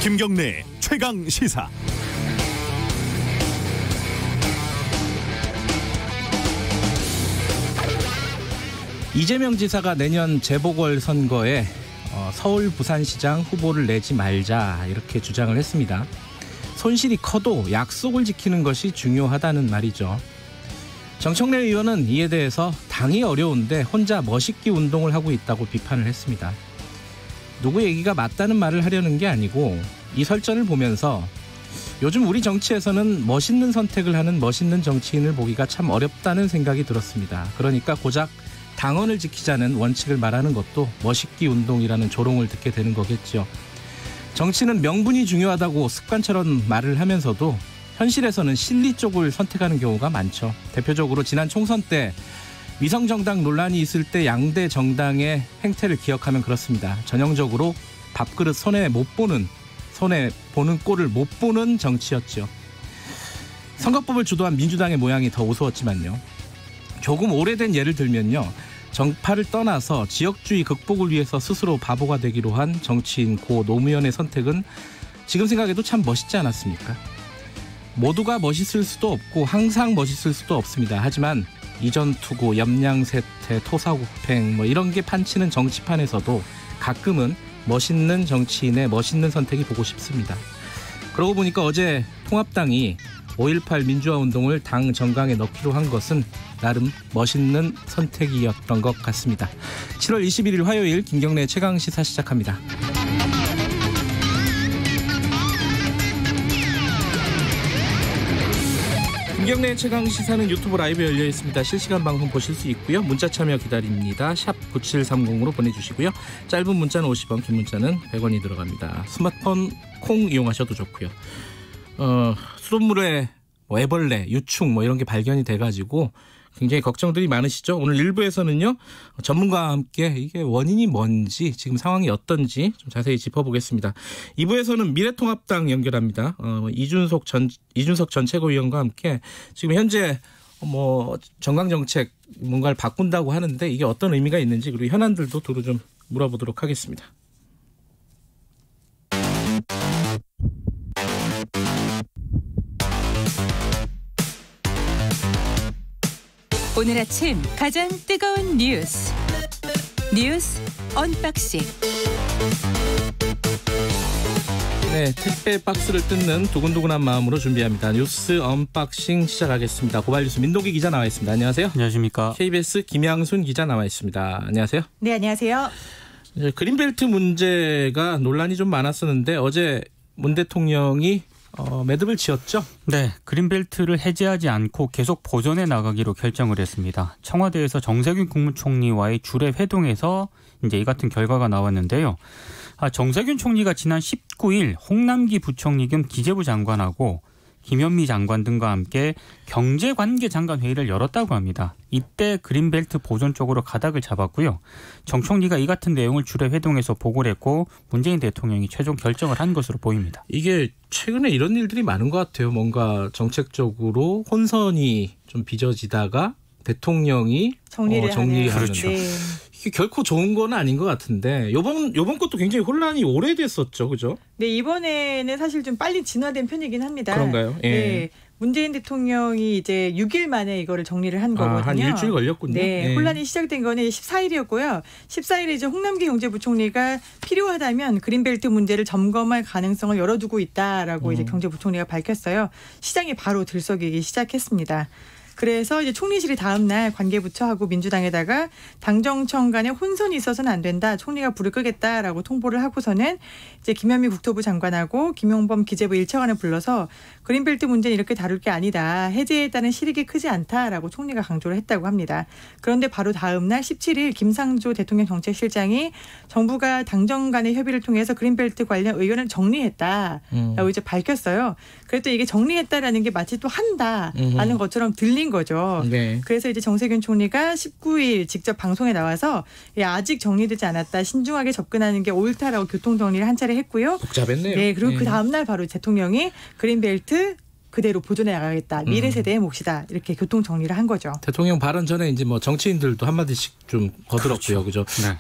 김경래 최강 시사. 이재명 지사가 내년 재보궐선거에 서울 부산시장 후보를 내지 말자 이렇게 주장을 했습니다. 손실이 커도 약속을 지키는 것이 중요하다는 말이죠. 정청래 의원은 이에 대해서 당이 어려운데 혼자 멋있기 운동을 하고 있다고 비판을 했습니다. 누구 얘기가 맞다는 말을 하려는 게 아니고 이 설전을 보면서 요즘 우리 정치에서는 멋있는 선택을 하는 멋있는 정치인을 보기가 참 어렵다는 생각이 들었습니다. 그러니까 고작 당원을 지키자는 원칙을 말하는 것도 멋있기 운동이라는 조롱을 듣게 되는 거겠죠. 정치는 명분이 중요하다고 습관처럼 말을 하면서도 현실에서는 실리 쪽을 선택하는 경우가 많죠. 대표적으로 지난 총선 때 위성정당 논란이 있을 때 양대 정당의 행태를 기억하면 그렇습니다. 전형적으로 밥그릇 손에 보는 꼴을 못 보는 정치였죠. 선거법을 주도한 민주당의 모양이 더 우스웠지만요. 조금 오래된 예를 들면요. 정파를 떠나서 지역주의 극복을 위해서 스스로 바보가 되기로 한 정치인 고 노무현의 선택은 지금 생각해도 참 멋있지 않았습니까? 모두가 멋있을 수도 없고 항상 멋있을 수도 없습니다. 하지만 이전투구, 염량세태, 토사구팽 이런 게 판치는 정치판에서도 가끔은 멋있는 정치인의 멋있는 선택이 보고 싶습니다. 그러고 보니까 어제 통합당이 5.18 민주화운동을 당 정강에 넣기로 한 것은 나름 멋있는 선택이었던 것 같습니다. 7월 21일 화요일 김경래 최강시사 시작합니다. 김경래 최강시사는 유튜브 라이브 열려 있습니다. 실시간 방송 보실 수 있고요. 문자 참여 기다립니다. 샵 9730으로 보내주시고요. 짧은 문자는 50원, 긴 문자는 100원이 들어갑니다. 스마트폰 콩 이용하셔도 좋고요. 수돗물에 애벌레, 유충 이런 게 발견이 돼가지고 굉장히 걱정들이 많으시죠. 오늘 1부에서는요. 전문가와 함께 이게 원인이 뭔지 지금 상황이 어떤지 좀 자세히 짚어보겠습니다. 2부에서는 미래통합당 연결합니다. 이준석 전 최고위원과 함께 지금 현재 정강정책 뭔가를 바꾼다고 하는데 이게 어떤 의미가 있는지 그리고 현안들도 두루 좀 물어보도록 하겠습니다. 오늘 아침 가장 뜨거운 뉴스 언박싱. 네, 택배 박스를 뜯는 두근두근한 마음으로 준비합니다. 뉴스 언박싱 시작하겠습니다. 고발뉴스 민동기 기자 나와 있습니다. 안녕하세요. 안녕하십니까. KBS 김양순 기자 나와 있습니다. 안녕하세요. 네, 안녕하세요. 그린벨트 문제가 논란이 좀 많았었는데 어제 문 대통령이 매듭을 지었죠? 네, 그린벨트를 해제하지 않고 계속 보존해 나가기로 결정을 했습니다. 청와대에서 정세균 국무총리와의 주례 회동에서 이제 이 같은 결과가 나왔는데요. 정세균 총리가 지난 19일 홍남기 부총리 겸 기재부 장관하고 김현미 장관 등과 함께 경제관계장관 회의를 열었다고 합니다. 이때 그린벨트 보존 쪽으로 가닥을 잡았고요. 정 총리가 이 같은 내용을 주례 회동에서 보고를 했고 문재인 대통령이 최종 결정을 한 것으로 보입니다. 이게 최근에 이런 일들이 많은 것 같아요. 뭔가 정책적으로 혼선이 좀 빚어지다가 대통령이 정리하는. 그렇죠. 네. 이게 결코 좋은 건 아닌 것 같은데 이번 것도 굉장히 혼란이 오래됐었죠, 그죠? 네, 이번에는 사실 좀 빨리 진화된 편이긴 합니다. 그런가요? 예. 네, 문재인 대통령이 이제 6일 만에 이거를 정리를 한 거거든요. 한 일주일 걸렸군요. 네, 예. 혼란이 시작된 거는 14일이었고요. 14일에 이제 홍남기 경제부총리가 필요하다면 그린벨트 문제를 점검할 가능성을 열어두고 있다라고 이제 경제부총리가 밝혔어요. 시장이 바로 들썩이기 시작했습니다. 그래서 이제 총리실이 다음 날 관계부처하고 민주당에다가 당정청 간에 혼선이 있어서는 안 된다. 총리가 불을 끄겠다라고 통보를 하고서는 이제 김현미 국토부 장관하고 김용범 기재부 1차관을 불러서 그린벨트 문제는 이렇게 다룰 게 아니다. 해제에 따른 실익이 크지 않다라고 총리가 강조를 했다고 합니다. 그런데 바로 다음 날 17일 김상조 대통령 정책실장이 정부가 당정 간의 협의를 통해서 그린벨트 관련 의견을 정리했다라고 이제 밝혔어요. 그래도 이게 정리했다라는 게 마치 또 한다라는 것처럼 들린 거죠. 네. 그래서 이제 정세균 총리가 19일 직접 방송에 나와서 아직 정리되지 않았다. 신중하게 접근하는 게 옳다라고 교통정리를 한 차례 했고요. 복잡했네요. 네, 그리고 그 다음 날 바로 대통령이 그린벨트 그대로 보존해 나가겠다. 미래 세대의 몫이다. 이렇게 교통 정리를 한 거죠. 대통령 발언 전에 이제 정치인들도 한마디씩 좀 거들었고요. 그죠? 네.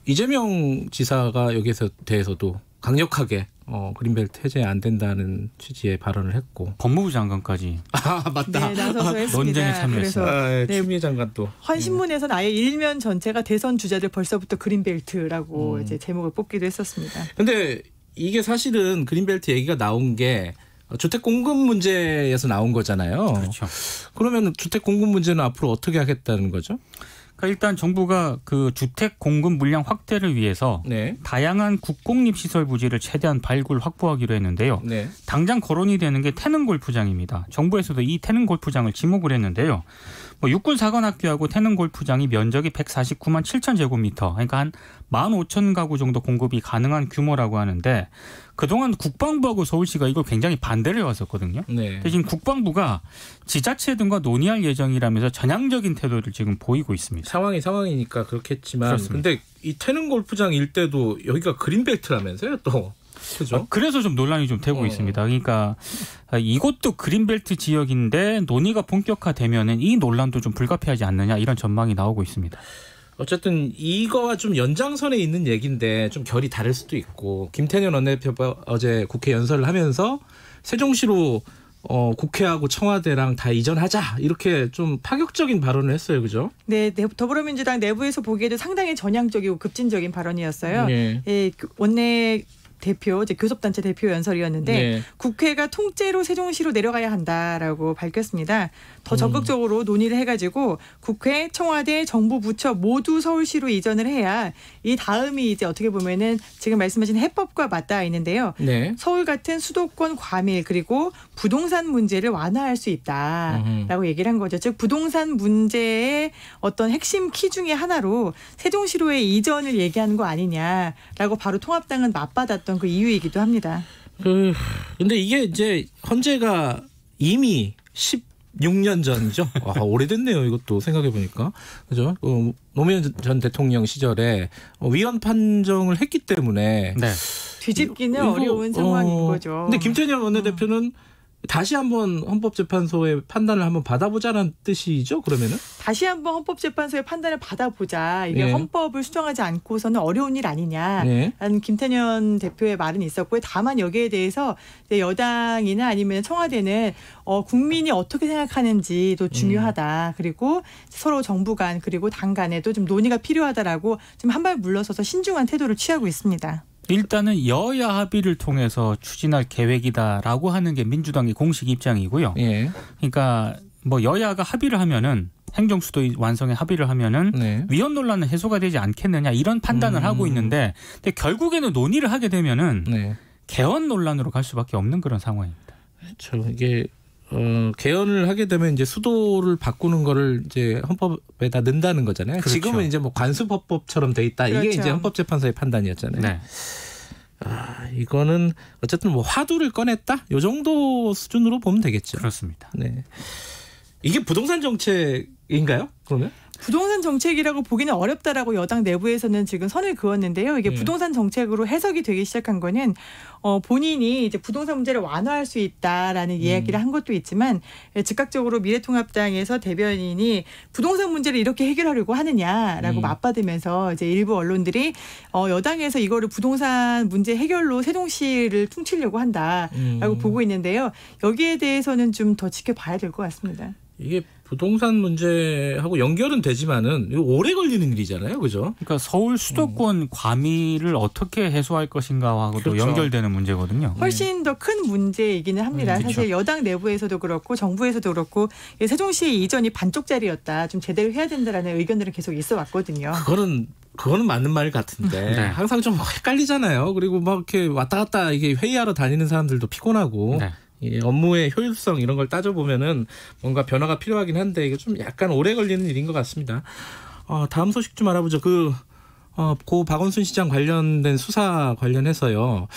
이재명 지사가 여기서 대해서도 강력하게 그린벨트 해제 안 된다는 취지의 발언을 했고 법무부 장관까지 맞다. 네, 나서서 했습니다. 논쟁에 참여했어요. 그래서 네, 추미애 장관도 환신문에서는 아예 일면 전체가 대선 주자들 벌써부터 그린벨트라고 이제 제목을 뽑기도 했었습니다. 근데 이게 사실은 그린벨트 얘기가 나온 게 주택 공급 문제에서 나온 거잖아요. 그렇죠. 그러면 주택 공급 문제는 앞으로 어떻게 하겠다는 거죠? 그러니까 일단 정부가 그 주택 공급 물량 확대를 위해서 네. 다양한 국공립 시설 부지를 최대한 발굴 확보하기로 했는데요. 네. 당장 거론이 되는 게 태릉 골프장입니다. 정부에서도 이 태릉 골프장을 지목을 했는데요. 육군 사관학교하고 태릉 골프장이 면적이 149만 7천 제곱미터, 그러니까 한 15,000가구 정도 공급이 가능한 규모라고 하는데 그동안 국방부하고 서울시가 이걸 굉장히 반대를 해왔었거든요. 네. 대신 국방부가 지자체 등과 논의할 예정이라면서 전향적인 태도를 지금 보이고 있습니다. 상황이니까 그렇겠지만 그렇습니다. 근데 이 태릉 골프장 일대도 여기가 그린벨트라면서요 또. 그죠? 그래서 좀 논란이 좀 되고 있습니다. 그러니까 이것도 그린벨트 지역인데 논의가 본격화되면은 이 논란도 좀 불가피하지 않느냐 이런 전망이 나오고 있습니다. 어쨌든 이거와 좀 연장선에 있는 얘기인데 좀 결이 다를 수도 있고 김태년 원내대표가 어제 국회 연설을 하면서 세종시로 국회하고 청와대랑 다 이전하자 이렇게 좀 파격적인 발언을 했어요. 그죠? 네, 더불어민주당 내부에서 보기에도 상당히 전향적이고 급진적인 발언이었어요. 네. 예, 원내 대표, 이제 교섭단체 대표 연설이었는데 네. 국회가 통째로 세종시로 내려가야 한다라고 밝혔습니다. 더 적극적으로 논의를 해가지고 국회, 청와대, 정부 부처 모두 서울시로 이전을 해야 이 다음이 이제 어떻게 보면은 지금 말씀하신 해법과 맞닿아 있는데요. 네. 서울 같은 수도권 과밀 그리고 부동산 문제를 완화할 수 있다라고 얘기를 한 거죠. 즉 부동산 문제의 어떤 핵심 키 중에 하나로 세종시로의 이전을 얘기하는 거 아니냐라고 바로 통합당은 맞받았던 그 이유이기도 합니다. 근데 이게 이제 헌재가 이미 16년 전이죠. 와, 오래됐네요. 이것도 생각해 보니까. 그죠? 노무현 전 대통령 시절에 위헌 판정을 했기 때문에 네. 뒤집기는 어려운 상황인 거죠. 근데 김태년 원내대표는 다시 한번 헌법재판소의 판단을 한번 받아보자는 뜻이죠. 그러면은 다시 한번 헌법재판소의 판단을 받아보자. 이게 네. 헌법을 수정하지 않고서는 어려운 일 아니냐라는 네. 김태년 대표의 말은 있었고요. 다만 여기에 대해서 여당이나 아니면 청와대는 국민이 어떻게 생각하는지도 중요하다. 그리고 서로 정부 간 그리고 당 간에도 좀 논의가 필요하다라고 좀 한 발 물러서서 신중한 태도를 취하고 있습니다. 일단은 여야 합의를 통해서 추진할 계획이다라고 하는 게 민주당의 공식 입장이고요. 예. 그러니까 여야가 합의를 하면은 행정수도 완성에 합의를 하면은 네. 위헌 논란은 해소가 되지 않겠느냐 이런 판단을 하고 있는데 근데 결국에는 논의를 하게 되면은 네. 개헌 논란으로 갈 수밖에 없는 그런 상황입니다. 그렇죠. 이게 개헌을 하게 되면 이제 수도를 바꾸는 거를 이제 헌법에다 넣는다는 거잖아요. 그렇죠. 지금은 이제 관수법법처럼 돼 있다. 그렇죠. 이게 이제 헌법재판소의 판단이었잖아요. 네. 이거는 어쨌든 화두를 꺼냈다. 요 정도 수준으로 보면 되겠죠. 그렇습니다. 네. 이게 부동산 정책인가요? 그러면? 부동산 정책이라고 보기는 어렵다라고 여당 내부에서는 지금 선을 그었는데요. 이게 부동산 정책으로 해석이 되기 시작한 거는 본인이 이제 부동산 문제를 완화할 수 있다라는 이야기를 한 것도 있지만 즉각적으로 미래통합당에서 대변인이 부동산 문제를 이렇게 해결하려고 하느냐라고 맞받으면서 이제 일부 언론들이 여당에서 이거를 부동산 문제 해결로 세종시를 퉁치려고 한다라고 보고 있는데요. 여기에 대해서는 좀 더 지켜봐야 될 것 같습니다. 이게 부동산 문제하고 연결은 되지만은 이거 오래 걸리는 일이잖아요, 그죠? 그러니까 서울 수도권 과밀을 어떻게 해소할 것인가하고도 그렇죠. 연결되는 문제거든요. 훨씬 더 큰 문제이기는 합니다. 그렇죠. 사실 여당 내부에서도 그렇고 정부에서도 그렇고 세종시 이전이 반쪽짜리였다. 좀 제대로 해야 된다라는 의견들은 계속 있어 왔거든요. 그거는 맞는 말 같은데 네. 항상 좀 헷갈리잖아요. 그리고 막 이렇게 왔다 갔다 이게 회의하러 다니는 사람들도 피곤하고. 네. 이 업무의 효율성 이런 걸 따져보면은 뭔가 변화가 필요하긴 한데 이게 좀 약간 오래 걸리는 일인 것 같습니다. 다음 소식 좀 알아보죠. 고 박원순 시장 관련된 수사 관련해서요.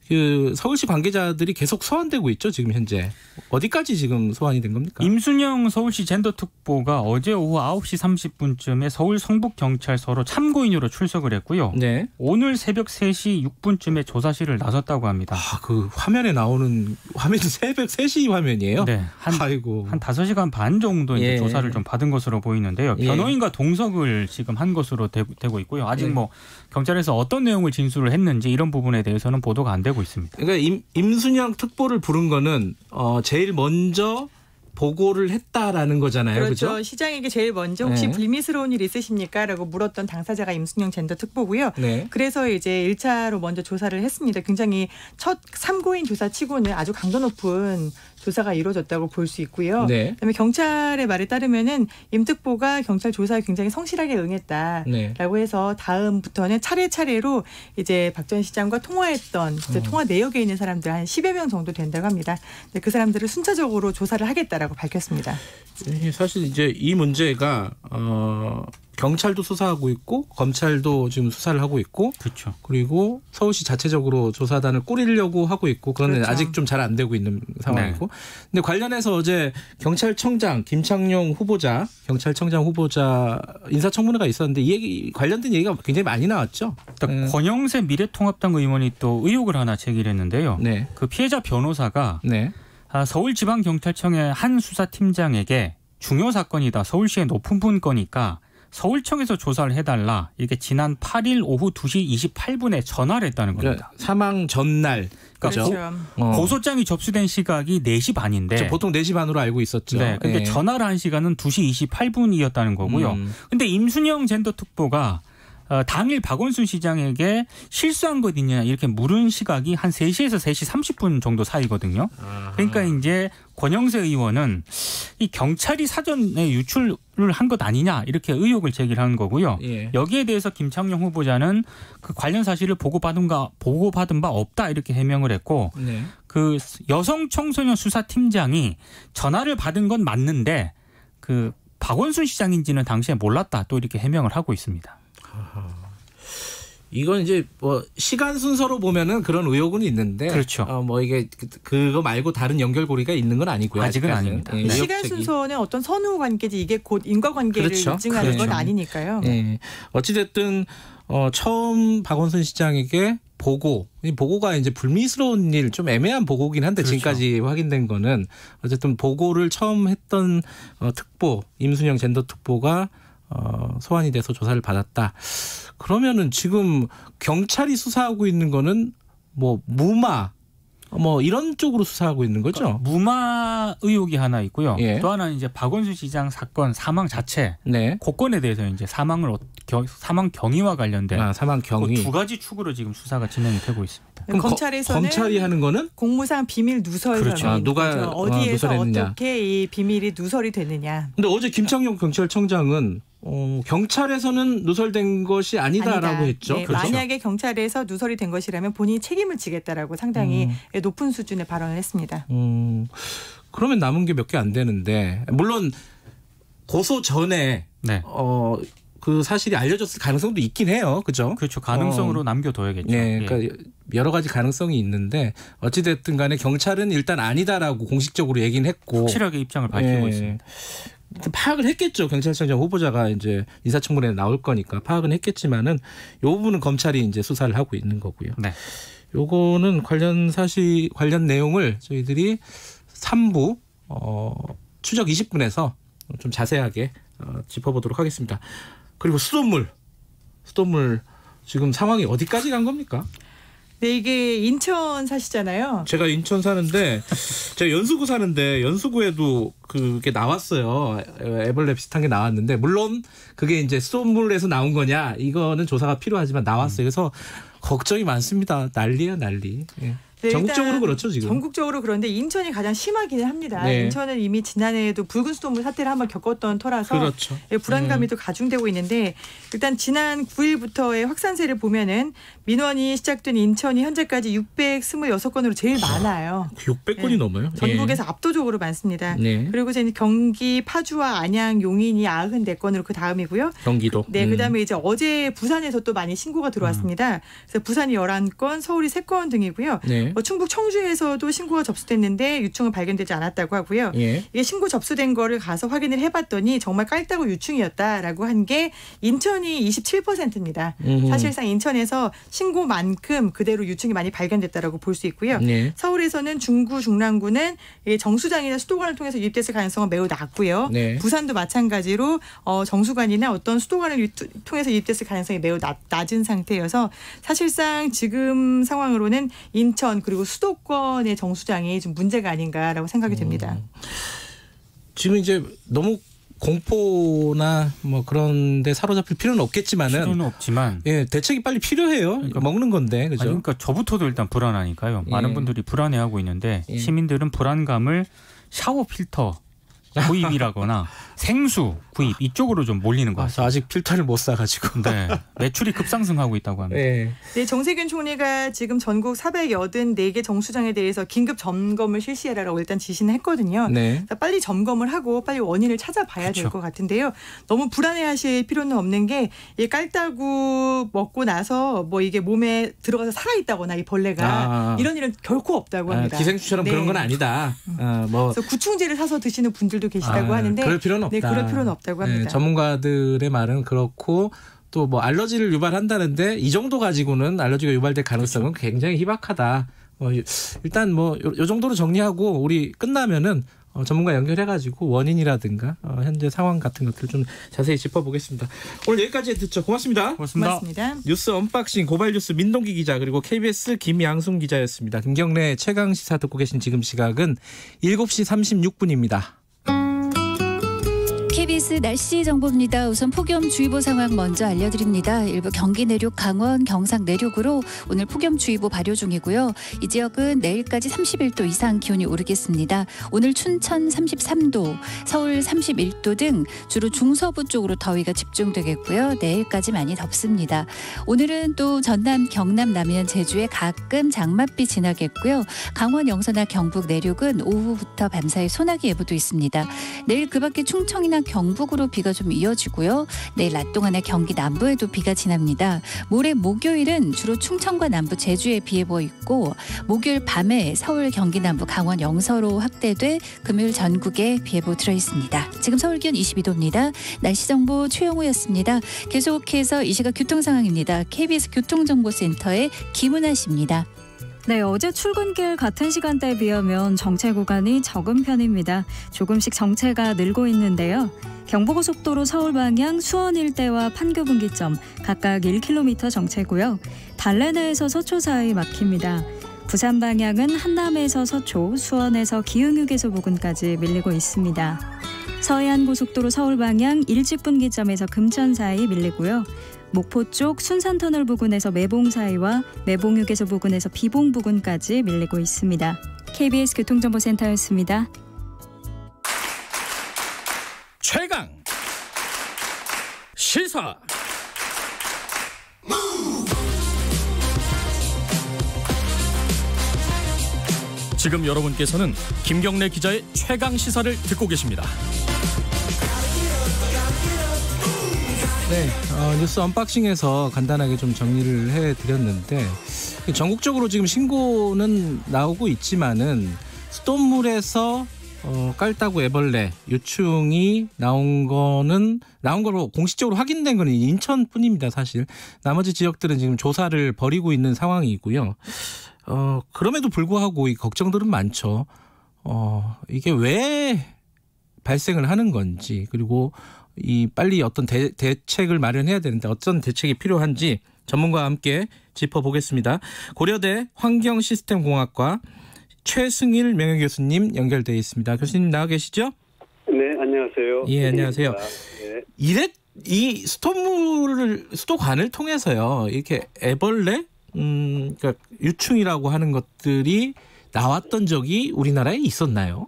그 서울시 관계자들이 계속 소환되고 있죠. 지금 현재. 어디까지 지금 소환이 된 겁니까? 임순영 서울시 젠더특보가 어제 오후 9시 30분쯤에 서울 성북경찰서로 참고인으로 출석을 했고요. 네. 오늘 새벽 3시 6분쯤에 조사실을 나섰다고 합니다. 그 화면에 나오는 화면이 새벽 3시 화면이에요? 네. 아이고. 한 5시간 반 정도 이제 예. 조사를 좀 받은 것으로 보이는데요. 예. 변호인과 동석을 지금 한 것으로 되고 있고요. 아직 경찰에서 어떤 내용을 진술을 했는지 이런 부분에 대해서는 보도가 안 되고 되고 있습니다. 그러니까 임순영 특보를 부른 거는 제일 먼저 보고를 했다라는 거잖아요. 그렇죠. 그죠? 시장에게 제일 먼저 혹시 네. 불미스러운 일 있으십니까? 라고 물었던 당사자가 임순영 젠더 특보고요. 네. 그래서 이제 1차로 먼저 조사를 했습니다. 굉장히 첫 참고인 조사치고는 아주 강도 높은 조사가 이루어졌다고 볼 수 있고요. 네. 그다음에 경찰의 말에 따르면은 임 특보가 경찰 조사에 굉장히 성실하게 응했다라고 네. 해서 다음부터는 차례차례로 이제 박 전 시장과 통화했던 통화 내역에 있는 사람들 한 10여 명 정도 된다고 합니다. 근데 그 사람들을 순차적으로 조사를 하겠다라고 밝혔습니다. 사실 이제 이 문제가 경찰도 수사하고 있고 검찰도 지금 수사를 하고 있고 그렇죠. 그리고 서울시 자체적으로 조사단을 꾸리려고 하고 있고 그런데 그렇죠. 아직 좀 잘 안 되고 있는 상황이고. 근데 관련해서 어제 경찰청장 김창룡 후보자 인사청문회가 있었는데 이 얘기 관련된 얘기가 굉장히 많이 나왔죠. 권영세 미래통합당 의원이 또 의혹을 하나 제기했는데요. 네. 그 피해자 변호사가 네. 서울지방경찰청의 한 수사팀장에게 중요 사건이다. 서울시의 높은 분 거니까 서울청에서 조사를 해달라. 이게 지난 8일 오후 2시 28분에 전화를 했다는 겁니다. 사망 전날. 그렇죠. 고소장이 접수된 시각이 4시 반인데. 그렇죠. 보통 4시 반으로 알고 있었죠. 네. 근데 예. 전화를 한 시간은 2시 28분이었다는 거고요. 근데 임순영 젠더 특보가 당일 박원순 시장에게 실수한 것 있냐 이렇게 물은 시각이 한 3시에서 3시 30분 정도 사이거든요. 그러니까 이제 권영세 의원은 이 경찰이 사전에 유출을 한 것 아니냐 이렇게 의혹을 제기하는 거고요. 예. 여기에 대해서 김창룡 후보자는 그 관련 사실을 보고받은 바 없다 이렇게 해명을 했고 네. 그 여성 청소년 수사팀장이 전화를 받은 건 맞는데 그 박원순 시장인지는 당시에 몰랐다 또 이렇게 해명을 하고 있습니다. 이건 이제 뭐 시간 순서로 보면은 그런 의혹은 있는데, 그렇죠. 뭐 이게 그거 말고 다른 연결고리가 있는 건 아니고요. 아직은 아직까지는. 아닙니다. 예, 시간 의혹적이. 순서는 어떤 선후 관계지 이게 곧 인과관계를 그렇죠. 입증하는 건 그렇죠. 아니니까요. 예. 어찌됐든 처음 박원순 시장에게 이 보고가 이제 불미스러운 일, 좀 애매한 보고긴 한데 그렇죠. 지금까지 확인된 거는 어쨌든 보고를 처음 했던 특보 임순영 젠더 특보가 소환이 돼서 조사를 받았다. 그러면은 지금 경찰이 수사하고 있는 거는 뭐 무마 뭐 이런 쪽으로 수사하고 있는 거죠. 그러니까 무마 의혹이 하나 있고요. 예. 또 하나는 이제 박원순 시장 사건 사망 자체, 네. 고건에 대해서 이제 사망 경위와 관련된 사망 경위. 그 두 가지 축으로 지금 수사가 진행이 되고 있습니다. 그럼 검찰에서는 검찰이 하는 거는 공무상 비밀 누설 그렇죠. 혐의. 누가 어디에서 누설했느냐. 어떻게 이 비밀이 누설이 되느냐. 근데 어제 김창룡 경찰청장은 경찰에서는 누설된 것이 아니다라고 했죠. 네, 그렇죠? 만약에 경찰에서 누설이 된 것이라면 본인이 책임을 지겠다라고 상당히 높은 수준의 발언을 했습니다. 그러면 남은 게 몇 개 안 되는데 물론 고소 전에 네. 그 사실이 알려졌을 가능성도 있긴 해요. 그죠? 그렇죠. 가능성으로 남겨둬야겠죠. 네, 예. 그러니까 여러 가지 가능성이 있는데 어찌됐든 간에 경찰은 일단 아니다라고 공식적으로 얘기는 했고 확실하게 입장을 밝히고 예. 있습니다. 파악을 했겠죠. 경찰청장 후보자가 이제 인사청문회에 나올 거니까 파악은 했겠지만은 이 부분은 검찰이 이제 수사를 하고 있는 거고요. 네. 요거는 관련 내용을 저희들이 3부 추적 20분에서 좀 자세하게 짚어보도록 하겠습니다. 그리고 수돗물 지금 상황이 어디까지 간 겁니까? 네, 이게 인천 사시잖아요. 제가 인천 사는데 제가 연수구 사는데 연수구에도 그게 나왔어요. 애벌레 비슷한 게 나왔는데 물론 그게 이제 수돗물에서 나온 거냐 이거는 조사가 필요하지만 나왔어요. 그래서 걱정이 많습니다. 난리예요, 난리. 예. 네, 전국적으로 일단 그렇죠 지금. 전국적으로 그런데 인천이 가장 심하기는 합니다. 네. 인천은 이미 지난해에도 붉은 수돗물 사태를 한번 겪었던 터라서 그렇죠. 불안감이 또 가중되고 있는데 일단 지난 9일부터의 확산세를 보면은 민원이 시작된 인천이 현재까지 626건으로 제일 많아요. 600건이 네. 넘어요. 전국에서 압도적으로 많습니다. 네. 그리고 이제 경기 파주와 안양, 용인이 94건으로 그 다음이고요. 경기도. 네, 그다음에 이제 어제 부산에서 또 많이 신고가 들어왔습니다. 그래서 부산이 11건, 서울이 3건 등이고요. 네. 충북 청주에서도 신고가 접수됐는데 유충은 발견되지 않았다고 하고요. 예. 이게 신고 접수된 거를 가서 확인을 해봤더니 정말 깔따구 유충이었다라고 한 게 인천이 27%입니다. 사실상 인천에서 신고만큼 그대로 유충이 많이 발견됐다라고 볼 수 있고요. 예. 서울에서는 중구, 중랑구는 정수장이나 수도관을 통해서 유입됐을 가능성은 매우 낮고요. 네. 부산도 마찬가지로 정수관이나 어떤 수도관을 통해서 유입됐을 가능성이 매우 낮은 상태여서 사실상 지금 상황으로는 인천 그리고 수도권의 정수장이 좀 문제가 아닌가라고 생각이 됩니다. 지금 이제 너무 공포나 뭐 그런 데 사로잡힐 필요는 없지만 예, 대책이 빨리 필요해요. 그러니까 먹는 건데. 그죠? 그러니까 저부터도 일단 불안하니까요. 많은 분들이 불안해하고 있는데 시민들은 불안감을 샤워 필터 구입이라거나 생수 구입 이쪽으로 좀 몰리는 것 같아요. 아직 필터를 못 사가지고. 네, 매출이 급상승하고 있다고 합니다. 네, 정세균 총리가 지금 전국 484개 정수장에 대해서 긴급 점검을 실시해라라고 일단 지시는 했거든요. 네. 빨리 점검을 하고 빨리 원인을 찾아봐야 될 것 같은데요. 너무 불안해하실 필요는 없는 게 이 깔따구 먹고 나서 뭐 이게 몸에 들어가서 살아있다거나 이 벌레가 이런 일은 결코 없다고 합니다. 기생충처럼 그런 건 아니다. 그래서 구충제를 사서 드시는 분들도 계시다고 하는데 그럴 필요는 없다. 네, 그럴 필요는 없다고 합니다. 네, 전문가들의 말은 그렇고 또 뭐 알러지를 유발한다는데 이 정도 가지고는 알러지가 유발될 가능성은 굉장히 희박하다. 일단 뭐 요 정도로 정리하고 우리 끝나면은 전문가 연결해가지고 원인이라든가 현재 상황 같은 것들 좀 자세히 짚어보겠습니다. 오늘 여기까지 듣죠. 고맙습니다. 고맙습니다. 뉴스 언박싱 고발뉴스 민동기 기자 그리고 KBS 김양순 기자였습니다. 김경래 최강시사 듣고 계신 지금 시각은 7시 36분입니다. KBS 날씨 정보입니다. 우선 폭염주의보 상황 먼저 알려드립니다. 일부 경기 내륙, 강원, 경상 내륙으로 오늘 폭염주의보 발효 중이고요. 이 지역은 내일까지 31도 이상 기온이 오르겠습니다. 오늘 춘천 33도, 서울 31도 등 주로 중서부 쪽으로 더위가 집중되겠고요. 내일까지 많이 덥습니다. 오늘은 또 전남, 경남, 남해안, 제주에 가끔 장맛비 지나겠고요. 강원, 영서나 경북 내륙은 오후부터 밤사이 소나기 예보도 있습니다. 내일 그 밖에 충청이나 경북으로 비가 좀 이어지고요. 내일 낮 동안에 경기 남부에도 비가 지납니다. 모레 목요일은 주로 충청과 남부 제주에 비 예보 있고 목요일 밤에 서울 경기 남부 강원 영서로 확대돼 금요일 전국에 비 예보 들어있습니다. 지금 서울 기온 22도입니다. 날씨 정보 최영우였습니다. 계속해서 이 시각 교통 상황입니다. KBS 교통정보센터의 김은아 씨입니다. 네, 어제 출근길 같은 시간대에 비하면 정체 구간이 적은 편입니다. 조금씩 정체가 늘고 있는데요. 경부고속도로 서울 방향 수원 일대와 판교 분기점 각각 1km 정체고요. 달래내에서 서초 사이 막힙니다. 부산 방향은 한남에서 서초, 수원에서 기흥휴게소 부근까지 밀리고 있습니다. 서해안고속도로 서울 방향 일찍 분기점에서 금천 사이 밀리고요. 목포 쪽 순산터널 부근에서 매봉 사이와 매봉휴게소 부근에서 비봉 부근까지 밀리고 있습니다. KBS 교통정보센터였습니다. 최강 시사. 지금 여러분께서는 김경래 기자의 최강 시사를 듣고 계십니다. 네, 뉴스 언박싱에서 간단하게 좀 정리를 해드렸는데 전국적으로 지금 신고는 나오고 있지만은 수돗물에서 깔따구 애벌레 유충이 나온 거로 공식적으로 확인된 거는 인천뿐입니다. 사실 나머지 지역들은 지금 조사를 벌이고 있는 상황이고요. 그럼에도 불구하고 이 걱정들은 많죠. 이게 왜 발생을 하는 건지 그리고 이 빨리 어떤 대책을 마련해야 되는데 어떤 대책이 필요한지 전문가와 함께 짚어보겠습니다. 고려대 환경시스템공학과 최승일 명예교수님 연결되어 있습니다. 교수님 나와 계시죠? 네, 안녕하세요. 예, 안녕하세요. 네. 이 수도관을 통해서요 이렇게 애벌레, 그러니까 유충이라고 하는 것들이 나왔던 적이 우리나라에 있었나요?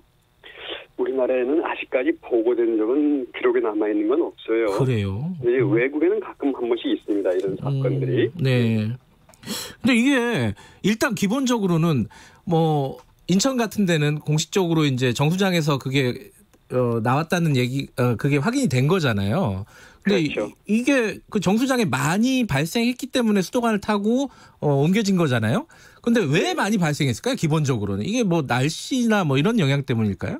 우리나라에는 아직까지 보고된 적은 기록에 남아있는 건 없어요. 그래요? 외국에는 가끔 한 번씩 있습니다. 이런 사건들이. 네. 근데 이게 일단 기본적으로는 뭐 인천 같은 데는 공식적으로 이제 정수장에서 그게 나왔다는 얘기, 그게 확인이 된 거잖아요. 근데 그렇죠. 이게 그 정수장에 많이 발생했기 때문에 수도관을 타고 옮겨진 거잖아요. 근데 왜 많이 발생했을까요? 기본적으로는 이게 뭐 날씨나 뭐 이런 영향 때문일까요?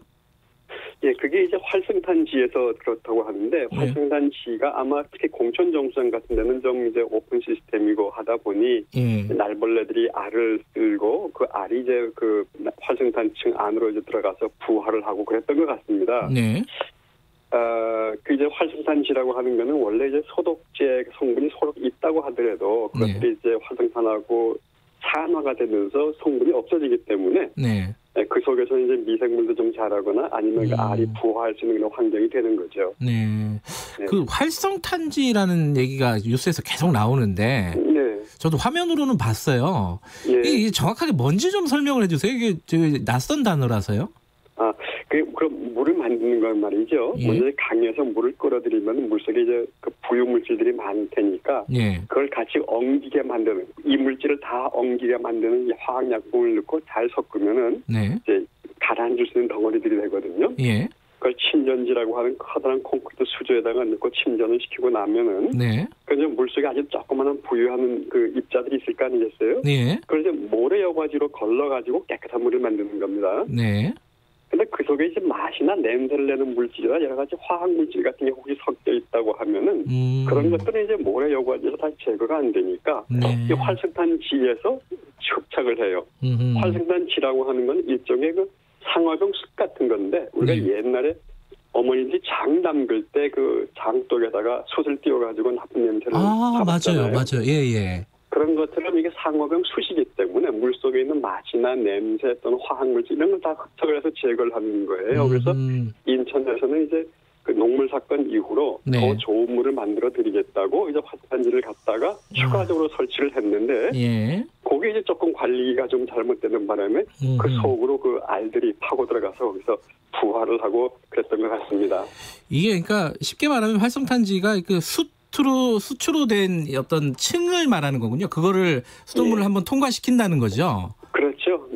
예, 그게 이제 활성탄지에서 그렇다고 하는데 활성탄지가 아마 특히 공천 정수장 같은 데는 좀 이제 오픈 시스템이고 하다 보니 날벌레들이 알을 쓸고 그 알이 이제 그 활성탄층 안으로 이제 들어가서 부화를 하고 그랬던 것 같습니다. 네. 그 이제 활성탄지라고 하는 거는 원래 이제 소독제 성분이 서로 있다고 하더라도 그것들이 이제 활성탄하고 산화가 되면서 성분이 없어지기 때문에 그 속에서 이제 미생물도 좀 자라거나 아니면 그 알이 부화할 수 있는 그런 환경이 되는 거죠. 네. 그 활성탄지라는 얘기가 뉴스에서 계속 나오는데 저도 화면으로는 봤어요. 이게 정확하게 뭔지 좀 설명을 해주세요. 이게 낯선 단어라서요. 그럼 물을 만드는 건 말이죠. 먼저 강에서 물을 끌어들이면 물속에 이제 그 부유물질들이 많을 테니까 그걸 같이 엉기게 만드는, 이 물질을 다 엉기게 만드는 이 화학약품을 넣고 잘 섞으면은 이제 가라앉을 수 있는 덩어리들이 되거든요. 그걸 침전지라고 하는 커다란 콘크리트 수조에다가 넣고 침전을 시키고 나면은 그 물속에 아주 조그마한 부유한 그 입자들이 있을 거 아니겠어요? 그걸 이제 모래 여과지로 걸러가지고 깨끗한 물을 만드는 겁니다. 근데 그 속에 이제 맛이나 냄새를 내는 물질이나 여러 가지 화학 물질 같은 게 혹시 섞여 있다고 하면은 그런 것들은 이제 모래 여과지로 다시 제거가 안 되니까 이 활성탄지에서 흡착을 해요. 활성탄지라고 하는 건 일종의 그 상어병 숯 같은 건데 우리가 옛날에 어머니들이 장 담글 때 그 장독에다가 숯을 띄워가지고 나쁜 냄새를 잡았잖아요. 맞아요. 그런 것처럼 이게 상어병 숯이기 때문에 물속에 있는 맛이나 냄새 또는 화학물질 이런 걸 다 흡착을 해서 제거를 하는 거예요. 그래서 인천에서는 이제 그 녹물 사건 이후로 더 좋은 물을 만들어 드리겠다고 이제 활성탄지를 갖다가 추가적으로 설치를 했는데 그게 이제 조금 관리가 좀 잘못되는 바람에 그 속으로 그 알들이 파고 들어가서 거기서 부화를 하고 그랬던 것 같습니다. 이게 그러니까 쉽게 말하면 활성탄지가 그 수초로 된 어떤 층을 말하는 거군요. 그거를 수돗물을 한번 통과시킨다는 거죠. 그렇죠.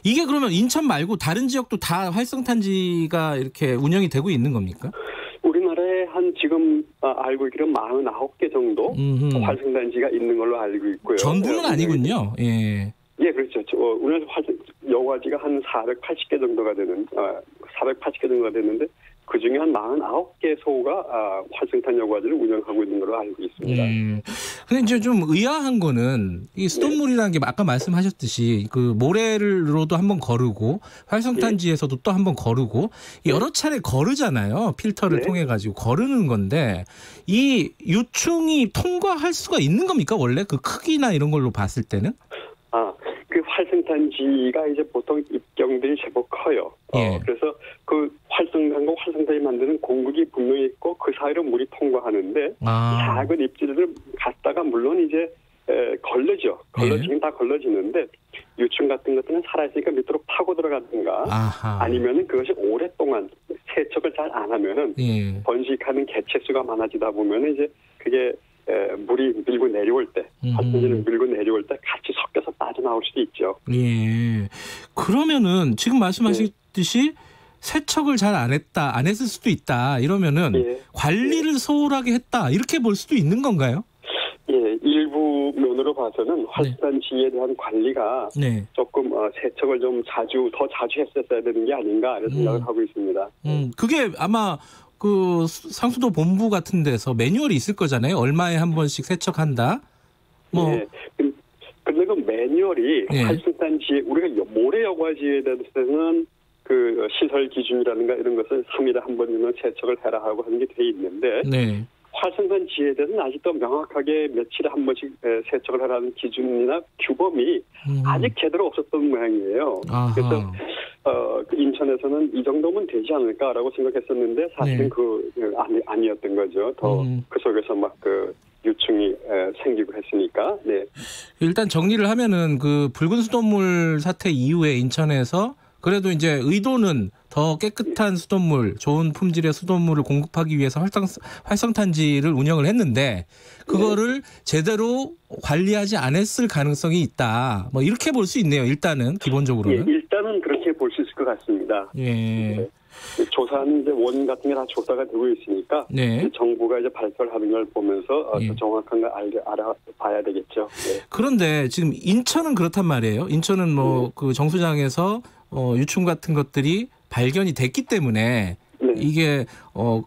이게 그러면 인천 말고 다른 지역도 다 활성탄지가 이렇게 운영이 되고 있는 겁니까? 우리나라에 한 지금 알고 있기로 49개 정도 활성탄지가 있는 걸로 알고 있고요. 전부는 아니군요. 그렇죠. 우리나라 여과지가 한 480개 정도가 되는데 그중에 한 49개 소가 활성탄 여과지를 운영하고 있는 걸로 알고 있습니다. 근데 이제 좀 의아한 거는 이 수돗물이라는 게 아까 말씀하셨듯이 그 모래로도 한번 거르고 활성탄지에서도 또 한번 거르고 여러 차례 거르잖아요. 필터를 통해 가지고 거르는 건데 이 유충이 통과할 수가 있는 겁니까? 원래 그 크기나 이런 걸로 봤을 때는? 그 활성탄지가 이제 보통 입경들이 제법 커요. 그래서 그 활성탄과 활성탄이 만드는 공극이 분명히 있고 그 사이로 물이 통과하는데 작은 입질을 갖다가 물론 이제 걸러죠. 걸러지긴 다 걸러지는데 유충 같은 것들은 살아있으니까 밑으로 파고 들어가든가 아니면은 그것이 오랫동안 세척을 잘 안 하면은 번식하는 개체수가 많아지다 보면은 이제 그게 물이 밀고 내려올 때, 활성탄지를 밀고 내려올 때 같이 섞여서 빠져나올 수도 있죠. 그러면은 지금 말씀하셨듯이 세척을 잘 안 했을 수도 있다. 이러면은 관리를 소홀하게 했다. 이렇게 볼 수도 있는 건가요? 일부 면으로 봐서는 활성탄지에 대한 관리가 조금 세척을 좀 더 자주 했었어야 되는 게 아닌가 이런 생각을 하고 있습니다. 그게 아마 그 상수도 본부 같은 데서 매뉴얼이 있을 거잖아요. 얼마에 한 번씩 세척한다. 근데 그 매뉴얼이 활성탄지에 우리가 모래 여과지에 대해서는 그 시설 기준이라든가 이런 것을 3일에 한 번이면 세척을 해라 하고 하는 게 돼 있는데 활성탄지에 대해서는 아직도 명확하게 며칠에 한 번씩 세척을 하라는 기준이나 규범이 아직 제대로 없었던 모양이에요. 그래서 인천에서는 이 정도면 되지 않을까라고 생각했었는데 사실은 아니었던 거죠. 더 그 속에서 막 그 유충이 생기고 했으니까. 일단 정리를 하면은 그 붉은 수돗물 사태 이후에 인천에서 그래도 이제 의도는 더 깨끗한 수돗물, 좋은 품질의 수돗물을 공급하기 위해서 활성탄지를 운영을 했는데 그거를 제대로 관리하지 않았을 가능성이 있다. 뭐 이렇게 볼 수 있네요. 일단은 기본적으로는. 일단은 그렇게 볼 수 있을 것 같습니다. 조사는 이제 원인 같은 게 다 조사가 되고 있으니까 네. 정부가 이제 발표를 하는 걸 보면서 더 정확한 걸 알아봐야 되겠죠. 네. 그런데 지금 인천은 그렇단 말이에요. 인천은 뭐 그 정수장에서 유충 같은 것들이 발견이 됐기 때문에 네. 이게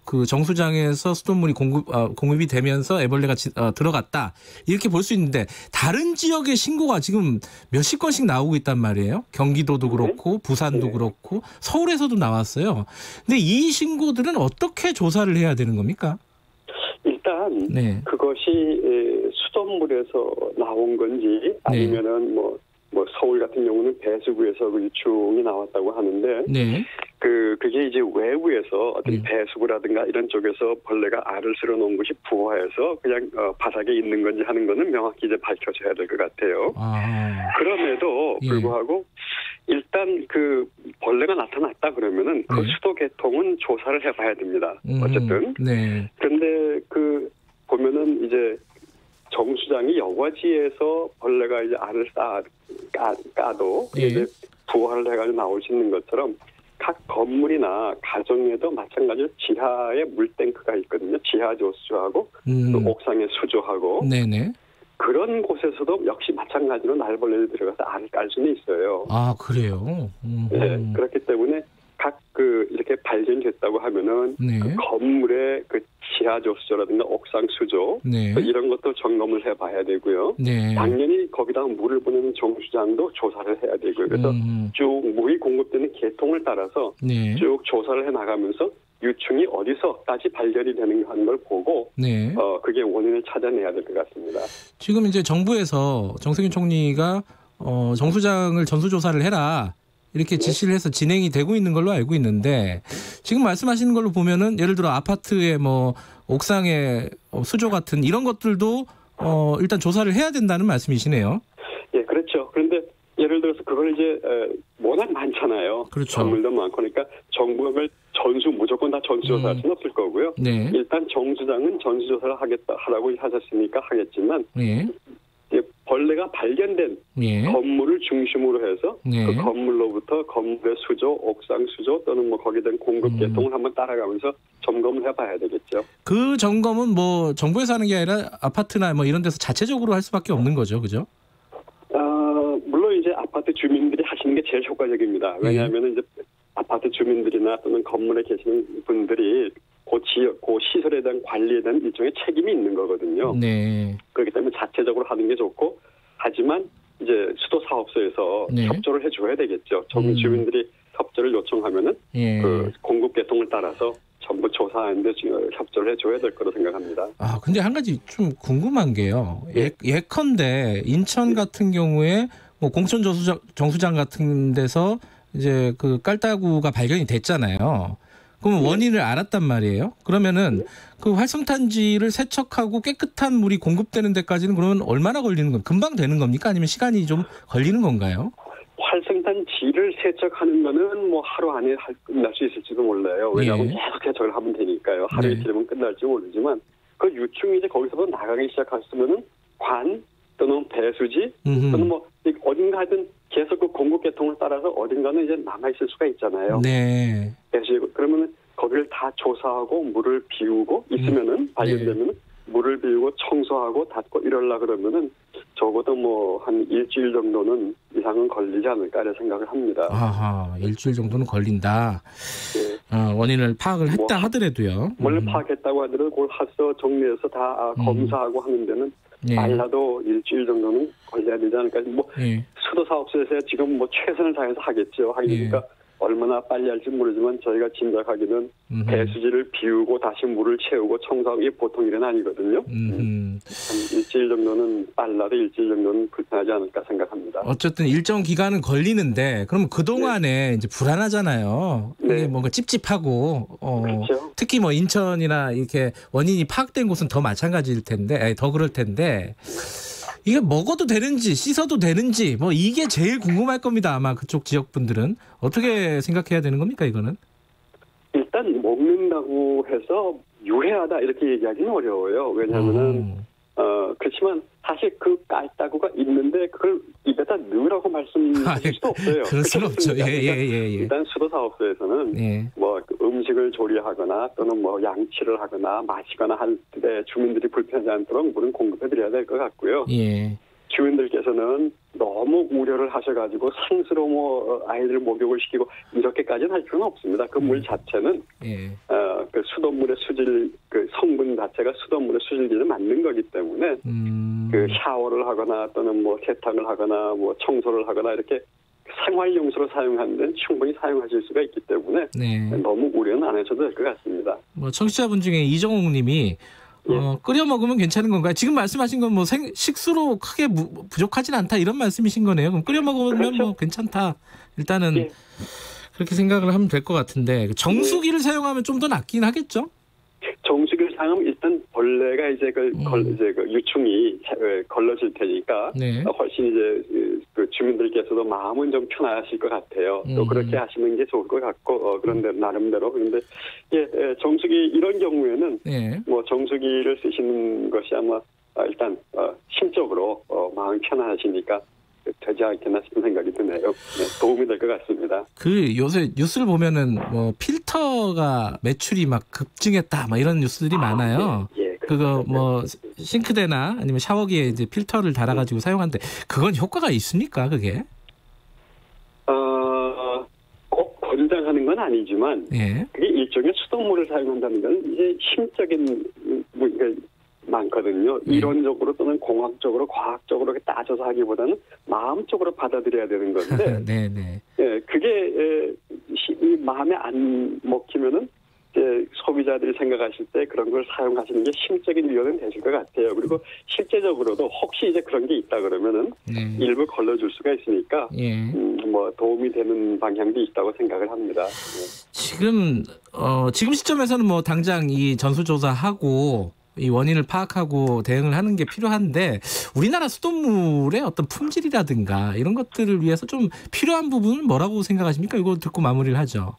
그 정수장에서 수돗물이 공급이 되면서 애벌레가 들어갔다 이렇게 볼 수 있는데 다른 지역의 신고가 지금 몇십 건씩 나오고 있단 말이에요. 경기도도 그렇고 부산도 네. 그렇고 서울에서도 나왔어요. 근데 이 신고들은 어떻게 조사를 해야 되는 겁니까? 일단 네. 그것이 수돗물에서 나온 건지 아니면은 뭐 서울 같은 경우는 배수구에서 그 유충이 나왔다고 하는데 네. 그게 이제 외부에서 어떤 배수구라든가 이런 쪽에서 벌레가 알을 쓸어 놓은 것이 부화해서 그냥 바닥에 있는 건지 하는 거는 명확히 이제 밝혀져야 될 것 같아요. 그럼에도 불구하고 일단 그 벌레가 나타났다 그러면은 그 수도 개통은 조사를 해봐야 됩니다. 어쨌든. 네. 그런데 그 보면은 이제 정수장이 여과지에서 벌레가 이제 알을 까도 이제 부화를 해가지고 나올 수 있는 것처럼 각 건물이나 가정에도 마찬가지로 지하에 물탱크가 있거든요. 지하 조수조하고 또 옥상에 수조하고 네네. 그런 곳에서도 역시 마찬가지로 날벌레들이 들어가서 알을 깔 수는 있어요. 아 그래요? 네, 그렇기 때문에 각 이렇게 발견됐다고 하면은 네. 그 건물의 그 지하 조수조라든가 옥상 수조 네. 이런 것도 점검을 해봐야 되고요. 네. 당연히 거기다가 물을 보내는 정수장도 조사를 해야 되고요. 그래서 쭉 물이 공급되는 계통을 따라서 네. 쭉 조사를 해나가면서 유충이 어디서까지 발견이 되는 걸 보고 네. 그게 원인을 찾아내야 될 것 같습니다. 지금 이제 정부에서 정세균 총리가 정수장을 전수조사를 해라. 이렇게 지시를 해서 진행이 되고 있는 걸로 알고 있는데 지금 말씀하시는 걸로 보면은 예를 들어 아파트의 뭐 옥상의 수조 같은 이런 것들도 일단 조사를 해야 된다는 말씀이시네요. 예, 그렇죠. 그런데 예를 들어서 그걸 이제 워낙 많잖아요. 그렇죠. 건물도 많고 그러니까 정부가 그걸 무조건 다 전수조사할 수는 없을 거고요. 네. 일단 정수장은 전수조사를 하라고 하셨으니까 하겠지만 네. 벌레가 발견된 건물을 중심으로 해서 그 건물로부터 건물의 수조, 옥상 수조 또는 뭐 거기에 대한 공급 계통을 한번 따라가면서 점검을 해봐야 되겠죠. 그 점검은 뭐 정부에서 하는 게 아니라 아파트나 뭐 이런 데서 자체적으로 할 수밖에 없는 거죠, 그죠? 물론 이제 아파트 주민들이 하시는 게 제일 효과적입니다. 왜냐하면 이제 아파트 주민들이나 또는 건물에 계시는 분들이 그 지역, 그 시설에 대한 관리에 대한 일종의 책임이 있는 거거든요. 네. 그렇기 때문에 자체적으로 하는 게 좋고, 하지만 이제 수도 사업소에서 협조를 해줘야 되겠죠. 주민들이 협조를 요청하면은 그 공급 계통을 따라서 전부 조사하는데 협조를 해줘야 될 거로 생각합니다. 아, 근데 한 가지 좀 궁금한 게요. 예컨대 인천 같은 경우에 뭐 공천 정수장 같은 데서 이제 그 깔따구가 발견이 됐잖아요. 그러면 원인을 알았단 말이에요. 그러면은 그 활성탄지를 세척하고 깨끗한 물이 공급되는 데까지는 그러면 얼마나 걸리는 건 금방 되는 겁니까? 아니면 시간이 좀 걸리는 건가요? 활성탄지를 세척하는 거는 뭐 하루 안에 끝날 수 있을지도 몰라요. 왜냐하면 계속 세척을 하면 되니까요. 하루 이틀이면 끝날지 모르지만 그 유충이 이제 거기서부터 나가기 시작했으면은 관 또는 배수지 또는 뭐 어딘가 하여튼 계속 그 공급 계통을 따라서 어딘가는 이제 남아있을 수가 있잖아요. 네. 그러면은 거기를 다 조사하고 물을 비우고 있으면은 발견되면은 물을 비우고 청소하고 닫고 이러려 그러면은 적어도 뭐 한 일주일 정도는 이상은 걸리지 않을까 이런 생각을 합니다. 아하, 일주일 정도는 걸린다. 네. 원인을 파악을 했다 하더라도요. 원래 파악했다고 하더라도 그걸 하서 정리해서 다 검사하고 하는 데는 빨라도 일주일 정도는 걸려야 되지 않을까. 뭐 수도 사업소에서 지금 뭐 최선을 다해서 하겠죠. 하니까 얼마나 빨리 할지 모르지만 저희가 짐작하기는 배수지를 비우고 다시 물을 채우고 청소하고 이게 보통 일은 아니거든요. 한 일주일 정도는 빨라도 일주일 정도는 불편하지 않을까 생각합니다. 어쨌든 일정 기간은 걸리는데 그럼 그동안에 이제 불안하잖아요. 이게 뭔가 찝찝하고 그렇죠. 특히 뭐 인천이나 이렇게 원인이 파악된 곳은 더 마찬가지일 텐데 더 그럴 텐데 이게 먹어도 되는지 씻어도 되는지 뭐 이게 제일 궁금할 겁니다. 아마 그쪽 지역 분들은 어떻게 생각해야 되는 겁니까 이거는? 일단 먹는다고 해서 유해하다 이렇게 얘기하기는 어려워요. 왜냐하면은 그렇지만 사실 그 깔따구가 있는데 그걸 입에다 갖다 넣으라고 말씀하실 수도 없어요. 그럴 수는 없죠. 예. 일단 수도사업소에서는 뭐 음식을 조리하거나 또는 뭐 양치를 하거나 마시거나 할 때 주민들이 불편하지 않도록 물은 공급해드려야 될 것 같고요. 예. 주민들께서는 너무 우려를 하셔가지고 상수로 뭐 아이들 목욕을 시키고 이렇게까지는 할 필요는 없습니다. 그 물 자체는 그 수돗물의 수질 그 성분 자체가 수돗물의 수질기는 맞는 거기 때문에 그 샤워를 하거나 또는 뭐 세탁을 하거나 뭐 청소를 하거나 이렇게 생활용수로 사용하는 데는 충분히 사용하실 수가 있기 때문에 너무 우려는 안 하셔도 될 것 같습니다. 뭐 청취자분 중에 이정옥님이 끓여 먹으면 괜찮은 건가요? 지금 말씀하신 건 뭐 식수로 크게 부족하진 않다 이런 말씀이신 거네요. 그럼 끓여 먹으면 그렇죠. 뭐 괜찮다. 일단은 그렇게 생각을 하면 될 것 같은데 정수기를 사용하면 좀 더 낫긴 하겠죠? 정수기를 사용하면 일단 벌레가 이제 그 유충이 걸러질 테니까 훨씬 이제 그 주민들께서도 마음은 좀 편하실 것 같아요. 또 그렇게 하시는 게 좋을 것 같고 그런데 나름대로 그런데 정수기 이런 경우에는 뭐 정수기를 쓰시는 것이 아마 일단 심적으로 마음이 편안하시니까 되지 않겠나 싶은 생각이 드네요. 도움이 될 것 같습니다. 그 요새 뉴스를 보면은 뭐 필터가 매출이 막 급증했다, 막 이런 뉴스들이 많아요. 그거 뭐 싱크대나 아니면 샤워기에 이제 필터를 달아가지고 사용하는데 그건 효과가 있습니까? 그게? 꼭 권장하는 건 아니지만 그게 일종의 수돗물을 사용한다는 건 이제 심적인 많거든요. 이론적으로 또는 공학적으로 과학적으로 따져서 하기보다는 마음적으로 받아들여야 되는 건데 그게 마음에 안 먹히면은 소비자들이 생각하실 때 그런 걸 사용하시는 게 심적인 위협은 되실 것 같아요. 그리고 실제적으로도 혹시 이제 그런 게 있다 그러면은 일부 걸러줄 수가 있으니까 뭐 도움이 되는 방향도 있다고 생각을 합니다. 지금 시점에서는 뭐 당장 이 전수조사하고 이 원인을 파악하고 대응을 하는 게 필요한데 우리나라 수돗물의 어떤 품질이라든가 이런 것들을 위해서 좀 필요한 부분은 뭐라고 생각하십니까? 이거 듣고 마무리를 하죠.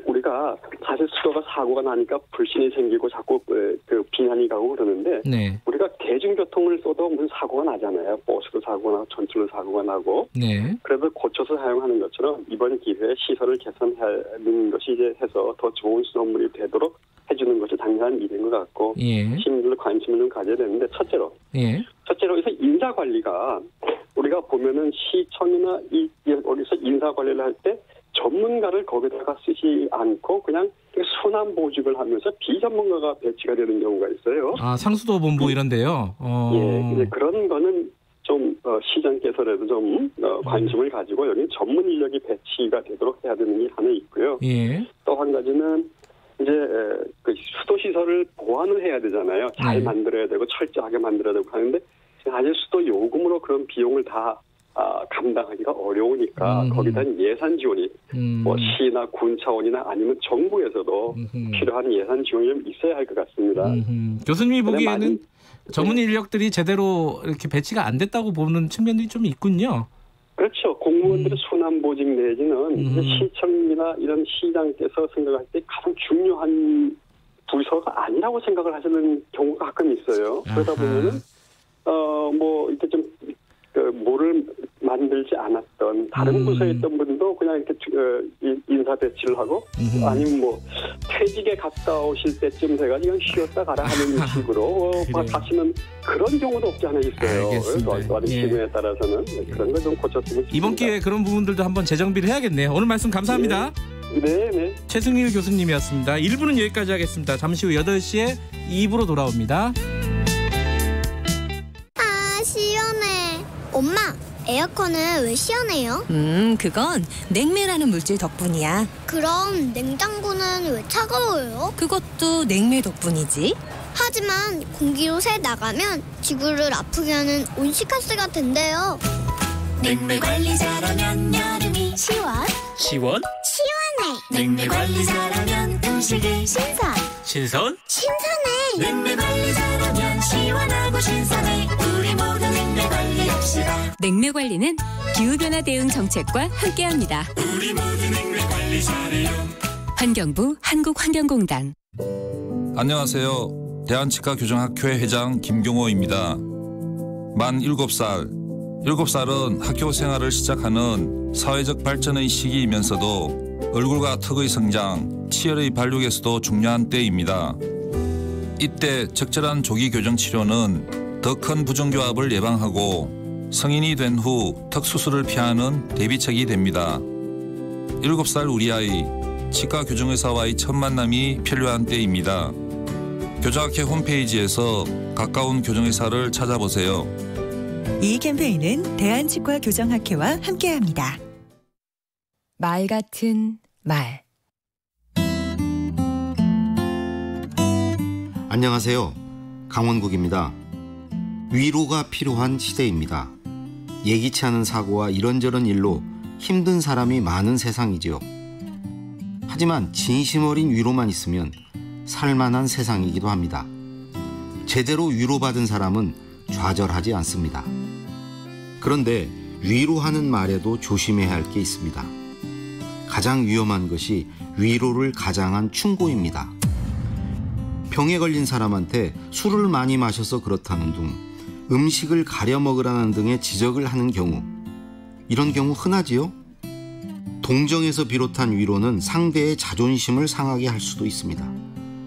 우리가 사실 수도가 사고가 나니까 불신이 생기고 자꾸 그 비난이 가고 그러는데 우리가 대중교통을 써도 무슨 사고가 나잖아요. 버스도 사고가 나고 전철도 사고가 나고 그래서 고쳐서 사용하는 것처럼 이번 기회에 시설을 개선하는 것이 이제 해서 더 좋은 수돗물이 되도록 해주는 것이 당연한 일인 것 같고 시민들도 관심을 좀 가져야 되는데 첫째로 해서 인사 관리가 우리가 보면은 시청이나 어디서 인사 관리를 할 때 전문가를 거기다가 쓰지 않고 그냥 순환 보직을 하면서 비전문가가 배치가 되는 경우가 있어요. 상수도 본부 이런데요. 이제 그런 거는 좀 시장께서라도 좀 관심을 가지고 여기 전문 인력이 배치가 되도록 해야 되는 게 하나 있고요. 또 한 가지는 이제 그 수도 시설을 보완을 해야 되잖아요. 잘 만들어야 되고 철저하게 만들어야 되고 하는데 사실 수도 요금으로 그런 비용을 다 감당하기가 어려우니까 거기다 예산 지원이 뭐 시나 군 차원이나 아니면 정부에서도 필요한 예산 지원이 좀 있어야 할 것 같습니다. 교수님이 보기에는 전문 인력들이 제대로 이렇게 배치가 안 됐다고 보는 측면들이 좀 있군요. 그렇죠. 공무원들의 순환보직 내지는 시청이나 이런 시장께서 생각할 때 가장 중요한 부서가 아니라고 생각을 하시는 경우가 가끔 있어요. 그러다 보면은 뭐 이렇게 좀 뭐를 만들지 않았던 다른 부서에 있던 분도 그냥 이렇게 인사 배치를 하고 아니면 뭐 퇴직에 가까우실 때쯤 돼가지고 쉬었다 가라 하는 식으로 하시는 그런 경우도 없지 않아 있어요. 알겠습니다. 기능에 따라서는 그런 걸 좀 고쳤으면 좋겠습니다. 이번 기회에 그런 부분들도 한번 재정비를 해야겠네요. 오늘 말씀 감사합니다. 네. 최승일 교수님이었습니다. 1부는 여기까지 하겠습니다. 잠시 후 8시에 2부로 돌아옵니다. 시원해. 엄마, 에어컨은 왜 시원해요? 그건 냉매라는 물질 덕분이야. 그럼 냉장고는 왜 차가워요? 그것도 냉매 덕분이지. 하지만 공기로 새 나가면 지구를 아프게 하는 온실가스가 된대요. 냉매 관리 잘하면 여름이 시원해. 냉매 관리 잘하면 음식이 신선해. 냉매 관리 잘하면 시원하고 신선해. 우리 모두 냉매 관리합시다. 냉매 관리는 기후변화 대응 정책과 함께합니다. 우리 모두 냉매 관리 잘해요. 환경부 한국환경공단. 안녕하세요. 대한치과교정학회 회장 김경호입니다. 만 7살 7살은 학교 생활을 시작하는 사회적 발전의 시기이면서도 얼굴과 턱의 성장, 치열의 발육에서도 중요한 때입니다. 이때 적절한 조기 교정 치료는 더 큰 부정교합을 예방하고 성인이 된 후 턱 수술을 피하는 대비책이 됩니다. 7살 우리 아이, 치과 교정의사와의 첫 만남이 필요한 때입니다. 교정학회 홈페이지에서 가까운 교정의사를 찾아보세요. 이 캠페인은 대한치과교정학회와 함께합니다. 말 같은 말. 안녕하세요. 강원국입니다. 위로가 필요한 시대입니다. 예기치 않은 사고와 이런저런 일로 힘든 사람이 많은 세상이지요. 하지만 진심 어린 위로만 있으면 살만한 세상이기도 합니다. 제대로 위로받은 사람은 좌절하지 않습니다. 그런데 위로하는 말에도 조심해야 할 게 있습니다. 가장 위험한 것이 위로를 가장한 충고입니다. 병에 걸린 사람한테 술을 많이 마셔서 그렇다는 둥, 음식을 가려 먹으라는 등의 지적을 하는 경우, 이런 경우 흔하지요? 동정에서 비롯한 위로는 상대의 자존심을 상하게 할 수도 있습니다.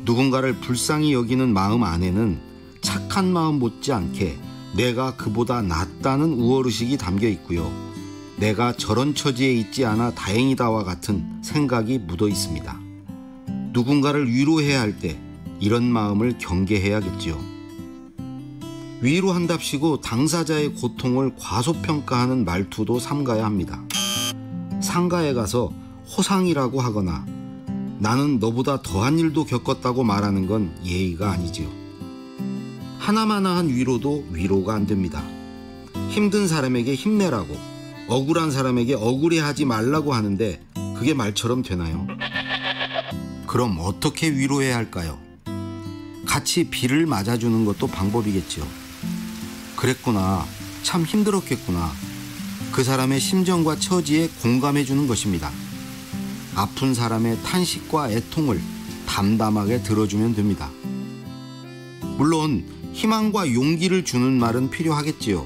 누군가를 불쌍히 여기는 마음 안에는 착한 마음 못지않게 내가 그보다 낫다는 우월의식이 담겨 있고요. 내가 저런 처지에 있지 않아 다행이다와 같은 생각이 묻어 있습니다. 누군가를 위로해야 할 때 이런 마음을 경계해야겠지요. 위로한답시고 당사자의 고통을 과소평가하는 말투도 삼가야 합니다. 상가에 가서 호상이라고 하거나 나는 너보다 더한 일도 겪었다고 말하는 건 예의가 아니지요. 하나마나한 위로도 위로가 안 됩니다. 힘든 사람에게 힘내라고, 억울한 사람에게 억울해하지 말라고 하는데 그게 말처럼 되나요? 그럼 어떻게 위로해야 할까요? 같이 비를 맞아주는 것도 방법이겠죠. 그랬구나, 참 힘들었겠구나. 그 사람의 심정과 처지에 공감해주는 것입니다. 아픈 사람의 탄식과 애통을 담담하게 들어주면 됩니다. 물론 희망과 용기를 주는 말은 필요하겠지요.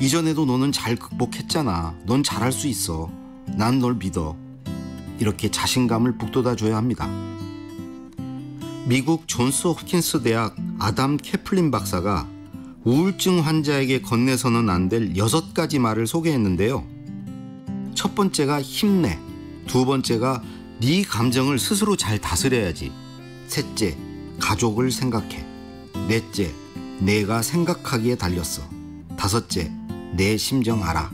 이전에도 너는 잘 극복했잖아. 넌 잘할 수 있어. 난 널 믿어. 이렇게 자신감을 북돋아줘야 합니다. 미국 존스 홉킨스 대학 아담 캐플린 박사가 우울증 환자에게 건네서는 안 될 6가지 말을 소개했는데요. 첫 번째가 힘내, 두 번째가 네 감정을 스스로 잘 다스려야지, 셋째, 가족을 생각해, 넷째, 내가 생각하기에 달렸어, 다섯째, 내 심정 알아,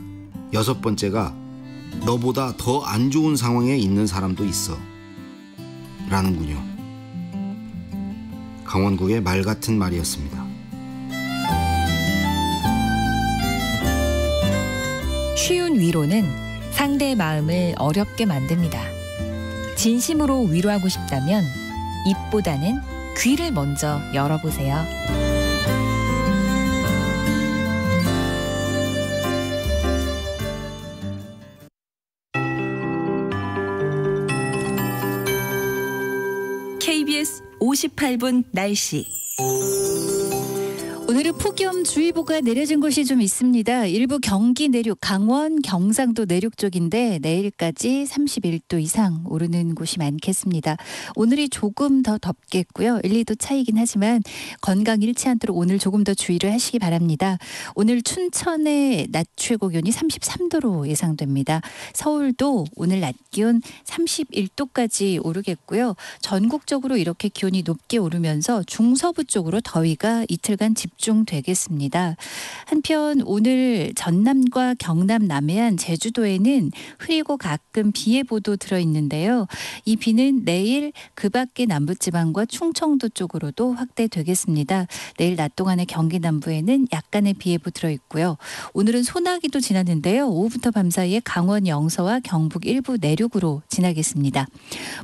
여섯 번째가 너보다 더 안 좋은 상황에 있는 사람도 있어 라는군요. 강원국의 말 같은 말이었습니다. 쉬운 위로는 상대의 마음을 어렵게 만듭니다. 진심으로 위로하고 싶다면 입보다는 귀를 먼저 열어보세요. KBS 58분 날씨. 오늘은 폭염주의보가 내려진 곳이 좀 있습니다. 일부 경기 내륙, 강원, 경상도 내륙 쪽인데 내일까지 31도 이상 오르는 곳이 많겠습니다. 오늘이 조금 더 덥겠고요. 1, 2도 차이긴 하지만 건강 잃지 않도록 오늘 조금 더 주의를 하시기 바랍니다. 오늘 춘천의 낮 최고 기온이 33도로 예상됩니다. 서울도 오늘 낮 기온 31도까지 오르겠고요. 전국적으로 이렇게 기온이 높게 오르면서 중서부 쪽으로 더위가 이틀간 집중되겠습니다. 한편 오늘 전남과 경남, 남해안, 제주도에는 흐리고 가끔 비 예보도 들어있는데요. 이 비는 내일 그 밖의 남부지방과 충청도 쪽으로도 확대되겠습니다. 내일 낮 동안의 경기 남부에는 약간의 비 예보 들어있고요. 오늘은 소나기도 지났는데요. 오후부터 밤 사이에 강원 영서와 경북 일부 내륙으로 지나겠습니다.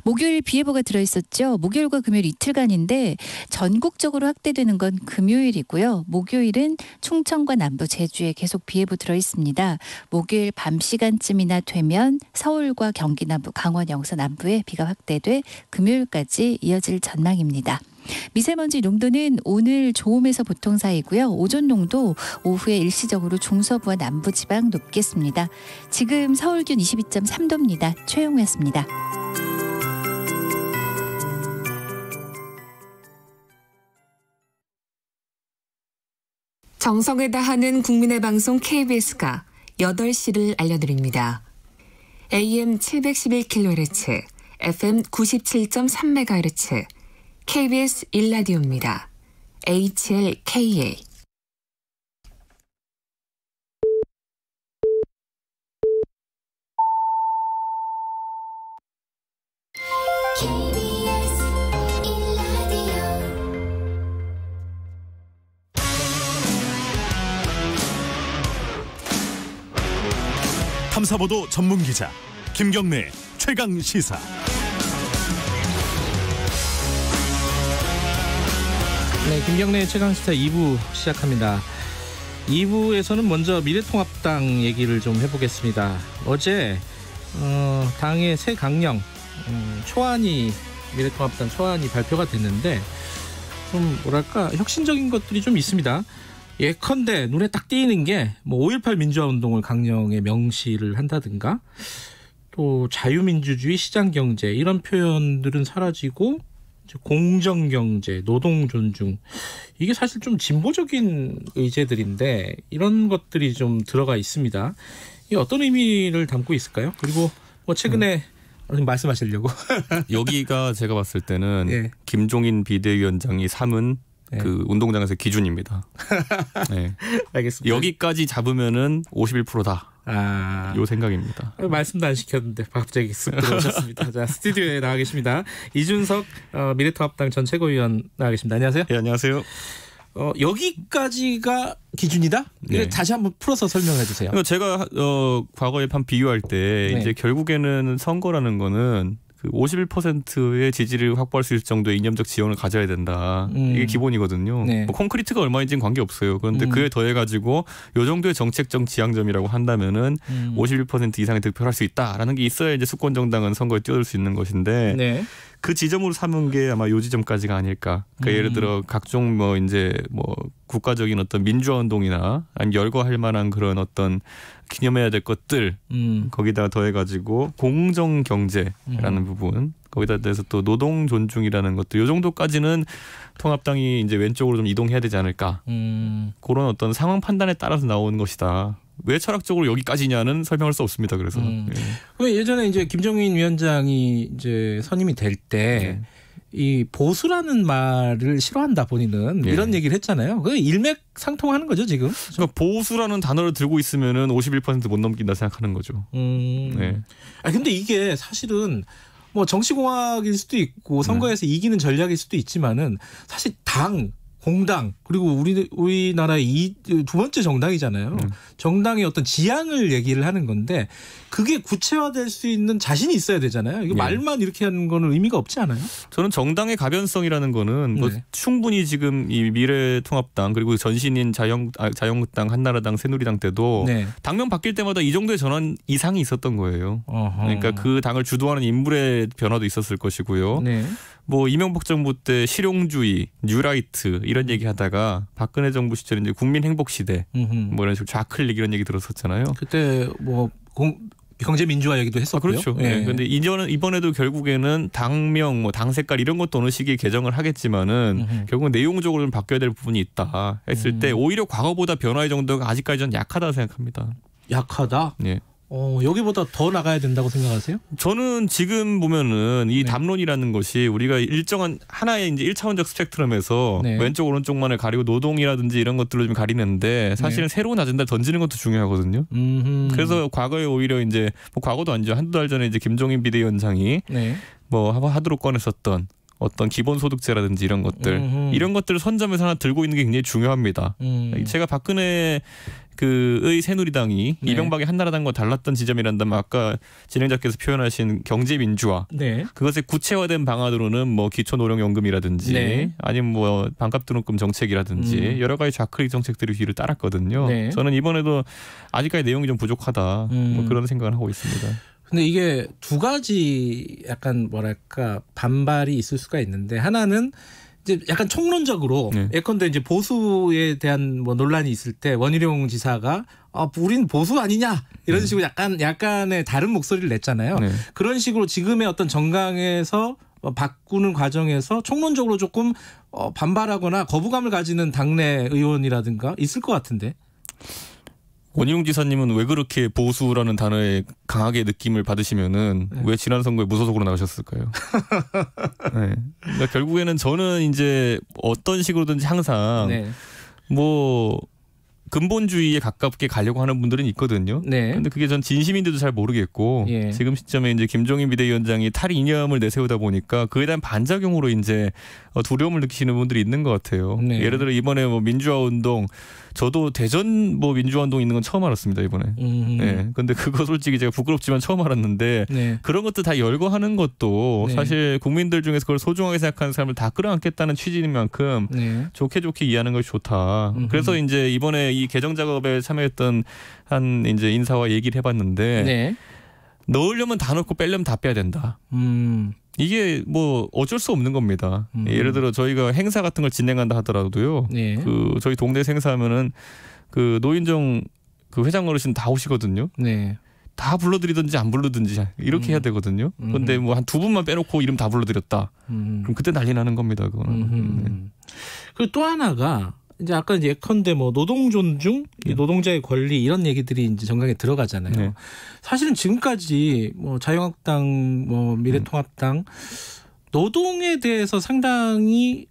목요일 비 예보가 들어있었죠. 목요일과 금요일 이틀간인데 전국적으로 확대되는 건 금요일이고요. 목요일은 충청과 남부, 제주에 계속 비 예보 들어있습니다. 목요일 밤 시간쯤이나 되면 서울과 경기 남부, 강원 영서 남부에 비가 확대돼 금요일까지 이어질 전망입니다. 미세먼지 농도는 오늘 좋음에서 보통 사이고요. 오존 농도 오후에 일시적으로 중서부와 남부지방 높겠습니다. 지금 서울 기온 22.3도입니다. 최영우였습니다. 정성을 다하는 국민의 방송 KBS가 8시를 알려드립니다. AM 711kHz, FM 97.3MHz, KBS 1라디오입니다. HLKA. 탐사보도 전문기자 김경래 최강시사. 네, 김경래 최강시사 2부 시작합니다. 2부에서는 먼저 미래통합당 얘기를 좀 해보겠습니다. 어제 당의 새 강령 초안이 미래통합당 초안이 발표가 됐는데 좀 뭐랄까 혁신적인 것들이 좀 있습니다. 예컨대 눈에 딱 띄는 게 뭐 5.18 민주화운동을 강령에 명시를 한다든가 또 자유민주주의 시장경제 이런 표현들은 사라지고 공정경제, 노동존중 이게 사실 좀 진보적인 의제들인데 이런 것들이 좀 들어가 있습니다. 이게 어떤 의미를 담고 있을까요? 그리고 뭐 최근에 말씀하시려고 여기가 제가 봤을 때는 네. 김종인 비대위원장이 삼은 네. 그 운동장에서 기준입니다. 네. 알겠습니다. 여기까지 잡으면은 51%다. 요 생각입니다. 말씀도 안 시켰는데 갑자기 쓱 들어오셨습니다. 자, 스튜디오에 나와 계십니다. 이준석 미래통합당 전 최고위원 나와 계십니다. 안녕하세요. 네, 안녕하세요. 여기까지가 기준이다? 네. 다시 한번 풀어서 설명해 주세요. 제가 과거에 한 비유할 때 네. 이제 결국에는 선거라는 거는 51%의 지지를 확보할 수 있을 정도의 이념적 지형을 가져야 된다. 이게 기본이거든요. 네. 뭐 콘크리트가 얼마인지는 관계없어요. 그런데 그에 더해가지고 요 정도의 정책적 지향점이라고 한다면은 51% 이상의 득표를 할 수 있다라는 게 있어야 이제 수권 정당은 선거에 뛰어들 수 있는 것인데 네. 그 지점으로 삼은 게 아마 요 지점까지가 아닐까. 그러니까 예를 들어 각종 뭐 이제 뭐 국가적인 어떤 민주화 운동이나 아니면 열거할 만한 그런 어떤 기념해야 될 것들 거기다가 더해가지고 공정 경제라는 부분 거기다 대해서 또 노동 존중이라는 것들 요 정도까지는 통합당이 이제 왼쪽으로 좀 이동해야 되지 않을까. 그런 어떤 상황 판단에 따라서 나오는 것이다. 왜 철학적으로 여기까지냐는 설명할 수 없습니다. 그래서 예전에 이제 김종인 위원장이 이제 선임이 될 때 이 보수라는 말을 싫어한다 본인은 이런 얘기를 했잖아요. 그 일맥상통하는 거죠 지금. 그러니까 보수라는 단어를 들고 있으면은 51% 못 넘긴다 생각하는 거죠. 네. 근데 이게 사실은 뭐 정치공학일 수도 있고 선거에서 이기는 전략일 수도 있지만은 사실 당 공당 그리고 우리나라의 이 두 번째 정당이잖아요. 정당의 어떤 지향을 얘기를 하는 건데 그게 구체화될 수 있는 자신이 있어야 되잖아요. 이거 말만 이렇게 하는 거는 의미가 없지 않아요? 저는 정당의 가변성이라는 거는 뭐 충분히 지금 이 미래통합당 그리고 전신인 자유한국당, 한나라당, 새누리당 때도 당명 바뀔 때마다 이 정도의 전환 이상이 있었던 거예요. 그러니까 그 당을 주도하는 인물의 변화도 있었을 것이고요. 뭐 이명박 정부 때 실용주의, 뉴라이트 이런 얘기하다가 박근혜 정부 시절에 이제 국민행복시대 뭐 이런 식으로 좌클릭 이런 얘기 들었었잖아요. 그때 뭐 경제 민주화 얘기도 했었고요. 그렇죠. 그런데 이번에도 결국에는 당명, 뭐 당 색깔 이런 것도 어느 시기에 개정을 하겠지만은 결국은 내용적으로 좀 바뀌어야 될 부분이 있다 했을 때 오히려 과거보다 변화의 정도가 아직까지 는 약하다 생각합니다. 약하다? 네. 여기보다 더 나가야 된다고 생각하세요? 저는 지금 보면은 이 담론이라는 것이 우리가 일정한 하나의 이제 1차원적 스펙트럼에서 왼쪽 오른쪽만을 가리고 노동이라든지 이런 것들로 좀 가리는데 사실은 새로운 아젠다 던지는 것도 중요하거든요. 그래서 과거에 오히려 이제 뭐 과거도 아니죠. 한두 달 전에 이제 김종인 비대위원장이 뭐 하도록 꺼냈었던 어떤 기본소득제라든지 이런 것들 이런 것들을 선점해서 하나 들고 있는 게 굉장히 중요합니다. 제가 박근혜 의 새누리당이 이명박의 한나라당과 달랐던 지점이란다면 아까 진행자께서 표현하신 경제민주화 그것의 구체화된 방안으로는 뭐 기초노령연금이라든지 아니면 뭐 반값등록금 정책이라든지 여러 가지 좌클릭 정책들이 뒤를 따랐거든요. 저는 이번에도 아직까지 내용이 좀 부족하다 뭐 그런 생각을 하고 있습니다. 근데 이게 두 가지 약간 뭐랄까 반발이 있을 수가 있는데 하나는 이제 약간 총론적으로 예컨대 이제 보수에 대한 뭐 논란이 있을 때 원희룡 지사가 우린 보수 아니냐 이런 식으로 약간의 다른 목소리를 냈잖아요. 그런 식으로 지금의 어떤 정강에서 바꾸는 과정에서 총론적으로 조금 반발하거나 거부감을 가지는 당내 의원이라든가 있을 것 같은데. 원희룡 지사님은 왜 그렇게 보수라는 단어에 강하게 느낌을 받으시면은 왜 지난 선거에 무소속으로 나가셨을까요? 네. 그러니까 결국에는 저는 이제 어떤 식으로든지 항상 뭐 근본주의에 가깝게 가려고 하는 분들은 있거든요. 근데 그게 전 진심인데도 잘 모르겠고 지금 시점에 이제 김종인 비대위원장이 탈 이념을 내세우다 보니까 그에 대한 반작용으로 이제 두려움을 느끼시는 분들이 있는 것 같아요. 예를 들어 이번에 뭐 민주화 운동 저도 대전 뭐 민주화 운동 있는 건 처음 알았습니다 이번에. 근데 그거 솔직히 제가 부끄럽지만 처음 알았는데 그런 것도 다 열거하는 것도 사실 국민들 중에서 그걸 소중하게 생각하는 사람을 다 끌어안겠다는 취지인 만큼 좋게 이해하는 것이 좋다. 그래서 이제 이번에 이 개정 작업에 참여했던 한 이제 인사와 얘기를 해봤는데 넣으려면 다 넣고 빼려면 다 빼야 된다. 이게 뭐 어쩔 수 없는 겁니다. 예를 들어 저희가 행사 같은 걸 진행한다 하더라도요. 그 저희 동네에서 행사하면은 그 노인정 그 회장 어르신 다 오시거든요. 다 불러드리든지 안 불러든지 이렇게 해야 되거든요. 그런데 뭐 한 두 분만 빼놓고 이름 다 불러드렸다. 그럼 그때 난리 나는 겁니다. 그거는. 그리고 또 하나가 이제 아까 이제 예컨대 뭐 노동 존중, 노동자의 권리 이런 얘기들이 이제 정강에 들어가잖아요. 사실은 지금까지 뭐 자유한국당, 뭐 미래통합당 노동에 대해서 상당히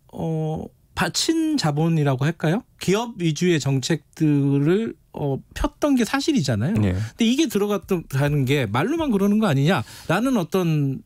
친자본이라고 할까요? 기업 위주의 정책들을 폈던 게 사실이잖아요. 근데 이게 들어갔다는 게 말로만 그러는 거 아니냐라는 어떤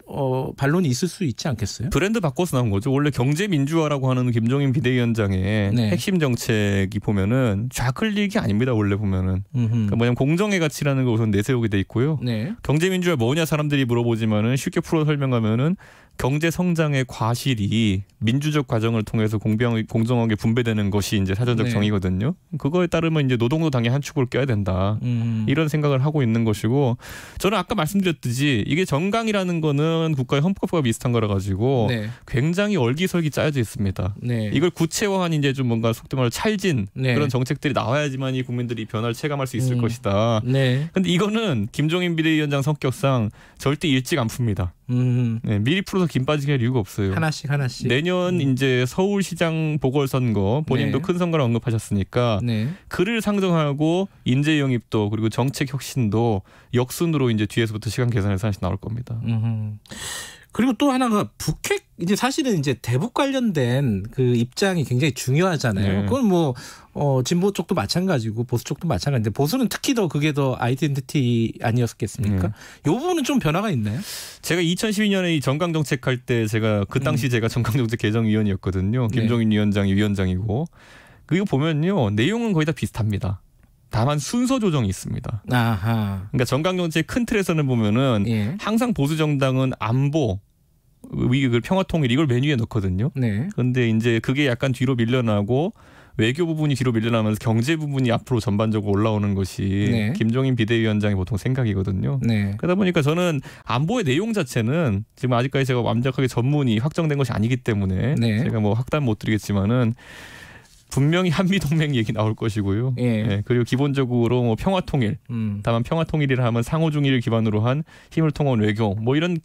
반론이 있을 수 있지 않겠어요? 브랜드 바꿔서 나온 거죠. 원래 경제민주화라고 하는 김종인 비대위원장의 핵심 정책이 보면은 좌클릭이 아닙니다. 원래 보면은. 그러니까 뭐냐면 공정의 가치라는 걸 우선 내세우게 돼 있고요. 경제민주화 뭐냐 사람들이 물어보지만은 쉽게 풀어 설명하면은 경제 성장의 과실이 민주적 과정을 통해서 공정하게 분배되는 것이 이제 사전적 정의거든요. 그거에 따르면 이제 노동도 당연히 한 축을 껴야 된다. 이런 생각을 하고 있는 것이고 저는 아까 말씀드렸듯이 이게 정강이라는 거는 국가의 헌법과 비슷한 거라 가지고 굉장히 얼기설기 짜여져 있습니다. 이걸 구체화한 이제 좀 뭔가 속된 말로 찰진 그런 정책들이 나와야지만 이 국민들이 변화를 체감할 수 있을 것이다. 근데 이거는 김종인 비대위원장 성격상 절대 일찍 안 풉니다. 미리 풀어서 김 빠지게 할 이유가 없어요. 하나씩. 내년 이제 서울시장 보궐선거 본인도 큰 선거를 언급하셨으니까 그를 상정하고 인재 영입도 그리고 정책 혁신도 역순으로 이제 뒤에서부터 시간 계산해서 하나씩 나올 겁니다. 그리고 또 하나가 북핵 이제 사실은 이제 대북 관련된 그 입장이 굉장히 중요하잖아요. 그건 뭐 진보 쪽도 마찬가지고 보수 쪽도 마찬가지인데 보수는 특히 더 그게 더 아이덴티티 아니었겠습니까? 이 부분은 좀 변화가 있나요? 제가 2012년에 이 정강 정책할 때 제가 그 당시 제가 정강 정책 개정위원이었거든요. 김종인 위원장이 위원장이고 그거 보면요 내용은 거의 다 비슷합니다. 다만 순서 조정이 있습니다. 그러니까 정강 정책 큰 틀에서는 보면은 항상 보수 정당은 안보 평화 통일 이걸 맨 위에 넣거든요. 그런데 이제 그게 약간 뒤로 밀려나고 외교 부분이 뒤로 밀려나면서 경제 부분이 앞으로 전반적으로 올라오는 것이 김종인 비대위원장의 보통 생각이거든요. 그러다 보니까 저는 안보의 내용 자체는 지금 아직까지 제가 완벽하게 전문이 확정된 것이 아니기 때문에 제가 뭐 확답 못 드리겠지만은 분명히 한미동맹 얘기 나올 것이고요. 그리고 기본적으로 뭐 평화통일. 다만 평화통일이라 하면 상호중의를 기반으로 한 힘을 통한 외교 뭐 이런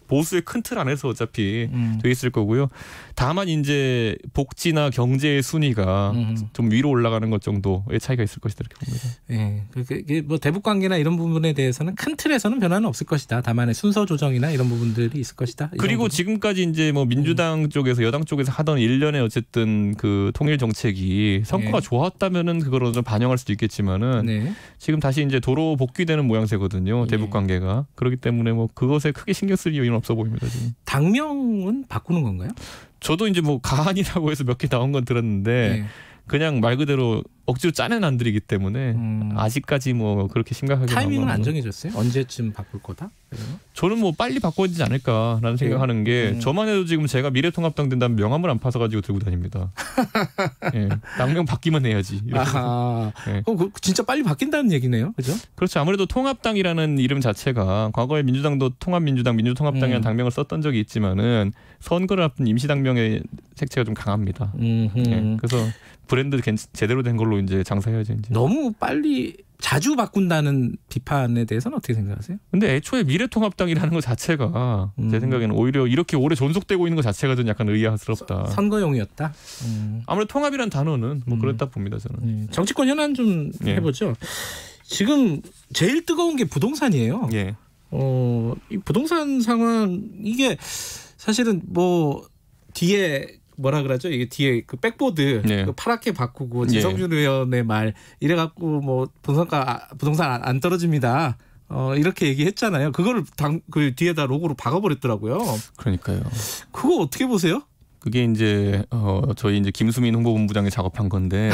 보수의 큰 틀 안에서 어차피 돼 있을 거고요. 다만 이제 복지나 경제의 순위가 좀 위로 올라가는 것 정도의 차이가 있을 것이다 이렇게 봅니다. 그게 뭐 대북 관계나 이런 부분에 대해서는 큰 틀에서는 변화는 없을 것이다. 다만의 순서 조정이나 이런 부분들이 있을 것이다. 그리고 지금까지 이제 뭐 민주당 쪽에서 여당 쪽에서 하던 일련의 어쨌든 그 통일 정책이 성과가 좋았다면은 그거로 좀 반영할 수도 있겠지만은 지금 다시 이제 도로 복귀되는 모양새거든요. 대북 관계가. 그렇기 때문에 뭐 그것에 크게 신경 쓸 이유는 없어 보입니다. 지금. 당명은 바꾸는 건가요? 저도 이제 뭐 가안이라고 해서 몇 개 나온 건 들었는데 그냥 말 그대로 억지로 짜낸 안들이기 때문에 아직까지 뭐 그렇게 심각하게 타이밍은 안 정해졌어요? 언제쯤 바꿀 거다? 저는 뭐 빨리 바꿔야 되지 않을까라는 생각하는 게 저만 해도 지금 제가 미래통합당 된다면 명함을 안 파서가지고 들고 다닙니다. 예, 당명 바뀌면 해야지. 아하. 예. 진짜 빨리 바뀐다는 얘기네요, 그죠? 그렇죠. 아무래도 통합당이라는 이름 자체가 과거에 민주당도 통합민주당, 민주통합당이라는 당명을 썼던 적이 있지만은 선거를 앞둔 임시당명의 색채가 좀 강합니다. 예, 그래서 브랜드 제대로 된 걸로 이제 장사해야지. 이제. 너무 빨리 자주 바꾼다는 비판에 대해서는 어떻게 생각하세요? 근데 애초에 미래통합당이라는 것 자체가 제 생각에는 오히려 이렇게 오래 존속되고 있는 것 자체가 좀 약간 의아스럽다. 선거용이었다? 아무래도 통합이라는 단어는 뭐 그렇다 봅니다, 저는. 정치권 현안 좀 해보죠. 지금 제일 뜨거운 게 부동산이에요. 예. 이 부동산 상황 이게 사실은 뭐 뒤에 뭐라 그러죠? 이게 뒤에 그 백보드 그 파랗게 바꾸고 지성준 의원의 말 이래갖고 뭐 부동산 안 떨어집니다. 이렇게 얘기했잖아요. 그거를 그 뒤에다 로고로 박아버렸더라고요. 그러니까요. 그거 어떻게 보세요? 그게 이제 저희 이제 김수민 홍보본부장이 작업한 건데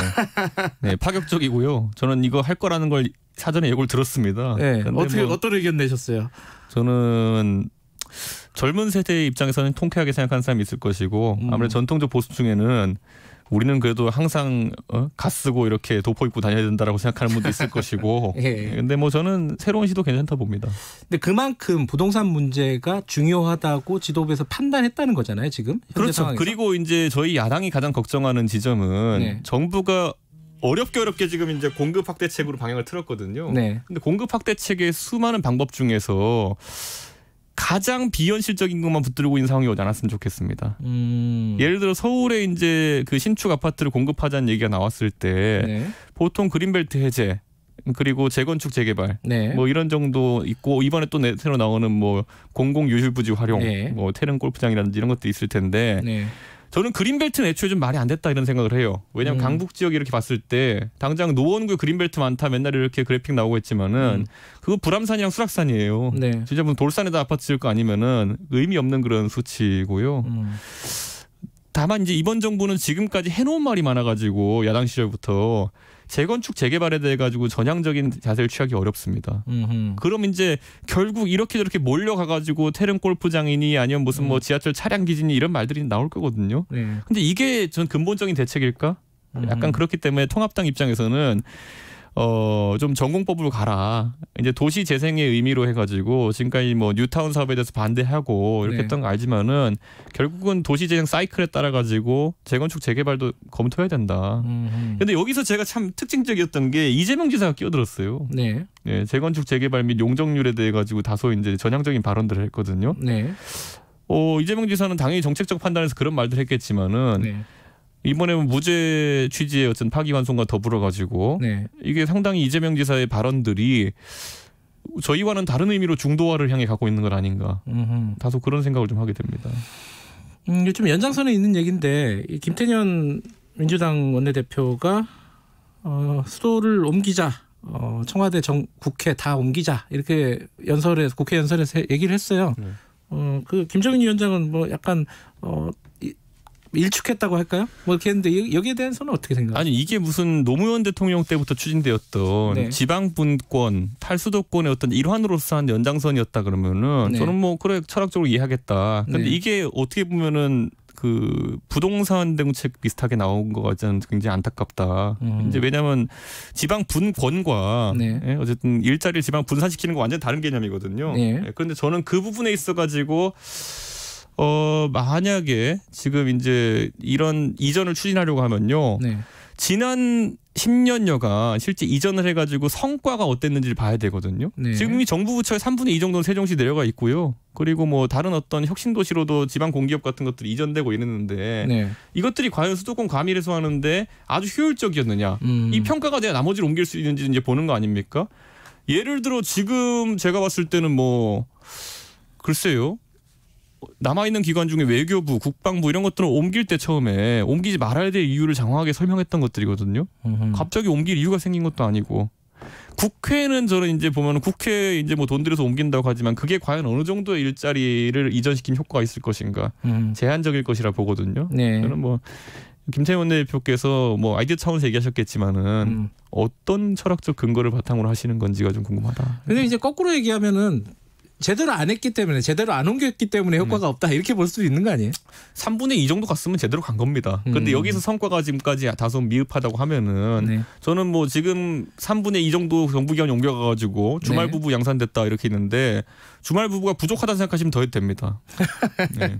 네, 파격적이고요. 저는 이거 할 거라는 걸 사전에 예고를 들었습니다. 네. 어떤 의견 내셨어요? 저는 젊은 세대의 입장에서는 통쾌하게 생각하는 사람이 있을 것이고 아무래도 전통적 보수 중에는 우리는 그래도 항상 가 쓰고 이렇게 도포 입고 다녀야 된다라고 생각하는 분도 있을 것이고 근데 뭐 저는 새로운 시도 괜찮다 봅니다. 근데 그만큼 부동산 문제가 중요하다고 지도부에서 판단했다는 거잖아요, 지금. 그렇죠. 상황에서. 그리고 이제 저희 야당이 가장 걱정하는 지점은 정부가 어렵게 지금 이제 공급 확대책으로 방향을 틀었거든요. 근데 공급 확대책의 수많은 방법 중에서 가장 비현실적인 것만 붙들고 있는 상황이 오지 않았으면 좋겠습니다. 예를 들어 서울에 이제 그 신축 아파트를 공급하자는 얘기가 나왔을 때 보통 그린벨트 해제 그리고 재건축 재개발 뭐 이런 정도 있고 이번에 또 새로 나오는 뭐 공공유휴부지 활용 뭐 태릉 골프장이라든지 이런 것도 있을 텐데 저는 그린벨트는 애초에 좀 말이 안 됐다 이런 생각을 해요. 왜냐하면 강북 지역 이렇게 봤을 때 당장 노원구에 그린벨트 많다 맨날 이렇게 그래픽 나오고 있지만은 그거 불암산이랑 수락산이에요. 진짜 무슨 돌산에다 아파트 지을 거 아니면은 의미 없는 그런 수치고요. 다만 이제 이번 정부는 지금까지 해놓은 말이 많아가지고 야당 시절부터 재건축 재개발에 대해 가지고 전향적인 자세를 취하기 어렵습니다. 그럼 이제 결국 이렇게 저렇게 몰려가가지고 태릉 골프장이니 아니면 무슨 뭐 지하철 차량 기지니 이런 말들이 나올 거거든요. 근데 이게 전 근본적인 대책일까? 약간 그렇기 때문에 통합당 입장에서는 좀 전공법으로 가라. 이제 도시 재생의 의미로 해가지고 지금까지 뭐 뉴타운 사업에 대해서 반대하고 이렇게 했던 거 알지만은 결국은 도시 재생 사이클에 따라 가지고 재건축 재개발도 검토해야 된다. 근데 여기서 제가 참 특징적이었던 게 이재명 지사가 끼어들었어요. 재건축 재개발 및 용적률에 대해 가지고 다소 이제 전향적인 발언들을 했거든요. 이재명 지사는 당연히 정책적 판단에서 그런 말들 했겠지만은. 이번에 무죄 취지의 어떤 파기환송과 더불어 가지고 이게 상당히 이재명 지사의 발언들이 저희와는 다른 의미로 중도화를 향해 가고 있는 것 아닌가 다소 그런 생각을 좀 하게 됩니다. 좀 연장선에 있는 얘기인데 김태년 민주당 원내대표가 수도를 옮기자 청와대 국회 다 옮기자 이렇게 국회 연설에서 얘기를 했어요. 그 김정인 위원장은 뭐 약간 일축했다고 할까요? 뭐 이렇게 했는데 여기에 대해서는 어떻게 생각하세요? 아니 이게 무슨 노무현 대통령 때부터 추진되었던 지방 분권, 탈수도권의 어떤 일환으로서 한 연장선이었다 그러면은 저는 뭐 그래 철학적으로 이해하겠다. 근데 이게 어떻게 보면은 그 부동산 정책 비슷하게 나온 거 같지는 굉장히 안타깝다. 이제 왜냐하면 지방 분권과 어쨌든 일자리를 지방 분산시키는 거 완전 다른 개념이거든요. 그런데 저는 그 부분에 있어 가지고. 만약에 지금 이제 이런 이전을 추진하려고 하면요. 지난 10년여가 실제 이전을 해가지고 성과가 어땠는지를 봐야 되거든요. 지금 이미 정부 부처의 3분의 2 정도는 세종시 내려가 있고요. 그리고 뭐 다른 어떤 혁신도시로도 지방 공기업 같은 것들이 이전되고 이랬는데 이것들이 과연 수도권 과밀 해소하는데 아주 효율적이었느냐. 이 평가가 돼야 나머지를 옮길 수 있는지 이제 보는 거 아닙니까? 예를 들어 지금 제가 봤을 때는 뭐 글쎄요. 남아있는 기관 중에 외교부, 국방부 이런 것들을 옮길 때 처음에 옮기지 말아야 될 이유를 장황하게 설명했던 것들이거든요. 갑자기 옮길 이유가 생긴 것도 아니고 국회는 저는 이제 보면 국회에 이제 뭐 돈 들여서 옮긴다고 하지만 그게 과연 어느 정도의 일자리를 이전시킨 효과가 있을 것인가 제한적일 것이라 보거든요. 저는 뭐 김태현 원내대표께서 뭐 아이디어 차원에서 얘기하셨겠지만은 어떤 철학적 근거를 바탕으로 하시는 건지가 좀 궁금하다. 근데 이제 거꾸로 얘기하면은 제대로 안 했기 때문에 제대로 안 옮겼기 때문에 효과가 없다 이렇게 볼 수도 있는 거 아니에요? 3분의 2 정도 갔으면 제대로 간 겁니다. 그런데 여기서 성과가 지금까지 다소 미흡하다고 하면은 저는 뭐 지금 3분의 2 정도 정부 기관이 옮겨가가지고 주말 부부 양산됐다 이렇게 있는데 주말 부부가 부족하다는 생각하시면 더 해도 됩니다. 네.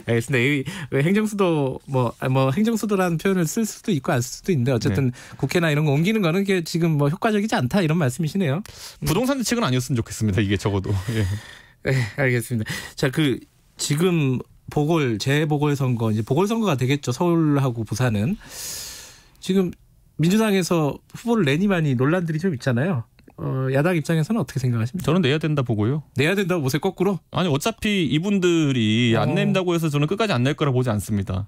알겠습니다. 행정수도 뭐 행정수도라는 표현을 쓸 수도 있고 안 쓸 수도 있는데 어쨌든 국회나 이런 거 옮기는 거는 게 지금 뭐 효과적이지 않다 이런 말씀이시네요. 부동산 대책은 아니었으면 좋겠습니다. 이게 적어도. 네, 알겠습니다. 자, 지금 재보궐선거 이제 보궐선거가 되겠죠. 서울하고 부산은 지금 민주당에서 후보를 내니 많이 논란들이 좀 있잖아요. 야당 입장에서는 어떻게 생각하십니까? 저는 내야 된다 보고요. 내야 된다고 보세요? 거꾸로? 아니 어차피 이분들이 안 낸다고 해서 저는 끝까지 안 낼 거라 보지 않습니다.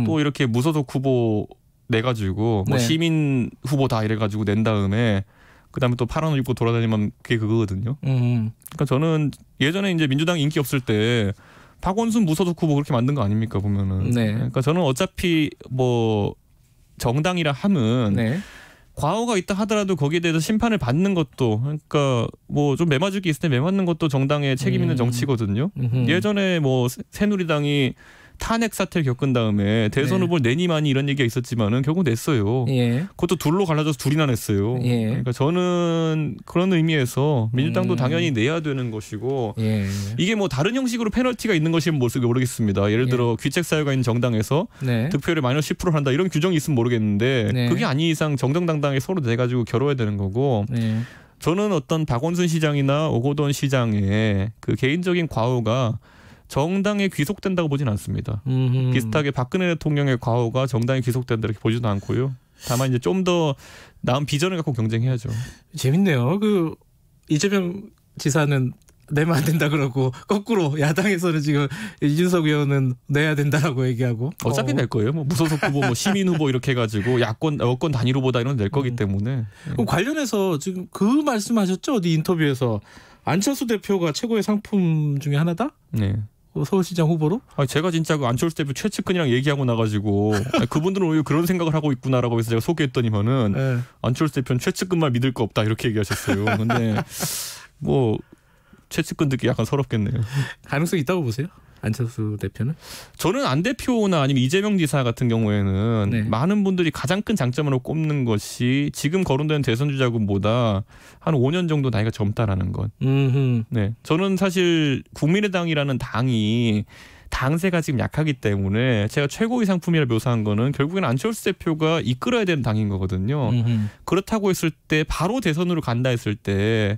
또 이렇게 무소속 후보 내가지고 뭐 시민 후보다 이래가지고 낸 다음에 그다음에 또 파란 옷 입고 돌아다니면 그게 그거거든요. 그러니까 저는 예전에 이제 민주당 인기 없을 때 박원순 무소속 후보 그렇게 만든 거 아닙니까 보면은. 그러니까 저는 어차피 뭐 정당이라 함은 과오가 있다 하더라도 거기에 대해서 심판을 받는 것도 그러니까 뭐 좀 매맞을 게 있을 때 매맞는 것도 정당의 책임 있는 정치거든요. 예전에 뭐 새누리당이 탄핵 사태를 겪은 다음에 대선 후보를 내니 많이 이런 얘기가 있었지만은 결국 냈어요. 그것도 둘로 갈라져서 둘이나 냈어요. 그러니까 저는 그런 의미에서 민주당도 당연히 내야 되는 것이고 이게 뭐 다른 형식으로 페널티가 있는 것이면 모르겠습니다. 예를 들어 귀책 사유가 있는 정당에서 득표율을 마이너스 10% 한다 이런 규정이 있으면 모르겠는데 그게 아닌 이상 정정당당하게 서로 내가지고 겨뤄야 되는 거고 저는 어떤 박원순 시장이나 오거돈 시장의 그 개인적인 과오가 정당에 귀속된다고 보진 않습니다. 비슷하게 박근혜 대통령의 과오가 정당에 귀속된다 이렇게 보지도 않고요. 다만 이제 좀 더 나은 비전을 갖고 경쟁해야죠. 재밌네요. 이재명 지사는 내면 안 된다 그러고 거꾸로 야당에서는 지금 이준석 의원은 내야 된다라고 얘기하고 어차피 낼 거예요. 뭐 무소속 후보, 뭐 시민 후보 이렇게 해가지고 여권 단일 후보다 이런 낼 거기 때문에. 그럼 관련해서 지금 그 말씀하셨죠? 어디 인터뷰에서 안철수 대표가 최고의 상품 중에 하나다? 네. 서울시장 후보로? 제가 진짜 그 안철수 대표 최측근이랑 얘기하고 나가지고 그분들은 오히려 그런 생각을 하고 있구나라고 해서 제가 소개했더니만은 안철수 대표는 최측근만 믿을 거 없다 이렇게 얘기하셨어요. 근데 뭐 최측근 듣기 약간 서럽겠네요. 가능성이 있다고 보세요? 안철수 대표는? 저는 안 대표나 아니면 이재명 지사 같은 경우에는 많은 분들이 가장 큰 장점으로 꼽는 것이 지금 거론되는 대선 주자군보다 한 5년 정도 나이가 젊다라는 것. 네, 저는 사실 국민의당이라는 당이 당세가 지금 약하기 때문에 제가 최고의 상품이라 묘사한 거는 결국에는 안철수 대표가 이끌어야 되는 당인 거거든요. 그렇다고 했을 때 바로 대선으로 간다 했을 때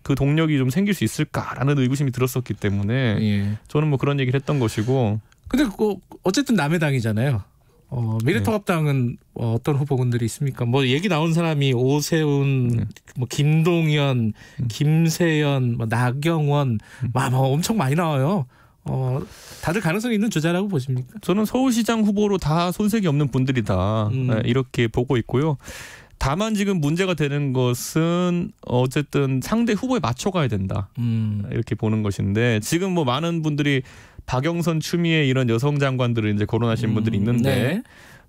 그 동력이 좀 생길 수 있을까라는 의구심이 들었었기 때문에 저는 뭐 그런 얘기를 했던 것이고. 근데 어쨌든 남의 당이잖아요. 미래통합당은 어떤 후보군들이 있습니까? 뭐 얘기 나온 사람이 오세훈, 뭐 김동연, 김세연, 뭐 나경원, 뭐 엄청 많이 나와요. 다들 가능성이 있는 주자라고 보십니까? 저는 서울시장 후보로 다 손색이 없는 분들이다 이렇게 보고 있고요. 다만 지금 문제가 되는 것은 어쨌든 상대 후보에 맞춰가야 된다 이렇게 보는 것인데 지금 뭐 많은 분들이 박영선, 추미애 이런 여성 장관들을 이제 거론하신 분들이 있는데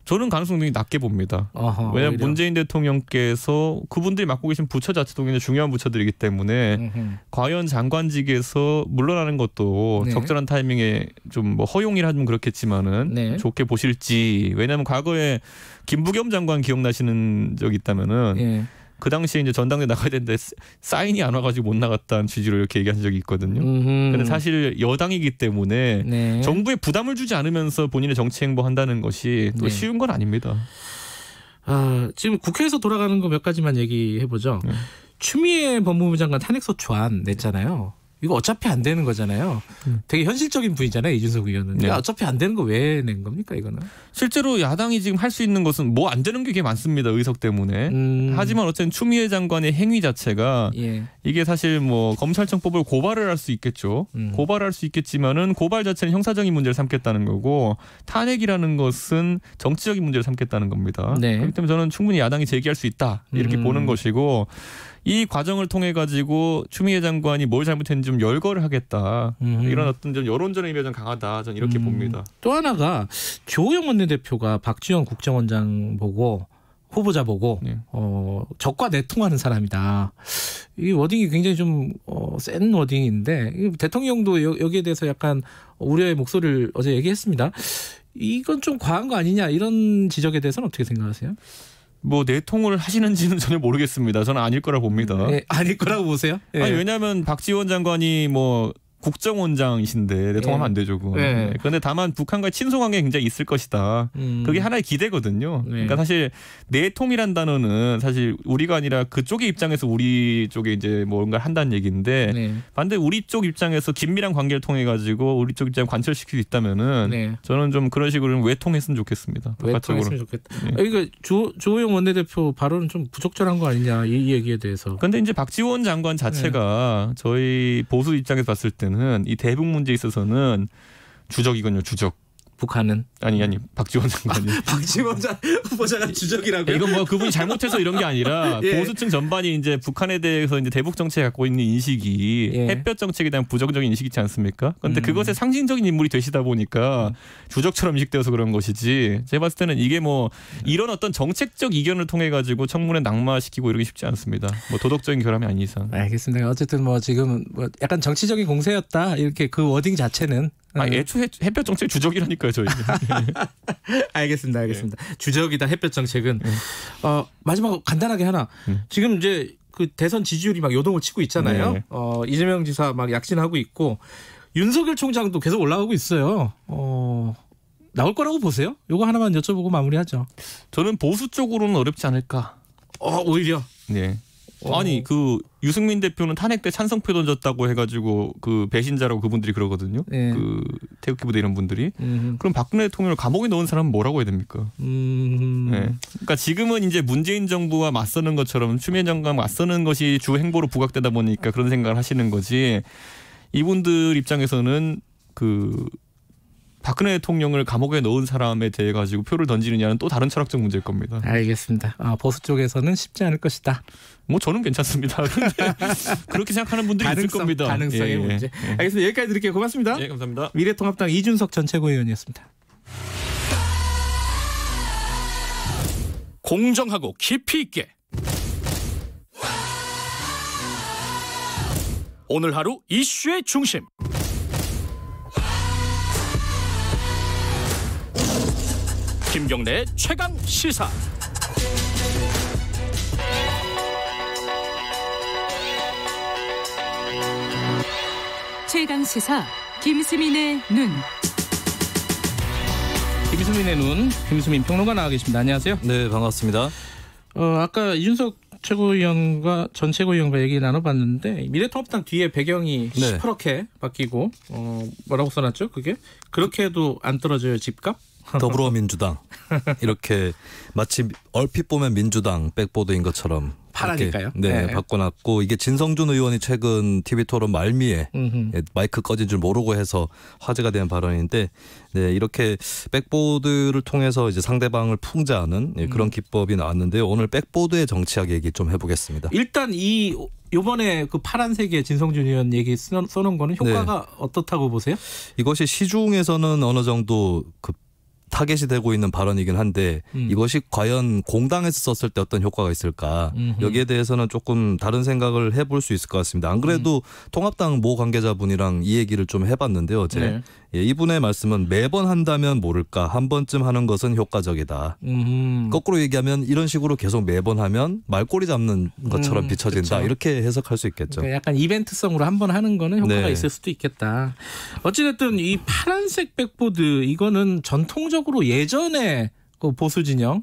저는 가능성이 낮게 봅니다. 왜냐하면 오히려. 문재인 대통령께서 그분들이 맡고 계신 부처 자체도 굉장히 중요한 부처들이기 때문에 과연 장관직에서 물러나는 것도 적절한 타이밍에 좀 뭐 허용이라 하면 그렇겠지만은 좋게 보실지. 왜냐하면 과거에 김부겸 장관 기억나시는 적이 있다면은 그 당시에 이제 전당대 나가야 되는데 사인이 안 와가지고 못 나갔다는 취지로 이렇게 얘기하신 적이 있거든요. 그런데 사실 여당이기 때문에 정부에 부담을 주지 않으면서 본인의 정치 행보한다는 것이 또 쉬운 건 아닙니다. 지금 국회에서 돌아가는 거 몇 가지만 얘기해보죠. 추미애 법무부 장관 탄핵소추안 냈잖아요. 이거 어차피 안 되는 거잖아요. 되게 현실적인 분이잖아요, 이준석 의원은. 어차피 안 되는 거 왜 낸 겁니까, 이거는? 실제로 야당이 지금 할 수 있는 것은 뭐 안 되는 게 많습니다, 의석 때문에. 하지만 어쨌든 추미애 장관의 행위 자체가 이게 사실 뭐 검찰청법을 고발을 할 수 있겠죠. 고발할 수 있겠지만은 고발 자체는 형사적인 문제를 삼겠다는 거고 탄핵이라는 것은 정치적인 문제를 삼겠다는 겁니다. 그렇기 때문에 저는 충분히 야당이 제기할 수 있다 이렇게 보는 것이고. 이 과정을 통해 가지고 추미애 장관이 뭘 잘못했는지 좀 열거를 하겠다. 이런 어떤 좀 여론전의 의미가 좀 강하다. 저는 이렇게 봅니다. 또 하나가 주호영 원내대표가 박지원 국정원장 보고 후보자 보고 적과 내통하는 사람이다. 이 워딩이 굉장히 좀 센 워딩인데 대통령도 여기에 대해서 약간 우려의 목소리를 어제 얘기했습니다. 이건 좀 과한 거 아니냐 이런 지적에 대해서는 어떻게 생각하세요? 뭐 내통을 하시는지는 전혀 모르겠습니다. 저는 아닐 거라 봅니다. 네, 아닐 거라고 보세요? 네. 아니 왜냐하면 박지원 장관이 뭐 국정원장이신데 내통하면 안 되죠. 그런데 다만 북한과의 친소관계가 굉장히 있을 것이다. 그게 하나의 기대거든요. 그러니까 사실 내통이란 단어는 사실 우리가 아니라 그쪽의 입장에서 우리 쪽에 이제 뭔가 한다는 얘기인데 반대 우리 쪽 입장에서 긴밀한 관계를 통해 가지고 우리 쪽 입장을 관철시킬 수 있다면은 저는 좀 그런 식으로 외통했으면 좋겠습니다. 외통했으면 좋겠다. 그러니까 주호영 원내대표 발언은 좀 부적절한 거 아니냐 이 얘기에 대해서. 그런데 이제 박지원 장관 자체가 저희 보수 입장에서 봤을 때 이 대북 문제에 있어서는 주적이군요. 주적. 북한은? 아니 박지원 장관이. 박지원 후보자가 주적이라고요? 이건 뭐 그분이 잘못해서 이런 게 아니라 보수층 전반이 이제 북한에 대해서 이제 대북 정책에 갖고 있는 인식이 햇볕 정책에 대한 부정적인 인식이 있지 않습니까? 그런데 그것의 상징적인 인물이 되시다 보니까 주적처럼 인식되어서 그런 것이지. 제가 봤을 때는 이게 뭐 이런 어떤 정책적 이견을 통해 가지고 청문회 낙마시키고 이러기 쉽지 않습니다. 뭐 도덕적인 결함이 아닌 이상. 알겠습니다. 어쨌든 뭐 지금 뭐 약간 정치적인 공세였다 이렇게 그 워딩 자체는. 애초에 햇볕 정책 주적이라니까요, 저희. 알겠습니다. 주적이다 햇볕 정책은. 마지막 간단하게 하나. 지금 이제 그 대선 지지율이 막 요동을 치고 있잖아요. 이재명 지사 막 약진하고 있고 윤석열 총장도 계속 올라가고 있어요. 나올 거라고 보세요? 요거 하나만 여쭤보고 마무리하죠. 저는 보수 쪽으로는 어렵지 않을까. 오히려. 네. 아니 그 유승민 대표는 탄핵 때 찬성표 던졌다고 해가지고 그 배신자라고 그분들이 그러거든요. 그 태극기 부대 이런 분들이. 그럼 박근혜 대통령을 감옥에 넣은 사람은 뭐라고 해야 됩니까? 네. 그러니까 지금은 이제 문재인 정부와 맞서는 것처럼 추미애 장관 맞서는 것이 주 행보로 부각되다 보니까 그런 생각을 하시는 거지. 이분들 입장에서는 그 박근혜 대통령을 감옥에 넣은 사람에 대해 가지고 표를 던지느냐는 또 다른 철학적 문제일 겁니다. 알겠습니다. 보수 쪽에서는 쉽지 않을 것이다. 뭐 저는 괜찮습니다. 그렇게 생각하는 분들이 있을 겁니다. 가능성의 문제. 알겠습니다. 여기까지 드릴게요. 고맙습니다. 네, 감사합니다. 미래통합당 이준석 전 최고위원이었습니다. 공정하고 깊이 있게 오늘 하루 이슈의 중심 김경래의 최강 시사. 최강 시사 김수민의 눈. 김수민의 눈, 김수민 평론가 나와 계십니다. 안녕하세요. 네, 반갑습니다. 아까 이준석 최고위원과 전 최고위원과 얘기 나눠봤는데 미래통합당 뒤에 배경이 시퍼렇게 바뀌고 뭐라고 써놨죠? 그게 그렇게 해도 안 떨어져요 집값? 더불어민주당 이렇게 마치 얼핏 보면 민주당 백보드인 것처럼 파라니까요. 네, 바꿔놨고 이게 진성준 의원이 최근 TV토론 말미에 마이크 꺼진 줄 모르고 해서 화제가 된 발언인데 이렇게 백보드를 통해서 이제 상대방을 풍자하는 그런 기법이 나왔는데요. 오늘 백보드의 정치학 얘기 좀 해보겠습니다. 일단 요번에 그 파란색의 진성준 의원 얘기 써놓은 거는 효과가 어떻다고 보세요? 이것이 시중에서는 어느 정도 그 타겟이 되고 있는 발언이긴 한데 이것이 과연 공당에서 썼을 때 어떤 효과가 있을까 여기에 대해서는 조금 다른 생각을 해볼 수 있을 것 같습니다. 안 그래도 통합당 모 관계자분이랑 이 얘기를 좀 해봤는데요. 어제 이분의 말씀은 매번 한다면 모를까 한 번쯤 하는 것은 효과적이다. 거꾸로 얘기하면 이런 식으로 계속 매번 하면 말꼬리 잡는 것처럼 비춰진다. 이렇게 해석할 수 있겠죠. 그러니까 약간 이벤트성으로 한 번 하는 거는 효과가 있을 수도 있겠다. 어찌됐든 이 파란색 백보드 이거는 전통적으로 예전에 그 보수 진영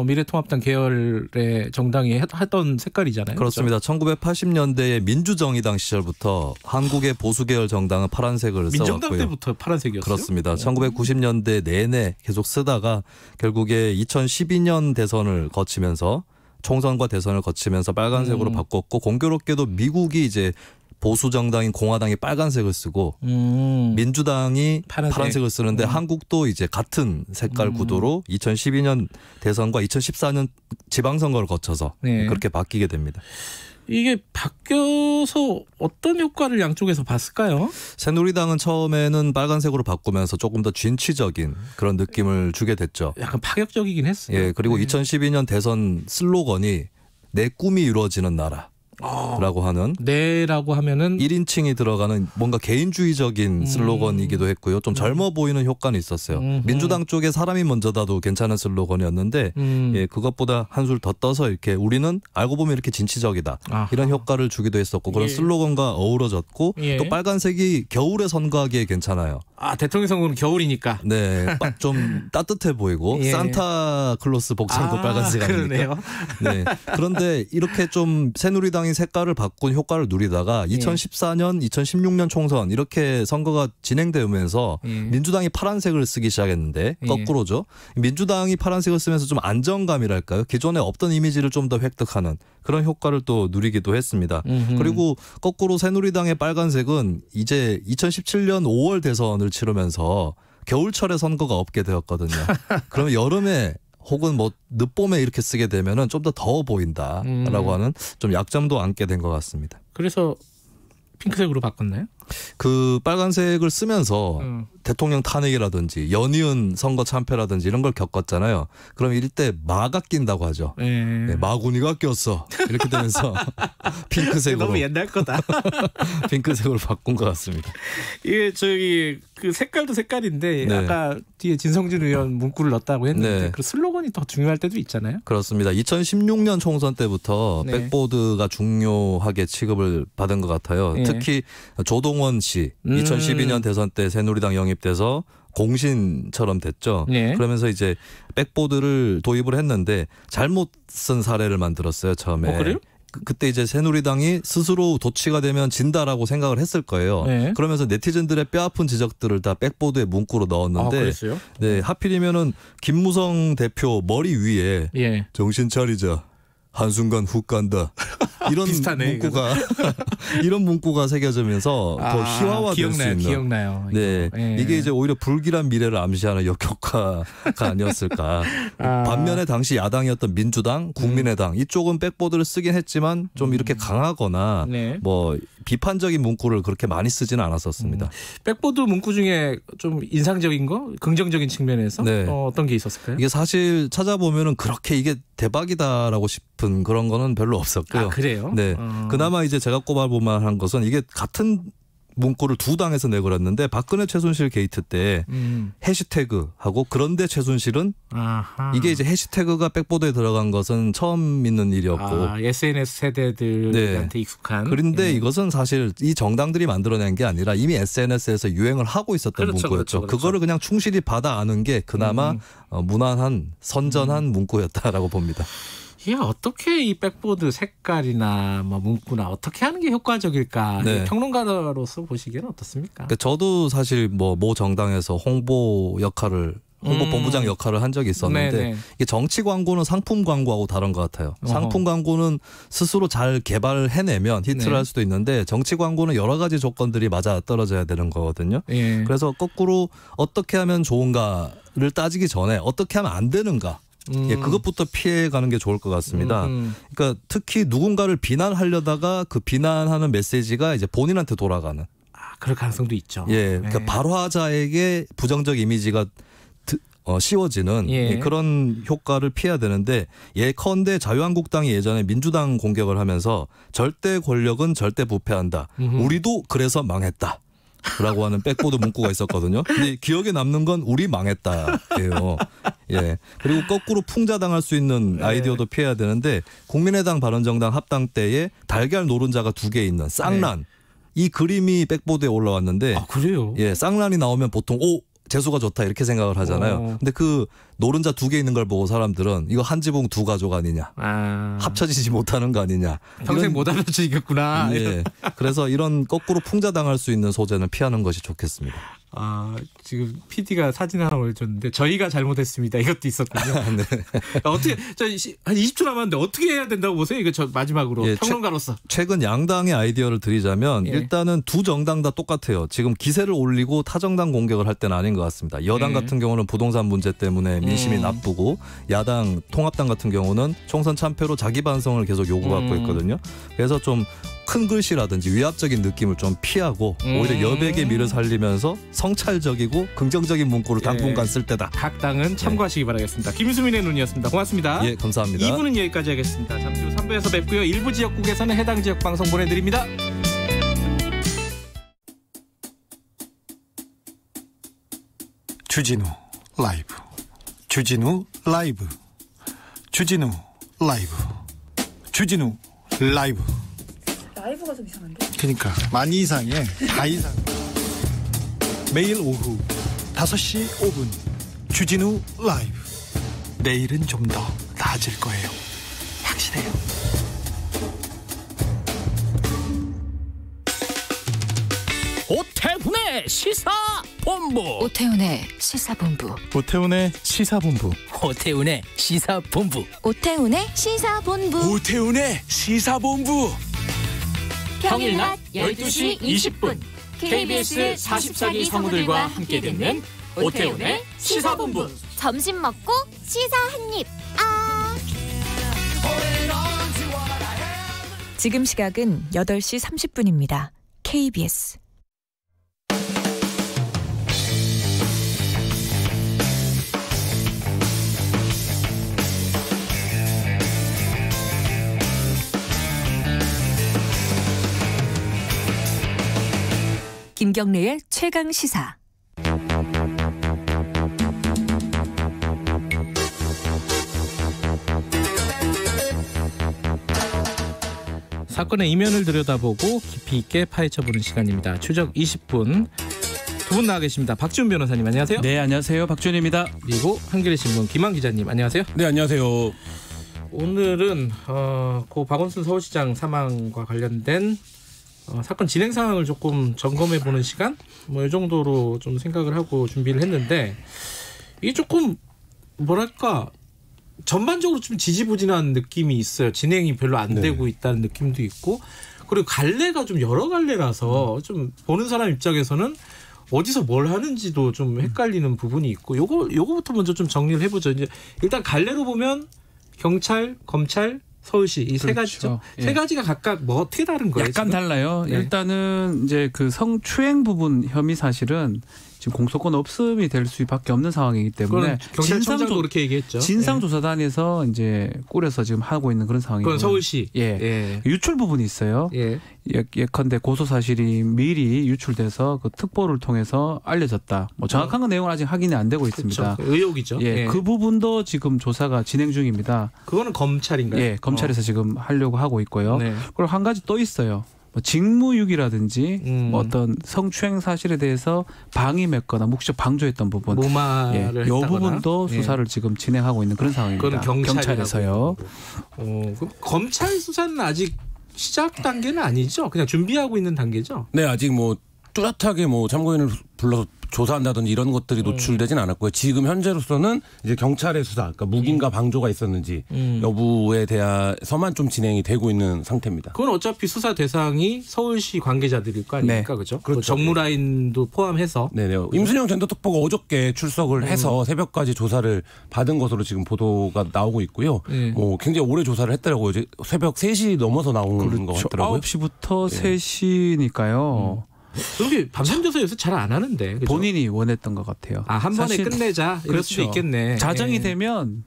미래통합당 계열의 정당이 했던 색깔이잖아요. 그렇습니다. 그렇죠? 1980년대에 민주정의당 시절부터 한국의 보수 계열 정당은 파란색을 써왔고요. 민정당 때부터 파란색이었어요? 그렇습니다. 1990년대 내내 계속 쓰다가 결국에 2012년 대선을 거치면서 총선과 대선을 거치면서 빨간색으로 바꿨고 공교롭게도 미국이 이제 보수 정당인 공화당이 빨간색을 쓰고 민주당이 파란색을 쓰는데 한국도 이제 같은 색깔 구도로 2012년 대선과 2014년 지방선거를 거쳐서 그렇게 바뀌게 됩니다. 이게 바뀌어서 어떤 효과를 양쪽에서 봤을까요? 새누리당은 처음에는 빨간색으로 바꾸면서 조금 더 진취적인 그런 느낌을 주게 됐죠. 약간 파격적이긴 했어요. 예, 그리고 2012년 대선 슬로건이 내 꿈이 이루어지는 나라. 라고 하는 네라고 하면은 1인칭이 들어가는 뭔가 개인주의적인 슬로건이기도 했고요. 좀 젊어 보이는 효과는 있었어요. 민주당 쪽에 사람이 먼저다도 괜찮은 슬로건이었는데 예, 그것보다 한술 더 떠서 이렇게 우리는 알고 보면 이렇게 진취적이다. 이런 효과를 주기도 했었고 그런 슬로건과 어우러졌고 또 빨간색이 겨울에 선거하기에 괜찮아요. 대통령 선거는 겨울이니까. 네, 좀 따뜻해 보이고 산타클로스 복장도 빨간색 아닙니까? 네. 그런데 이렇게 좀 새누리당이 색깔을 바꾼 효과를 누리다가 2014년, 2016년 총선 이렇게 선거가 진행되면서 민주당이 파란색을 쓰기 시작했는데 거꾸로죠. 민주당이 파란색을 쓰면서 좀 안정감이랄까요? 기존에 없던 이미지를 좀 더 획득하는 그런 효과를 또 누리기도 했습니다. 그리고 거꾸로 새누리당의 빨간색은 이제 2017년 5월 대선을 치르면서 겨울철에 선거가 없게 되었거든요. 그러면 여름에 혹은 뭐 늦봄에 이렇게 쓰게 되면은 좀 더 더워 보인다라고 하는 좀 약점도 안게 된 것 같습니다. 그래서 핑크색으로 바꿨나요? 그 빨간색을 쓰면서 대통령 탄핵이라든지 연이은 선거 참패라든지 이런 걸 겪었잖아요. 그럼 이때 마가 낀다고 하죠. 네, 마구니가 꼈어. 이렇게 되면서 핑크색으로. 너무 옛날 거다. 핑크색으로 바꾼 것 같습니다. 이게 저기 그 색깔도 색깔인데 아까 뒤에 진성준 의원 문구를 넣었다고 했는데 그 슬로건이 더 중요할 때도 있잖아요. 그렇습니다. 2016년 총선 때부터 백보드가 중요하게 취급을 받은 것 같아요. 특히 조동원 씨 2012년 대선 때 새누리당 영입돼서 공신처럼 됐죠. 그러면서 이제 백보드를 도입을 했는데 잘못 쓴 사례를 만들었어요. 처음에. 그래요? 그때 이제 새누리당이 스스로 도취가 되면 진다라고 생각을 했을 거예요. 그러면서 네티즌들의 뼈아픈 지적들을 다 백보드에 문구로 넣었는데 네, 하필이면은 김무성 대표 머리 위에 정신 차리자. 한순간 훅 간다. 이런 비슷하네, 문구가 이런 문구가 새겨지면서 더 희화화될 수 있는. 기억나요. 네, 이게 이제 오히려 불길한 미래를 암시하는 역효과가 아니었을까. 반면에 당시 야당이었던 민주당, 국민의당 이쪽은 백보드를 쓰긴 했지만 좀 이렇게 강하거나 뭐 비판적인 문구를 그렇게 많이 쓰지는 않았었습니다. 백보드 문구 중에 좀 인상적인 거, 긍정적인 측면에서 어떤 게 있었을까요? 이게 사실 찾아보면은 그렇게 이게 대박이다라고 싶은 그런 거는 별로 없었고요. 그래요? 네. 그나마 이제 제가 꼽아볼 만한 것은 이게 같은 문구를 두 당에서 내걸었는데 박근혜 최순실 게이트 때 해시태그하고 그런데 최순실은 이게 이제 해시태그가 백보드에 들어간 것은 처음 있는 일이었고 SNS 세대들한테 익숙한. 그런데 이것은 사실 이 정당들이 만들어낸 게 아니라 이미 SNS에서 유행을 하고 있었던 문구였죠. 그거를 그냥 충실히 받아 아는 게 그나마 무난한 선전한 문구였다라고 봅니다. 이게 어떻게 이 백보드 색깔이나 뭐 문구나 어떻게 하는 게 효과적일까? 평론가로서 보시기에는 어떻습니까? 그러니까 저도 사실 뭐 정당에서 홍보 본부장 역할을 한 적이 있었는데 이게 정치 광고는 상품 광고하고 다른 것 같아요. 상품 광고는 스스로 잘 개발을 해내면 히트를 할 수도 있는데 정치 광고는 여러 가지 조건들이 맞아 떨어져야 되는 거거든요. 그래서 거꾸로 어떻게 하면 좋은가를 따지기 전에 어떻게 하면 안 되는가. 그것부터 피해가는 게 좋을 것 같습니다. 그러니까 특히 누군가를 비난하려다가 그 비난하는 메시지가 이제 본인한테 돌아가는. 그럴 가능성도 있죠. 그러니까 발화자에게 부정적 이미지가 씌워지는 그런 효과를 피해야 되는데 예컨대 자유한국당이 예전에 민주당 공격을 하면서 절대 권력은 절대 부패한다. 우리도 그래서 망했다. 라고 하는 백보드 문구가 있었거든요. 근데 기억에 남는 건 우리 망했다예요. 그리고 거꾸로 풍자당할 수 있는 아이디어도 피해야 되는데 국민의당 바른정당 합당 때에 달걀 노른자가 2개 있는 쌍란 이 그림이 백보드에 올라왔는데 그래요? 쌍란이 나오면 보통 재수가 좋다 이렇게 생각을 하잖아요. 근데 그 노른자 2개 있는 걸 보고 사람들은 이거 한 지붕 2가족 아니냐. 합쳐지지 못하는 거 아니냐. 평생 못 합쳐지겠구나. 그래서 이런 거꾸로 풍자당할 수 있는 소재는 피하는 것이 좋겠습니다. 지금 PD가 사진 하나 올려줬는데 저희가 잘못했습니다. 이것도 있었군요. 네. 어떻게 한 20초 남았는데 어떻게 해야 된다고 보세요? 이거 저 마지막으로 평론가로서. 최근 양당의 아이디어를 드리자면 일단은 두 정당 다 똑같아요. 지금 기세를 올리고 타정당 공격을 할 때는 아닌 것 같습니다. 여당 같은 경우는 부동산 문제 때문에 민심이 나쁘고 야당 통합당 같은 경우는 총선 참패로 자기 반성을 계속 요구받고 있거든요. 그래서 좀 큰 글씨라든지 위압적인 느낌을 좀 피하고 오히려 여백의 미를 살리면서 성찰적이고 긍정적인 문구를 당분간 쓸 때다. 각 당은 참고하시기 바라겠습니다. 김수민의 눈이었습니다. 고맙습니다. 예, 감사합니다. 2부는 여기까지 하겠습니다. 잠시 후 3부에서 뵙고요. 일부 지역국에서는 해당 지역 방송 보내드립니다. 주진우 라이브, 주진우 라이브, 주진우 라이브, 주진우 라이브. 라이브가 좀 이상한데? 그러니까 많이 이상해. 다 이상. 매일 오후 5시 5분 주진우 라이브. 내일은 좀 더 나아질 거예요. 확실해요. 오태훈의 시사본부. 오태훈의 시사본부. 오태훈의 시사본부. 오태훈의 시사본부. 오태훈의 시사본부. 오태훈의 시사본부. 평일 낮 12시 20분 KBS 44기 성우들과 함께 듣는 오태훈의 시사본부. 점심 먹고 시사 한입. 지금 시각은 8시 30분입니다. KBS. 김경래의 최강 시사. 사건의 이면을 들여다보고 깊이 있게 파헤쳐보는 시간입니다. 추적 20분 두 분 나와 계십니다. 박지훈 변호사님 안녕하세요. 네, 안녕하세요. 박지훈입니다. 그리고 한겨레신문 김한 기자님 안녕하세요. 네, 안녕하세요. 오늘은 고 박원순 서울시장 사망과 관련된 사건 진행 상황을 조금 점검해보는 시간? 뭐 이 정도로 좀 생각을 하고 준비를 했는데 이게 조금 뭐랄까 전반적으로 좀 지지부진한 느낌이 있어요. 진행이 별로 안 되고 있다는 느낌도 있고 그리고 갈래가 좀 여러 갈래라서 좀 보는 사람 입장에서는 어디서 뭘 하는지도 좀 헷갈리는 부분이 있고 요거부터 먼저 좀 정리를 해보죠. 이제 일단 갈래로 보면 경찰, 검찰, 서울시 이 세 가지죠. 세 가지가 각각 뭐 어떻게 다른 거예요? 약간 지금? 달라요. 네. 일단은 이제 그 성추행 부분 혐의 사실은 지금 공소권 없음이 될 수밖에 없는 상황이기 때문에 경찰청장도 그렇게 얘기했죠. 진상조사단에서 이제 꾸려서 지금 하고 있는 그런 상황이고. 그건 서울시. 예. 유출 부분이 있어요. 예컨대 고소 사실이 미리 유출돼서 그 특보를 통해서 알려졌다. 뭐 정확한 내용은 아직 확인이 안 되고 있습니다. 그렇죠. 의혹이죠. 그 부분도 지금 조사가 진행 중입니다. 그거는 검찰인가요? 예, 검찰에서 지금 하려고 하고 있고요. 그리고 한 가지 또 있어요. 뭐 직무유기라든지 뭐 어떤 성추행 사실에 대해서 방임했거나 묵시적 방조했던 부분, 무마를 이 부분도 수사를 지금 진행하고 있는 그런 상황입니다. 그건 경찰에서요. 그럼 검찰 수사는 아직 시작 단계는 아니죠? 그냥 준비하고 있는 단계죠? 네, 아직 뭐 뚜렷하게 뭐 참고인을 불러서 조사한다든지 이런 것들이 노출되진 않았고요. 지금 현재로서는 이제 경찰의 수사, 그러니까 묵인과 방조가 있었는지 여부에 대해서만 좀 진행이 되고 있는 상태입니다. 그건 어차피 수사 대상이 서울시 관계자들일 거 아닙니까, 그죠? 그렇죠. 정무라인도 포함해서. 네네. 임순영 전 특보가 어저께 출석을 해서 새벽까지 조사를 받은 것으로 지금 보도가 나오고 있고요. 뭐 굉장히 오래 조사를 했더라고요. 이제 새벽 3시 넘어서 나온 것 같더라고요. 9시부터 3시니까요. 그렇게 밤샘 조사 요새 잘 안 하는데 그죠? 본인이 원했던 것 같아요. 한 번에 끝내자 이럴 수도 있겠네. 자정이 되면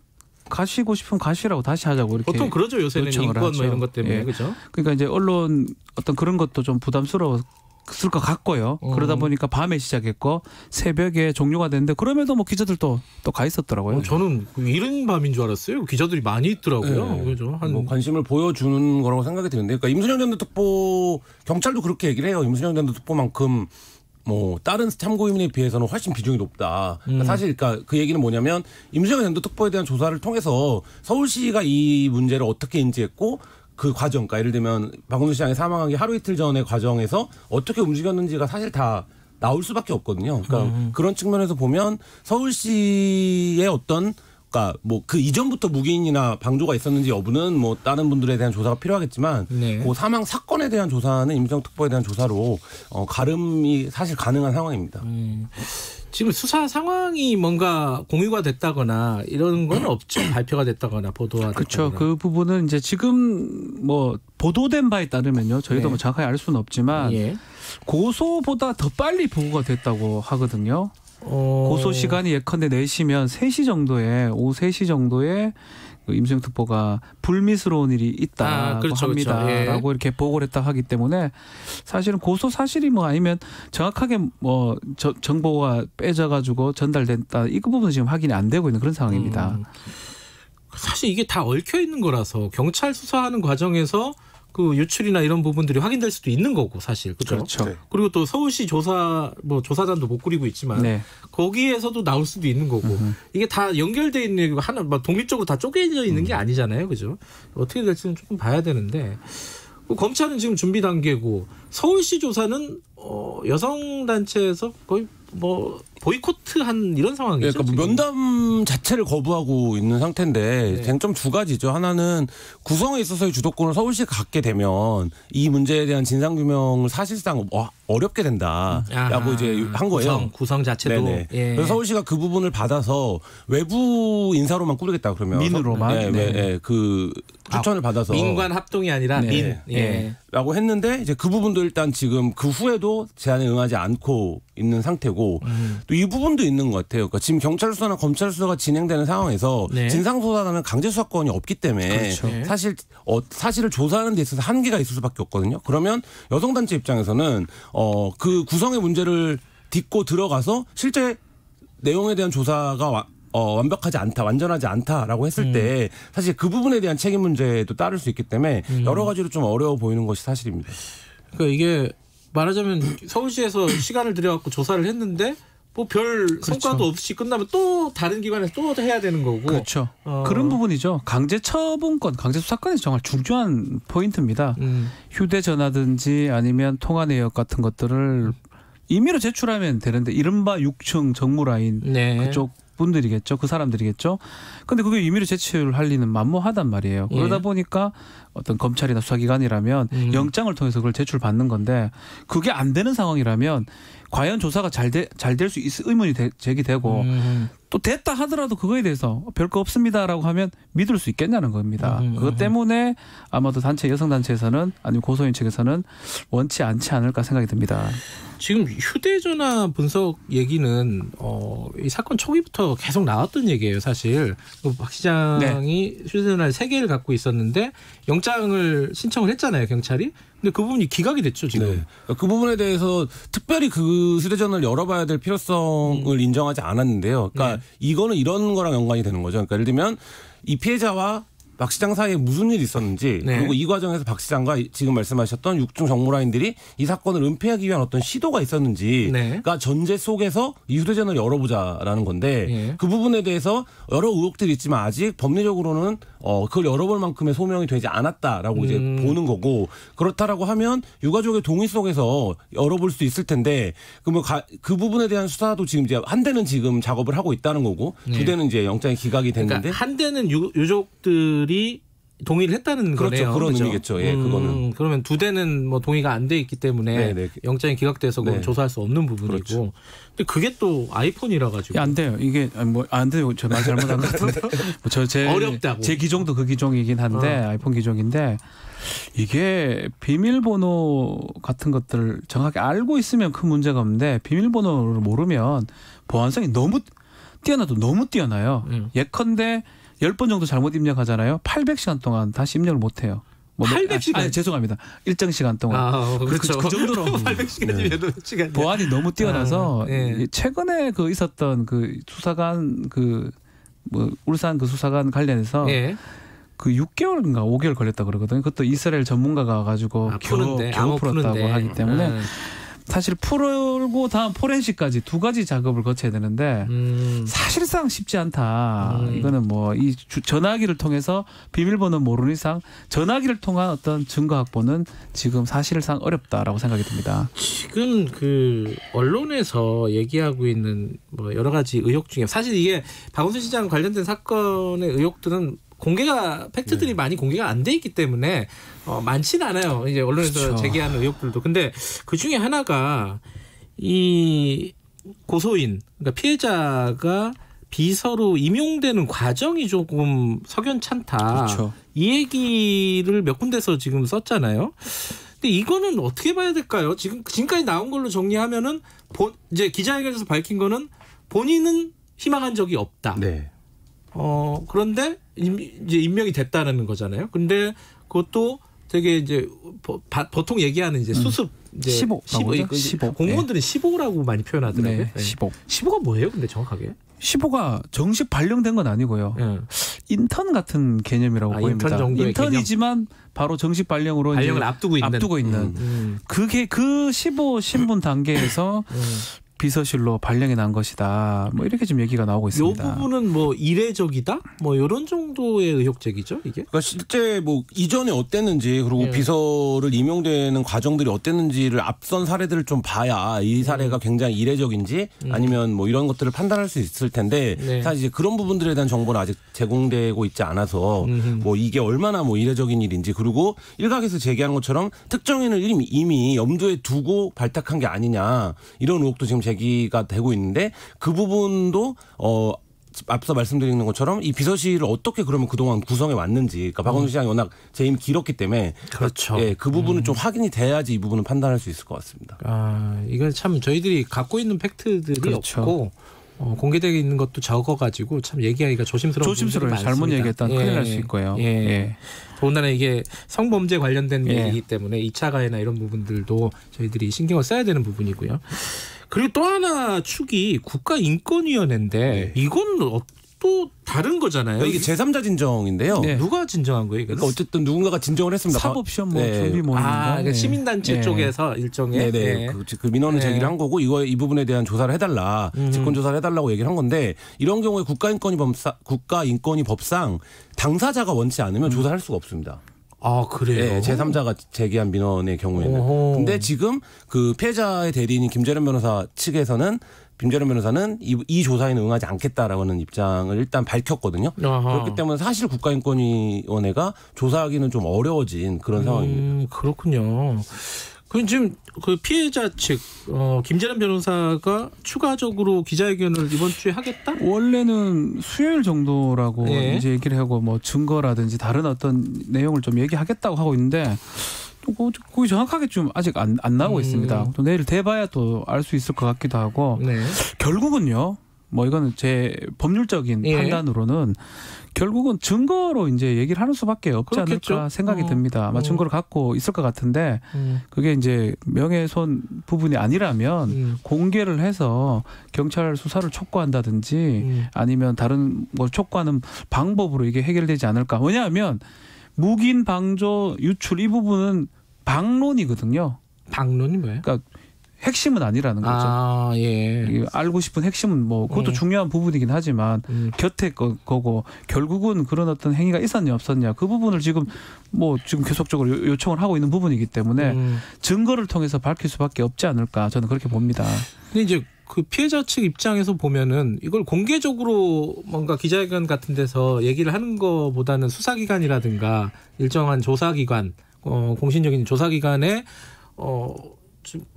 가시고 싶으면 가시라고 다시 하자고 이렇게 보통 그러죠. 요새는 인권 뭐 이런 것 때문에 그죠? 그러니까 이제 언론 어떤 그런 것도 좀 부담스러웠을 것 같고요. 그러다 보니까 밤에 시작했고 새벽에 종료가 됐는데 그럼에도 뭐 기자들도 또 가 있었더라고요. 저는 이른 밤인 줄 알았어요. 기자들이 많이 있더라고요. 그죠? 뭐 관심을 보여주는 거라고 생각이 드는데, 그러니까 임순영 전 특보 경찰도 그렇게 얘기를 해요. 임순영 전 특보만큼 뭐 다른 참고인에 비해서는 훨씬 비중이 높다. 그러니까 사실 그러니까 그 얘기는 뭐냐면 임순영 전 특보에 대한 조사를 통해서 서울시가 이 문제를 어떻게 인지했고 그 과정, 그러니까 예를 들면 박원순 시장이 사망하기 하루 이틀 전의 과정에서 어떻게 움직였는지가 사실 다 나올 수밖에 없거든요. 그러니까 그런 측면에서 보면 서울시의 어떤 그러니까 뭐 그 이전부터 묵인이나 방조가 있었는지 여부는 뭐 다른 분들에 대한 조사가 필요하겠지만 그 사망 사건에 대한 조사는 임수정 특보에 대한 조사로 가름이 사실 가능한 상황입니다. 지금 수사 상황이 뭔가 공유가 됐다거나 이런 건 없죠. 발표가 됐다거나 보도가 됐다거나. 그렇죠. 그 부분은 이제 지금 뭐 보도된 바에 따르면요. 저희도 뭐 정확하게 알 수는 없지만 고소보다 더 빨리 보고가 됐다고 하거든요. 고소 시간이 예컨대 4시면 3시 정도에 오후 3시 정도에 임수정 특보가 불미스러운 일이 있다고 합니다라고 이렇게 보고를 했다 하기 때문에 사실은 고소 사실이 뭐 아니면 정확하게 뭐 정보가 빼져가지고 전달됐다 이 부분은 지금 확인이 안 되고 있는 그런 상황입니다. 사실 이게 다 얽혀 있는 거라서 경찰 수사하는 과정에서 그 유출이나 이런 부분들이 확인될 수도 있는 거고 사실 그렇죠. 네. 그리고 또 서울시 조사단도 못 꾸리고 있지만 거기에서도 나올 수도 있는 거고 이게 다 연결돼 있는 하나 독립적으로 다 쪼개져 있는 게 아니잖아요, 그죠? 어떻게 될지는 조금 봐야 되는데 검찰은 지금 준비 단계고 서울시 조사는 여성 단체에서 거의 뭐 보이콧한 이런 상황이죠. 그러니까 면담 자체를 거부하고 있는 상태인데 쟁점 두 가지죠. 하나는 구성에 있어서의 주도권을 서울시가 갖게 되면 이 문제에 대한 진상규명을 사실상 어렵게 된다라고 이제 한 거예요. 구성 자체도. 그래서 서울시가 그 부분을 받아서 외부 인사로만 꾸리겠다 그러면 민으로만. 그 추천을 받아서 민관 합동이 아니라 라고 했는데 이제 그 부분도 일단 지금 그 후에도 제안에 응하지 않고 있는 상태고 또 이 부분도 있는 것 같아요. 그러니까 지금 경찰 수사나 검찰 수사가 진행되는 상황에서 진상 수사단은 강제 수사권이 없기 때문에 사실을 조사하는 데 있어서 한계가 있을 수밖에 없거든요. 그러면 여성단체 입장에서는 그 구성의 문제를 딛고 들어가서 실제 내용에 대한 조사가 완벽하지 않다, 완전하지 않다라고 했을 때 사실 그 부분에 대한 책임 문제도 따를 수 있기 때문에 여러 가지로 좀 어려워 보이는 것이 사실입니다. 그러니까 이게 말하자면 서울시에서 시간을 들여갖고 조사를 했는데 뭐 별 성과도 없이 끝나면 또 다른 기관에서 또 해야 되는 거고. 그렇죠. 그런 부분이죠. 강제처분권, 강제수사권이 정말 중요한 포인트입니다. 휴대전화든지 아니면 통화 내역 같은 것들을 임의로 제출하면 되는데 이른바 6층 정무라인 그쪽 분들이겠죠. 그 사람들이겠죠. 근데 그게 임의로 제출할 리는 만무하단 말이에요. 그러다 보니까 어떤 검찰이나 수사기관이라면 영장을 통해서 그걸 제출받는 건데 그게 안 되는 상황이라면 과연 조사가 잘 될 수 있을 의문이 제기되고 또 됐다 하더라도 그거에 대해서 별거 없습니다라고 하면 믿을 수 있겠냐는 겁니다. 그것 때문에 아마도 여성단체에서는 아니면 고소인 측에서는 원치 않지 않을까 생각이 듭니다. 지금 휴대전화 분석 얘기는 이 사건 초기부터 계속 나왔던 얘기예요. 사실 박 시장이 휴대전화를 3개를 갖고 있었는데 영장을 신청을 했잖아요. 경찰이. 근데 그 부분이 기각이 됐죠. 지금. 그 부분에 대해서 특별히 그 휴대전화를 열어봐야 될 필요성을 인정하지 않았는데요. 그러니까 이거는 이런 거랑 연관이 되는 거죠. 그러니까 예를 들면 이 피해자와 박 시장 사이에 무슨 일이 있었는지 그리고 이 과정에서 박 시장과 지금 말씀하셨던 6중 정무라인들이 이 사건을 은폐하기 위한 어떤 시도가 있었는지가 전제 속에서 이 휴대전화를 열어보자라는 건데 그 부분에 대해서 여러 의혹들이 있지만 아직 법리적으로는 그걸 열어볼 만큼의 소명이 되지 않았다라고 이제 보는 거고 그렇다라고 하면 유가족의 동의 속에서 열어볼 수 있을 텐데 그러면 그 부분에 대한 수사도 지금 이제 한 대는 지금 작업을 하고 있다는 거고 두 대는 이제 영장이 기각이 됐는데 그러니까 한 대는 유족들이 동의를 했다는 거네요. 그런 그렇죠? 의미겠죠. 그거는. 그러면 두 대는 뭐 동의가 안 돼 있기 때문에 영장이 기각돼서 조사할 수 없는 부분이고. 그렇죠. 근데 그게 또 아이폰이라 가지고. 안 돼요. 이게 뭐 안 돼요. 저 말 잘못한 것 같은데. 어렵다고. 제 기종도 그 기종이긴 한데 아이폰 기종인데 이게 비밀번호 같은 것들을 정확히 알고 있으면 큰 문제가 없는데 비밀번호를 모르면 보안성이 너무 뛰어나도 너무 뛰어나요. 예컨대 10번 정도 잘못 입력하잖아요. 800시간 동안 다시 입력을 못 해요. 800시간? 죄송합니다. 일정 시간 동안. 그렇죠. 그 정도로 800시간이면 보안이 너무 뛰어나서 최근에 그 있었던 그 수사관 울산 그 수사관 관련해서 그 6개월인가 5개월 걸렸다 그러거든요. 그것도 이스라엘 전문가가 가지고 겨우 풀었다고 하기 때문에 사실 풀고 다음 포렌식까지 두 가지 작업을 거쳐야 되는데 사실상 쉽지 않다. 이거는 뭐 이 전화기를 통해서 비밀번호 모르는 이상 전화기를 통한 어떤 증거 확보는 지금 사실상 어렵다라고 생각이 듭니다. 지금 그 언론에서 얘기하고 있는 뭐 여러 가지 의혹 중에 사실 이게 박원순 시장 관련된 사건의 의혹들은 공개가 팩트들이 많이 공개가 안 돼 있기 때문에 많지는 않아요. 이제 언론에서 그렇죠. 제기하는 의혹들도. 근데 그 중에 하나가 이 고소인 그러니까 피해자가 비서로 임용되는 과정이 조금 석연찮다. 그렇죠. 이 얘기를 몇 군데서 지금 썼잖아요. 근데 이거는 어떻게 봐야 될까요? 지금까지 나온 걸로 정리하면은 이제 기자회견에서 밝힌 거는 본인은 희망한 적이 없다. 네. 그런데 이제 임명이 됐다는 거잖아요. 근데 그것도 되게 이제 보통 얘기하는 이제 수습 이제 15 공무원들은 15라고 많이 표현하더라고요. 네, 15. 15가 뭐예요? 근데 정확하게? 15가 정식 발령된 건 아니고요. 인턴 같은 개념이라고 보입니다. 인턴 정도의 인턴이지만 개념? 바로 정식 발령으로 발령을 앞두고 있는. 그게 그 15 신분 단계에서 비서실로 발령이 난 것이다. 뭐 이렇게 좀 얘기가 나오고 있습니다. 이 부분은 뭐 이례적이다? 뭐 이런 정도의 의혹제기죠, 이게? 그러니까 실제 뭐 이전에 어땠는지 그리고 비서를 임용되는 과정들이 어땠는지를 앞선 사례들을 좀 봐야 이 사례가 굉장히 이례적인지 아니면 뭐 이런 것들을 판단할 수 있을 텐데 사실 이제 그런 부분들에 대한 정보는 아직 제공되고 있지 않아서 뭐 이게 얼마나 뭐 이례적인 일인지 그리고 일각에서 제기하는 것처럼 특정인을 이미 염두에 두고 발탁한 게 아니냐 이런 의혹도 지금 제기가 되고 있는데 그 부분도 앞서 말씀드린 것처럼 이 비서실을 어떻게 그러면 그동안 구성해 왔는지 그러니까 박원순 시장이 워낙 재임이 길었기 때문에 그렇죠. 그 부분은 좀 확인이 돼야지 이 부분은 판단할 수 있을 것 같습니다. 이건 참 저희들이 갖고 있는 팩트들이 그렇죠. 없고 공개되어 있는 것도 적어가지고 참 얘기하기가 조심스러워요. 잘못 얘기했다면 큰일 날 수 있고요. 더군다나 이게 성범죄 관련된 얘기이기 때문에 2차 가해나 이런 부분들도 저희들이 신경을 써야 되는 부분이고요. 그리고 또 하나 축이 국가인권위원회인데 이건 또 다른 거잖아요. 그러니까 이게 제3자 진정인데요. 누가 진정한 거예요? 그러니까 어쨌든 누군가가 진정을 했습니다. 사법시험 준비 모임. 그러니까 시민단체 쪽에서 일종의 그 민원을 제기를 한 거고 이 부분에 대한 조사를 해달라, 직권 조사를 해달라고 얘기를 한 건데 이런 경우에 국가인권위 법상 당사자가 원치 않으면 조사할 수가 없습니다. 그래요? 제3자가 제기한 민원의 경우에는. 근데 지금 그 피해자의 대리인인 김재련 변호사 측에서는 김재련 변호사는 이 조사에는 응하지 않겠다라고는 입장을 일단 밝혔거든요. 그렇기 때문에 사실 국가인권위원회가 조사하기는 좀 어려워진 그런 상황입니다. 그렇군요. 그럼 지금 그 피해자 측 김재련 변호사가 추가적으로 기자회견을 이번 주에 하겠다? 원래는 수요일 정도라고 이제 얘기를 하고 뭐 증거라든지 다른 어떤 내용을 좀 얘기하겠다고 하고 있는데 또 거기 정확하게 좀 아직 안 나오고 있습니다. 또 내일 돼봐야 또 알 수 있을 것 같기도 하고 결국은요. 뭐 이거는 제 법률적인 판단으로는 결국은 증거로 이제 얘기를 하는 수밖에 없지 그렇겠죠. 않을까 생각이 듭니다. 아마 증거를 갖고 있을 것 같은데 그게 이제 명예훼손 부분이 아니라면 공개를 해서 경찰 수사를 촉구한다든지 아니면 다른 걸 촉구하는 방법으로 이게 해결되지 않을까. 왜냐하면 묵인, 방조, 유출 이 부분은 방론이거든요. 방론이 뭐예요? 그러니까 핵심은 아니라는 거죠. 알고 싶은 핵심은 뭐 그것도 중요한 부분이긴 하지만 곁에 거고 결국은 그런 어떤 행위가 있었냐 없었냐 그 부분을 지금 계속적으로 요청을 하고 있는 부분이기 때문에 증거를 통해서 밝힐 수밖에 없지 않을까 저는 그렇게 봅니다. 근데 이제 그 피해자 측 입장에서 보면은 이걸 공개적으로 뭔가 기자회견 같은 데서 얘기를 하는 것보다는 수사기관이라든가 일정한 조사기관, 공신력인 조사기관에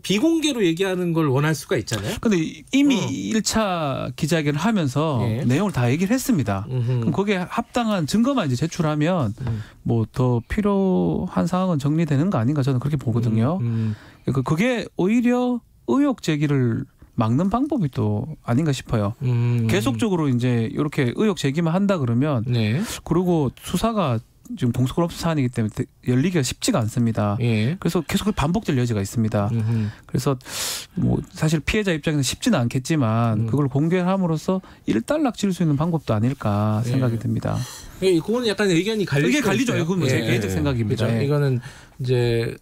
비공개로 얘기하는 걸 원할 수가 있잖아요. 근데 이미 1차 기자회견을 하면서 내용을 다 얘기를 했습니다. 그럼 거기에 합당한 증거만 이제 제출하면 뭐 더 필요한 상황은 정리되는 거 아닌가 저는 그렇게 보거든요. 그게 오히려 의혹 제기를 막는 방법이 또 아닌가 싶어요. 계속적으로 이제 이렇게 의혹 제기만 한다 그러면 그리고 수사가 지금 동서고법사 사안이기 때문에 열리기가 쉽지가 않습니다. 그래서 계속 반복될 여지가 있습니다. 그래서 뭐 사실 피해자 입장에서 쉽지는 않겠지만 그걸 공개함으로써 일단락질 수 있는 방법도 아닐까 생각이 듭니다. 그거는 약간 의견이 갈릴 수 갈리죠. 있어요. 그건 제 개인적 생각입니다. 그렇죠? 이거는 이제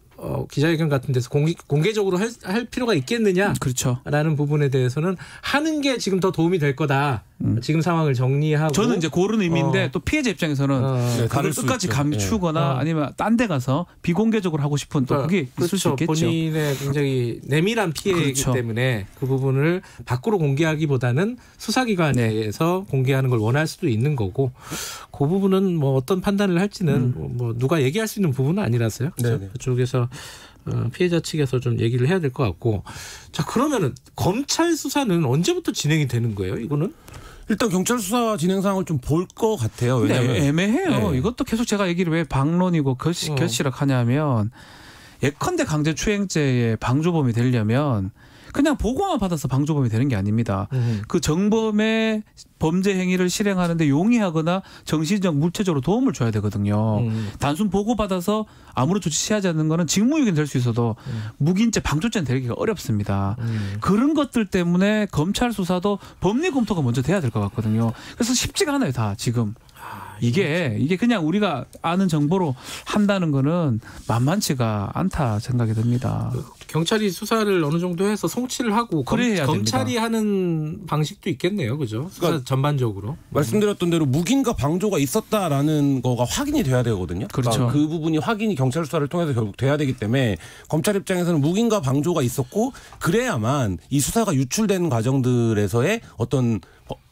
기자회견 같은 데서 공개적으로 할 필요가 있겠느냐? 그렇죠. 라는 부분에 대해서는 하는 게 지금 더 도움이 될 거다. 지금 상황을 정리하고. 저는 이제 그런 의미인데 또 피해자 입장에서는 그걸 끝까지 감추거나 아니면 딴 데 가서 비공개적으로 하고 싶은 또 그게 있을 수 있겠죠. 본인의 굉장히 내밀한 피해이기 때문에 그 부분을 밖으로 공개하기보다는 수사기관에서 공개하는 걸 원할 수도 있는 거고 그 부분은 뭐 어떤 판단을 할지는 뭐 누가 얘기할 수 있는 부분은 아니라서요. 그쪽에서 피해자 측에서 좀 얘기를 해야 될 것 같고. 자, 그러면은 검찰 수사는 언제부터 진행이 되는 거예요? 이거는? 일단 경찰 수사 진행 상황을 좀 볼 것 같아요. 왜냐하면 애매해요. 이것도 계속 제가 얘기를 왜 방론이고 결실하냐면 예컨대 강제추행죄의 방조범이 되려면 그냥 보고만 받아서 방조범이 되는 게 아닙니다. 그 정범의 범죄 행위를 실행하는데 용이하거나 정신적, 물체적으로 도움을 줘야 되거든요. 단순 보고받아서 아무런 조치 취하지 않는 거는 직무유기는 될 수 있어도 무기인죄, 방조죄는 되기가 어렵습니다. 그런 것들 때문에 검찰 수사도 법리 검토가 먼저 돼야 될 것 같거든요. 그래서 쉽지가 않아요, 다 지금. 이게 그냥 우리가 아는 정보로 한다는 거는 만만치가 않다 생각이 듭니다. 경찰이 수사를 어느 정도 해서 송치를 하고 검찰이 됩니다. 하는 방식도 있겠네요. 그죠? 수사 그러니까 전반적으로. 말씀드렸던 대로 무기인가 방조가 있었다라는 거가 확인이 돼야 되거든요. 그렇죠. 그러니까 그 부분이 확인이 경찰 수사를 통해서 결국 돼야 되기 때문에 검찰 입장에서는 무기인가 방조가 있었고 그래야만 이 수사가 유출되는 과정들에서의 어떤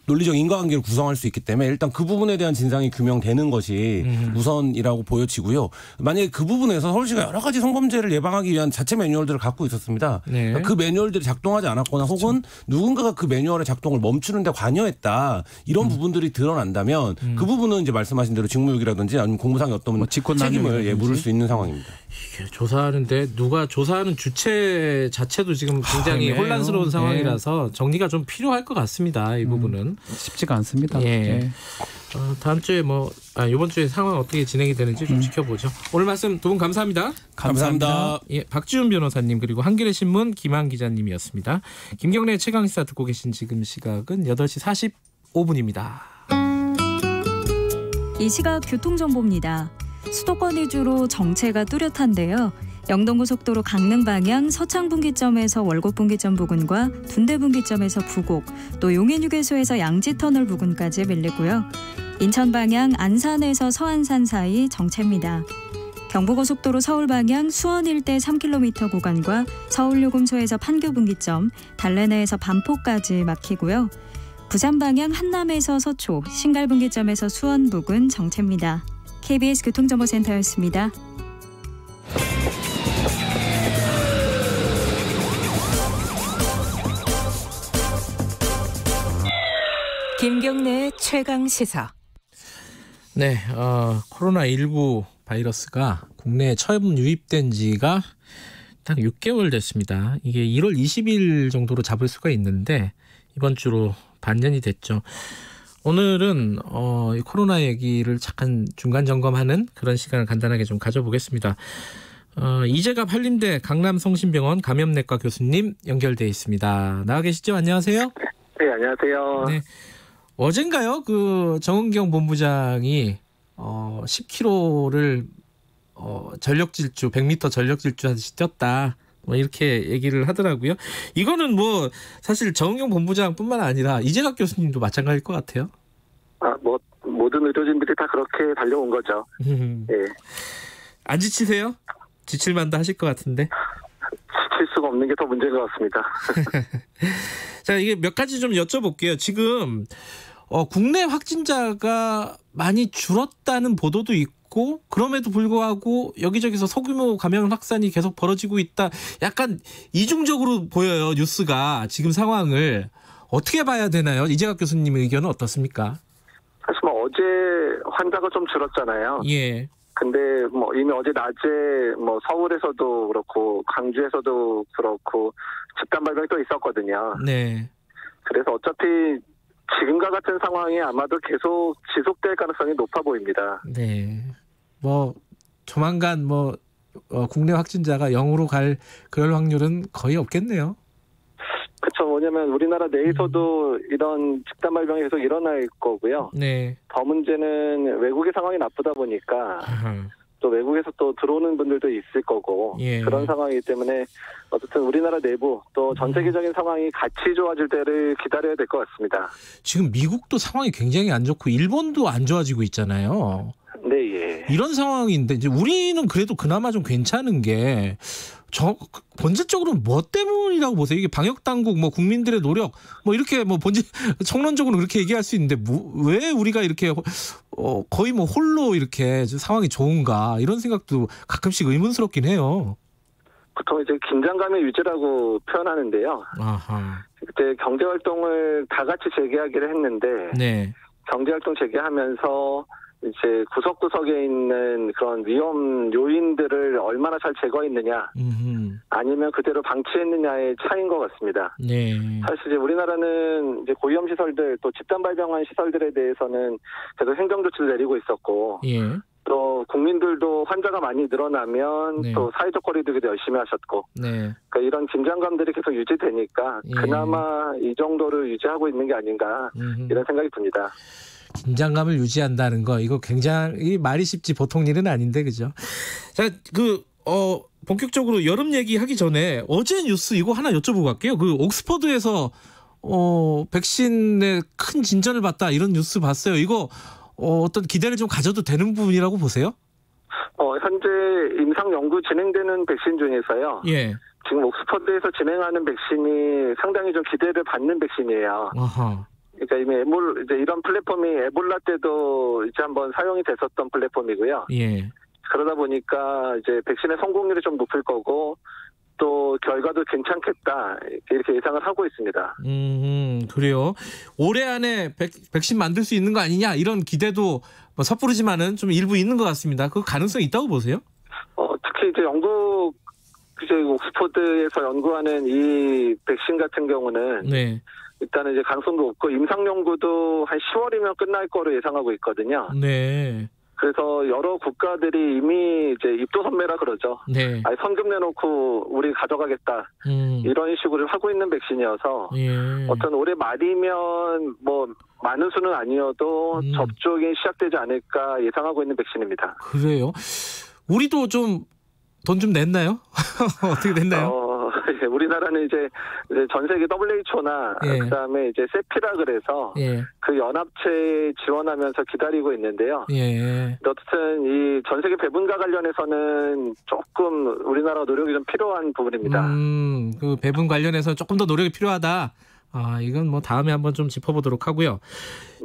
논리적 인과관계를 구성할 수 있기 때문에 일단 그 부분에 대한 진상이 규명되는 것이 우선이라고 보여지고요. 만약에 그 부분에서 서울시가 여러 가지 성범죄를 예방하기 위한 자체 매뉴얼들을 갖고 있었습니다. 그러니까 그 매뉴얼들이 작동하지 않았거나 혹은 누군가가 그 매뉴얼의 작동을 멈추는 데 관여했다. 이런 부분들이 드러난다면 그 부분은 이제 말씀하신 대로 직무유기라든지 아니면 공무상의 어떤 책임을 물을 수 있는 상황입니다. 이게 조사하는데 누가 조사하는 주체 자체도 지금 굉장히 혼란스러운 상황이라서 정리가 좀 필요할 것 같습니다. 이 부분은. 쉽지가 않습니다. 예. 다음 주에 이번 주에 상황 어떻게 진행이 되는지 좀 지켜보죠. 오늘 말씀 두 분 감사합니다. 감사합니다. 예, 박지훈 변호사님 그리고 한겨레 신문 김한 기자님이었습니다. 김경래 최강시사 듣고 계신 지금 시각은 8시 45분입니다. 이 시각 교통정보입니다. 수도권 위주로 정체가 뚜렷한데요. 영동고속도로 강릉 방향 서창분기점에서 월곡분기점 부근과 둔대분기점에서 부곡, 또 용인휴게소에서 양지터널 부근까지 밀리고요. 인천 방향 안산에서 서안산 사이 정체입니다. 경부고속도로 서울 방향 수원 일대 3km 구간과 서울요금소에서 판교분기점, 달래내에서 반포까지 막히고요. 부산 방향 한남에서 서초, 신갈분기점에서 수원 부근 정체입니다. KBS 교통정보센터였습니다. 김경래의 최강 시사. 네, 코로나19 바이러스가 국내에 처음 유입된 지가 딱 6개월 됐습니다. 이게 1월 20일 정도로 잡을 수가 있는데 이번 주로 반년이 됐죠. 오늘은 코로나 얘기를 잠깐 중간 점검하는 그런 시간을 간단하게 좀 가져보겠습니다. 이재갑 한림대 강남성심병원 감염내과 교수님 연결돼 있습니다. 나와 계시죠? 안녕하세요. 네, 안녕하세요. 네. 어젠가요? 그 정은경 본부장이 10km를 전력질주 100m 전력질주 하듯이 뛰었다. 뭐 이렇게 얘기를 하더라고요. 이거는 뭐 사실 정은경 본부장뿐만 아니라 이재갑 교수님도 마찬가지일 것 같아요. 뭐 모든 의료진들이 다 그렇게 달려온 거죠. 네. 안 지치세요? 지칠만도 하실 것 같은데. 지칠 수가 없는 게 더 문제인 것 같습니다. 자, 이게 몇 가지 좀 여쭤볼게요. 지금 국내 확진자가 많이 줄었다는 보도도 있고 그럼에도 불구하고 여기저기서 소규모 감염 확산이 계속 벌어지고 있다. 약간 이중적으로 보여요. 뉴스가. 지금 상황을 어떻게 봐야 되나요? 이재갑 교수님의 의견은 어떻습니까? 사실 어제 환자가 좀 줄었잖아요. 예. 근데 이미 어제 낮에 서울에서도 그렇고 광주에서도 그렇고 집단 발병이 또 있었거든요. 네. 그래서 어차피 지금과 같은 상황이 아마도 계속 지속될 가능성이 높아 보입니다. 네. 조만간 국내 확진자가 0으로 갈 그럴 확률은 거의 없겠네요. 그렇죠. 뭐냐면 우리나라 내에서도 이런 집단 발병이 계속 일어날 거고요. 네. 더 문제는 외국의 상황이 나쁘다 보니까 또 외국에서 또 들어오는 분들도 있을 거고 그런 상황이기 때문에 어쨌든 우리나라 내부 또 전 세계적인 상황이 같이 좋아질 때를 기다려야 될 것 같습니다. 지금 미국도 상황이 굉장히 안 좋고 일본도 안 좋아지고 있잖아요. 네, 예. 이런 상황인데 이제 우리는 그래도 그나마 좀 괜찮은 게 본질적으로 뭐 때문이라고 보세요? 이게 방역 당국, 뭐 국민들의 노력, 뭐 이렇게 뭐 총론적으로 그렇게 얘기할 수 있는데 왜 우리가 이렇게 거의 뭐 홀로 이렇게 상황이 좋은가 이런 생각도 가끔씩 의문스럽긴 해요. 보통 이제 긴장감의 유지라고 표현하는데요. 아하. 그때 경제 활동을 다 같이 재개하기를 했는데 네. 경제 활동 재개하면서 이제 구석구석에 있는 그런 위험 요인들을 얼마나 잘 제거했느냐, 아니면 그대로 방치했느냐의 차이인 것 같습니다. 네. 사실 이제 우리나라는 이제 고위험 시설들 또 집단 발병한 시설들에 대해서는 계속 행정 조치를 내리고 있었고, 또 국민들도 환자가 많이 늘어나면 또 사회적 거리두기도 열심히 하셨고, 그러니까 이런 긴장감들이 계속 유지되니까 그나마 이 정도를 유지하고 있는 게 아닌가 이런 생각이 듭니다. 긴장감을 유지한다는 거 이거 굉장히 말이 쉽지 보통 일은 아닌데 그죠? 자, 본격적으로 여름 얘기하기 전에 어제 뉴스 이거 하나 여쭤보고 갈게요. 그 옥스퍼드에서 백신에 큰 진전을 봤다 이런 뉴스 봤어요. 이거 어떤 기대를 좀 가져도 되는 부분이라고 보세요? 현재 임상 연구 진행되는 백신 중에서요. 예. 지금 옥스퍼드에서 진행하는 백신이 상당히 좀 기대를 받는 백신이에요. 아하. 그러니까 이미 이제 이런 플랫폼이 에볼라 때도 이제 한번 사용이 됐었던 플랫폼이고요. 예. 그러다 보니까 이제 백신의 성공률이 좀 높을 거고 또 결과도 괜찮겠다 이렇게 예상을 하고 있습니다. 그래요. 올해 안에 백신 만들 수 있는 거 아니냐 이런 기대도 뭐 섣부르지만은 좀 일부 있는 것 같습니다. 그 가능성이 있다고 보세요? 특히 이제 영국 이제 옥스퍼드에서 연구하는 이 백신 같은 경우는 일단은 이제 가능성도 없고 임상 연구도 한 10월이면 끝날 거로 예상하고 있거든요. 네. 그래서 여러 국가들이 이미 이제 입도선매라 그러죠. 네. 아니, 선금 내놓고 우리 가져가겠다. 이런 식으로 하고 있는 백신이어서 어떤 올해 말이면 뭐 많은 수는 아니어도 접종이 시작되지 않을까 예상하고 있는 백신입니다. 그래요? 우리도 좀 돈 좀 냈나요? 어떻게 됐나요? 우리나라는 이제 전 세계 WHO나 그다음에 이제 세피라 그래서 그 연합체에 지원하면서 기다리고 있는데요. 어쨌든 이 전 세계 배분과 관련해서는 조금 우리나라 노력이 좀 필요한 부분입니다. 그 배분 관련해서 조금 더 노력이 필요하다. 이건 뭐 다음에 한번 좀 짚어보도록 하고요.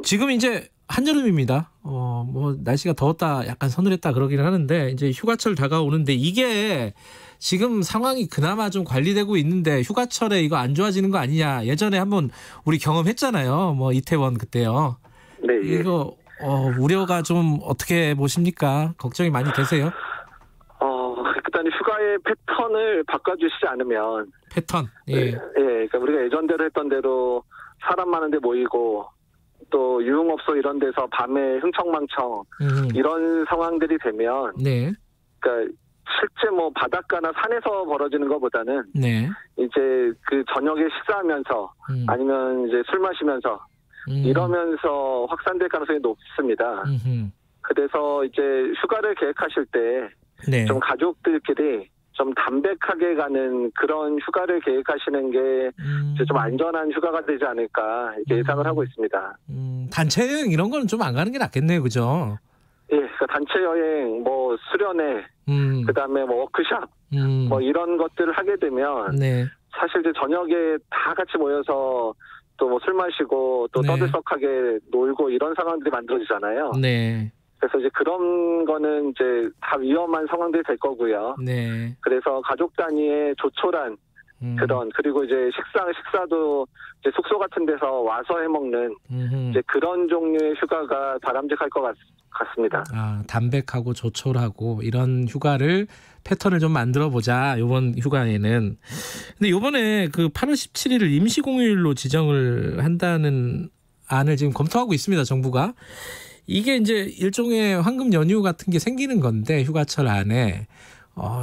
지금 이제 한여름입니다. 뭐 날씨가 더웠다, 약간 서늘했다 그러기는 하는데 이제 휴가철 다가오는데 이게 지금 상황이 그나마 좀 관리되고 있는데 휴가철에 이거 안 좋아지는 거 아니냐. 예전에 한번 우리 경험했잖아요. 뭐 이태원 그때요. 네. 이거 우려가 좀 어떻게 보십니까? 걱정이 많이 되세요? 일단 휴가의 패턴을 바꿔주시지 않으면 패턴. 그러니까 우리가 예전대로 했던 대로 사람 많은데 모이고 또 유흥업소 이런 데서 밤에 흥청망청 이런 상황들이 되면 그러니까 실제 뭐 바닷가나 산에서 벌어지는 것보다는 이제 그 저녁에 식사하면서 아니면 이제 술 마시면서 이러면서 확산될 가능성이 높습니다. 그래서 이제 휴가를 계획하실 때 좀 가족들끼리 좀 담백하게 가는 그런 휴가를 계획하시는 게 이제 좀 안전한 휴가가 되지 않을까 이렇게 예상을 하고 있습니다. 단체 여행 이런 거는 좀 안 가는 게 낫겠네요, 그죠? 그러니까 단체 여행, 뭐 수련회, 그다음에 뭐 워크숍, 뭐 이런 것들을 하게 되면 사실 이제 저녁에 다 같이 모여서 또 뭐 술 마시고 또 떠들썩하게 놀고 이런 상황들이 만들어지잖아요. 그래서 이제 그런 거는 이제 다 위험한 상황들이 될 거고요. 그래서 가족 단위의 조촐한 그런 그리고 이제 식사도 이제 숙소 같은 데서 와서 해 먹는 이제 그런 종류의 휴가가 바람직할 것 같습니다. 담백하고 조촐하고 이런 휴가를 패턴을 좀 만들어 보자. 이번 휴가에는. 근데 이번에 그 8월 17일을 임시 공휴일로 지정을 한다는 안을 지금 검토하고 있습니다. 정부가. 이게 이제 일종의 황금 연휴 같은 게 생기는 건데 휴가철 안에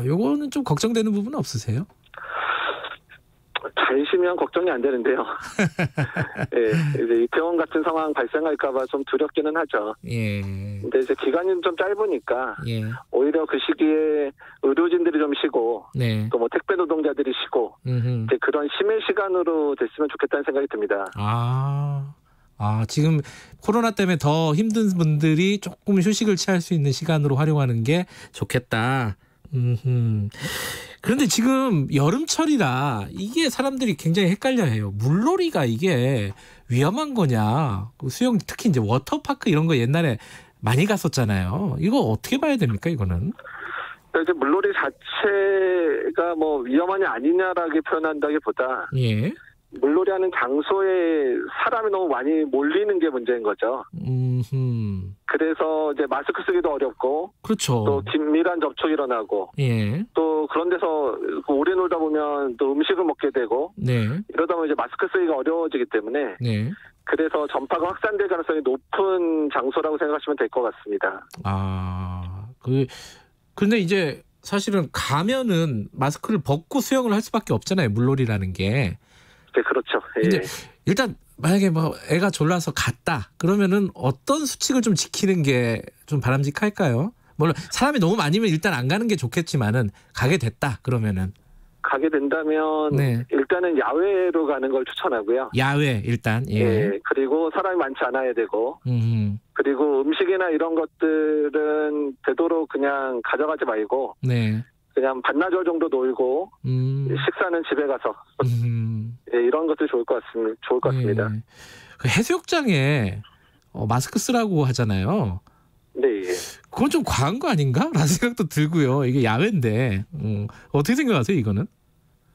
요거는 좀 걱정되는 부분은 없으세요? 간시면 걱정이 안 되는데요. 예, 이제 이태원 같은 상황 발생할까봐 좀 두렵기는 하죠. 예. 근데 이제 기간이 좀 짧으니까 예. 오히려 그 시기에 의료진들이 좀 쉬고 네. 또 뭐 택배 노동자들이 쉬고 이제 그런 심의 시간으로 됐으면 좋겠다는 생각이 듭니다. 지금 코로나 때문에 더 힘든 분들이 조금 휴식을 취할 수 있는 시간으로 활용하는 게 좋겠다. 그런데 지금 여름철이라 이게 사람들이 굉장히 헷갈려해요. 물놀이가 이게 위험한 거냐? 수영 특히 이제 워터파크 이런 거 옛날에 많이 갔었잖아요. 이거 어떻게 봐야 됩니까? 이거는? 이제 물놀이 자체가 뭐 위험하냐 아니냐라고 표현한다기보다 예. 물놀이하는 장소에 사람이 너무 많이 몰리는 게 문제인 거죠. 그래서 이제 마스크 쓰기도 어렵고, 그렇죠. 또 긴밀한 접촉이 일어나고, 예. 또 그런 데서 오래 놀다 보면 또 음식을 먹게 되고, 네. 이러다 보면 이제 마스크 쓰기가 어려워지기 때문에, 네. 그래서 전파가 확산될 가능성이 높은 장소라고 생각하시면 될 것 같습니다. 근데 이제 사실은 가면은 마스크를 벗고 수영을 할 수밖에 없잖아요. 물놀이라는 게. 네, 그렇죠. 예. 근데 일단 만약에 뭐 애가 졸라서 갔다 그러면은 어떤 수칙을 좀 지키는 게 좀 바람직할까요? 물론 사람이 너무 많으면 일단 안 가는 게 좋겠지만은 가게 됐다 그러면은 가게 된다면 네. 일단은 야외로 가는 걸 추천하고요. 야외 일단 예. 예. 그리고 사람이 많지 않아야 되고 그리고 음식이나 이런 것들은 되도록 그냥 가져가지 말고 네. 그냥 반나절 정도 놀고 식사는 집에 가서 예, 이런 것들이 좋을 것 같습니다. 예. 그 해수욕장에 마스크 쓰라고 하잖아요. 네. 예. 그건 좀 과한 거 아닌가? 라는 생각도 들고요. 이게 야외인데 어떻게 생각하세요 이거는?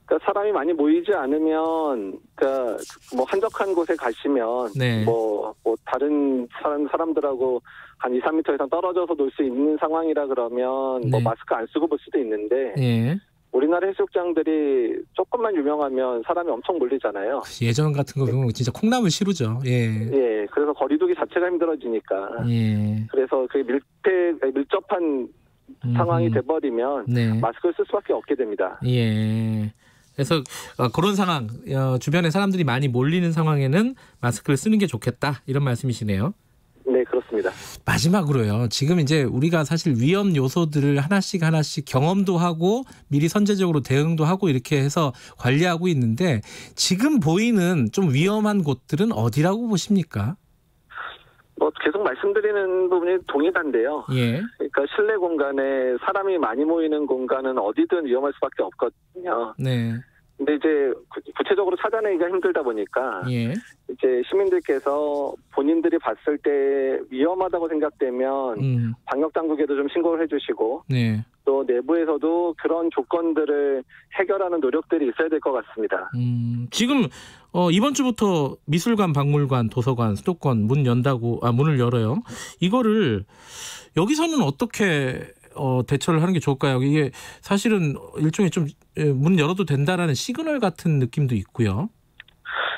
그러니까 사람이 많이 모이지 않으면 그러니까 뭐 한적한 곳에 가시면 네. 뭐 다른 사람들하고 한 2, 3m 이상 떨어져서 놀 수 있는 상황이라 그러면 네. 뭐 마스크 안 쓰고 볼 수도 있는데 예. 우리나라 해수욕장들이 조금만 유명하면 사람이 엄청 몰리잖아요. 예전 같은 거 보면 진짜 콩나물 시루죠. 예. 예. 그래서 거리두기 자체가 힘들어지니까. 예. 그래서 그 밀접한 상황이 돼버리면 네. 마스크를 쓸 수밖에 없게 됩니다. 예. 그래서 그런 상황, 주변에 사람들이 많이 몰리는 상황에는 마스크를 쓰는 게 좋겠다 이런 말씀이시네요. 네, 그렇습니다. 마지막으로요. 지금 이제 우리가 사실 위험 요소들을 하나씩 경험도 하고 미리 선제적으로 대응도 하고 이렇게 해서 관리하고 있는데 지금 보이는 좀 위험한 곳들은 어디라고 보십니까? 뭐 계속 말씀드리는 부분이 동일한데요. 예. 그러니까 실내 공간에 사람이 많이 모이는 공간은 어디든 위험할 수밖에 없거든요. 네. 근데 이제 구체적으로 찾아내기가 힘들다 보니까 예. 이제 시민들께서 본인들이 봤을 때 위험하다고 생각되면 방역 당국에도 좀 신고를 해주시고 네. 또 내부에서도 그런 조건들을 해결하는 노력들이 있어야 될 것 같습니다. 지금 이번 주부터 미술관, 박물관, 도서관, 수도권 문을 열어요. 이거를 여기서는 어떻게 대처를 하는 게 좋을까요? 이게 사실은 일종의 좀 문 열어도 된다라는 시그널 같은 느낌도 있고요.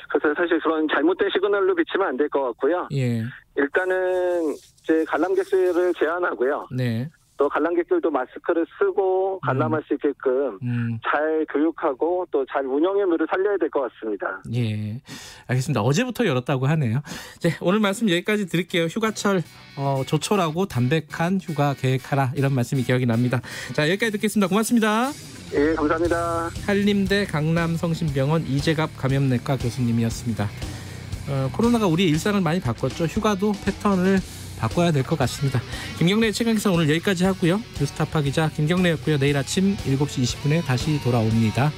그래서 사실 그런 잘못된 시그널로 비치면 안 될 것 같고요. 예. 일단은 이제 관람객 수를 제한하고요. 네. 또 관람객들도 마스크를 쓰고 관람할 수 있게끔 잘 교육하고 또 잘 운영의 묘를 살려야 될 것 같습니다. 예, 알겠습니다. 어제부터 열었다고 하네요. 네, 오늘 말씀 여기까지 드릴게요. 휴가철 조촐하고 담백한 휴가 계획하라 이런 말씀이 기억이 납니다. 자, 여기까지 듣겠습니다. 고맙습니다. 예, 감사합니다. 한림대 강남성심병원 이재갑 감염내과 교수님이었습니다. 코로나가 우리의 일상을 많이 바꿨죠. 휴가도 패턴을 바꿔야 될 것 같습니다. 김경래의 최강기사 오늘 여기까지 하고요. 뉴스타파 기자 김경래였고요. 내일 아침 7시 20분에 다시 돌아옵니다.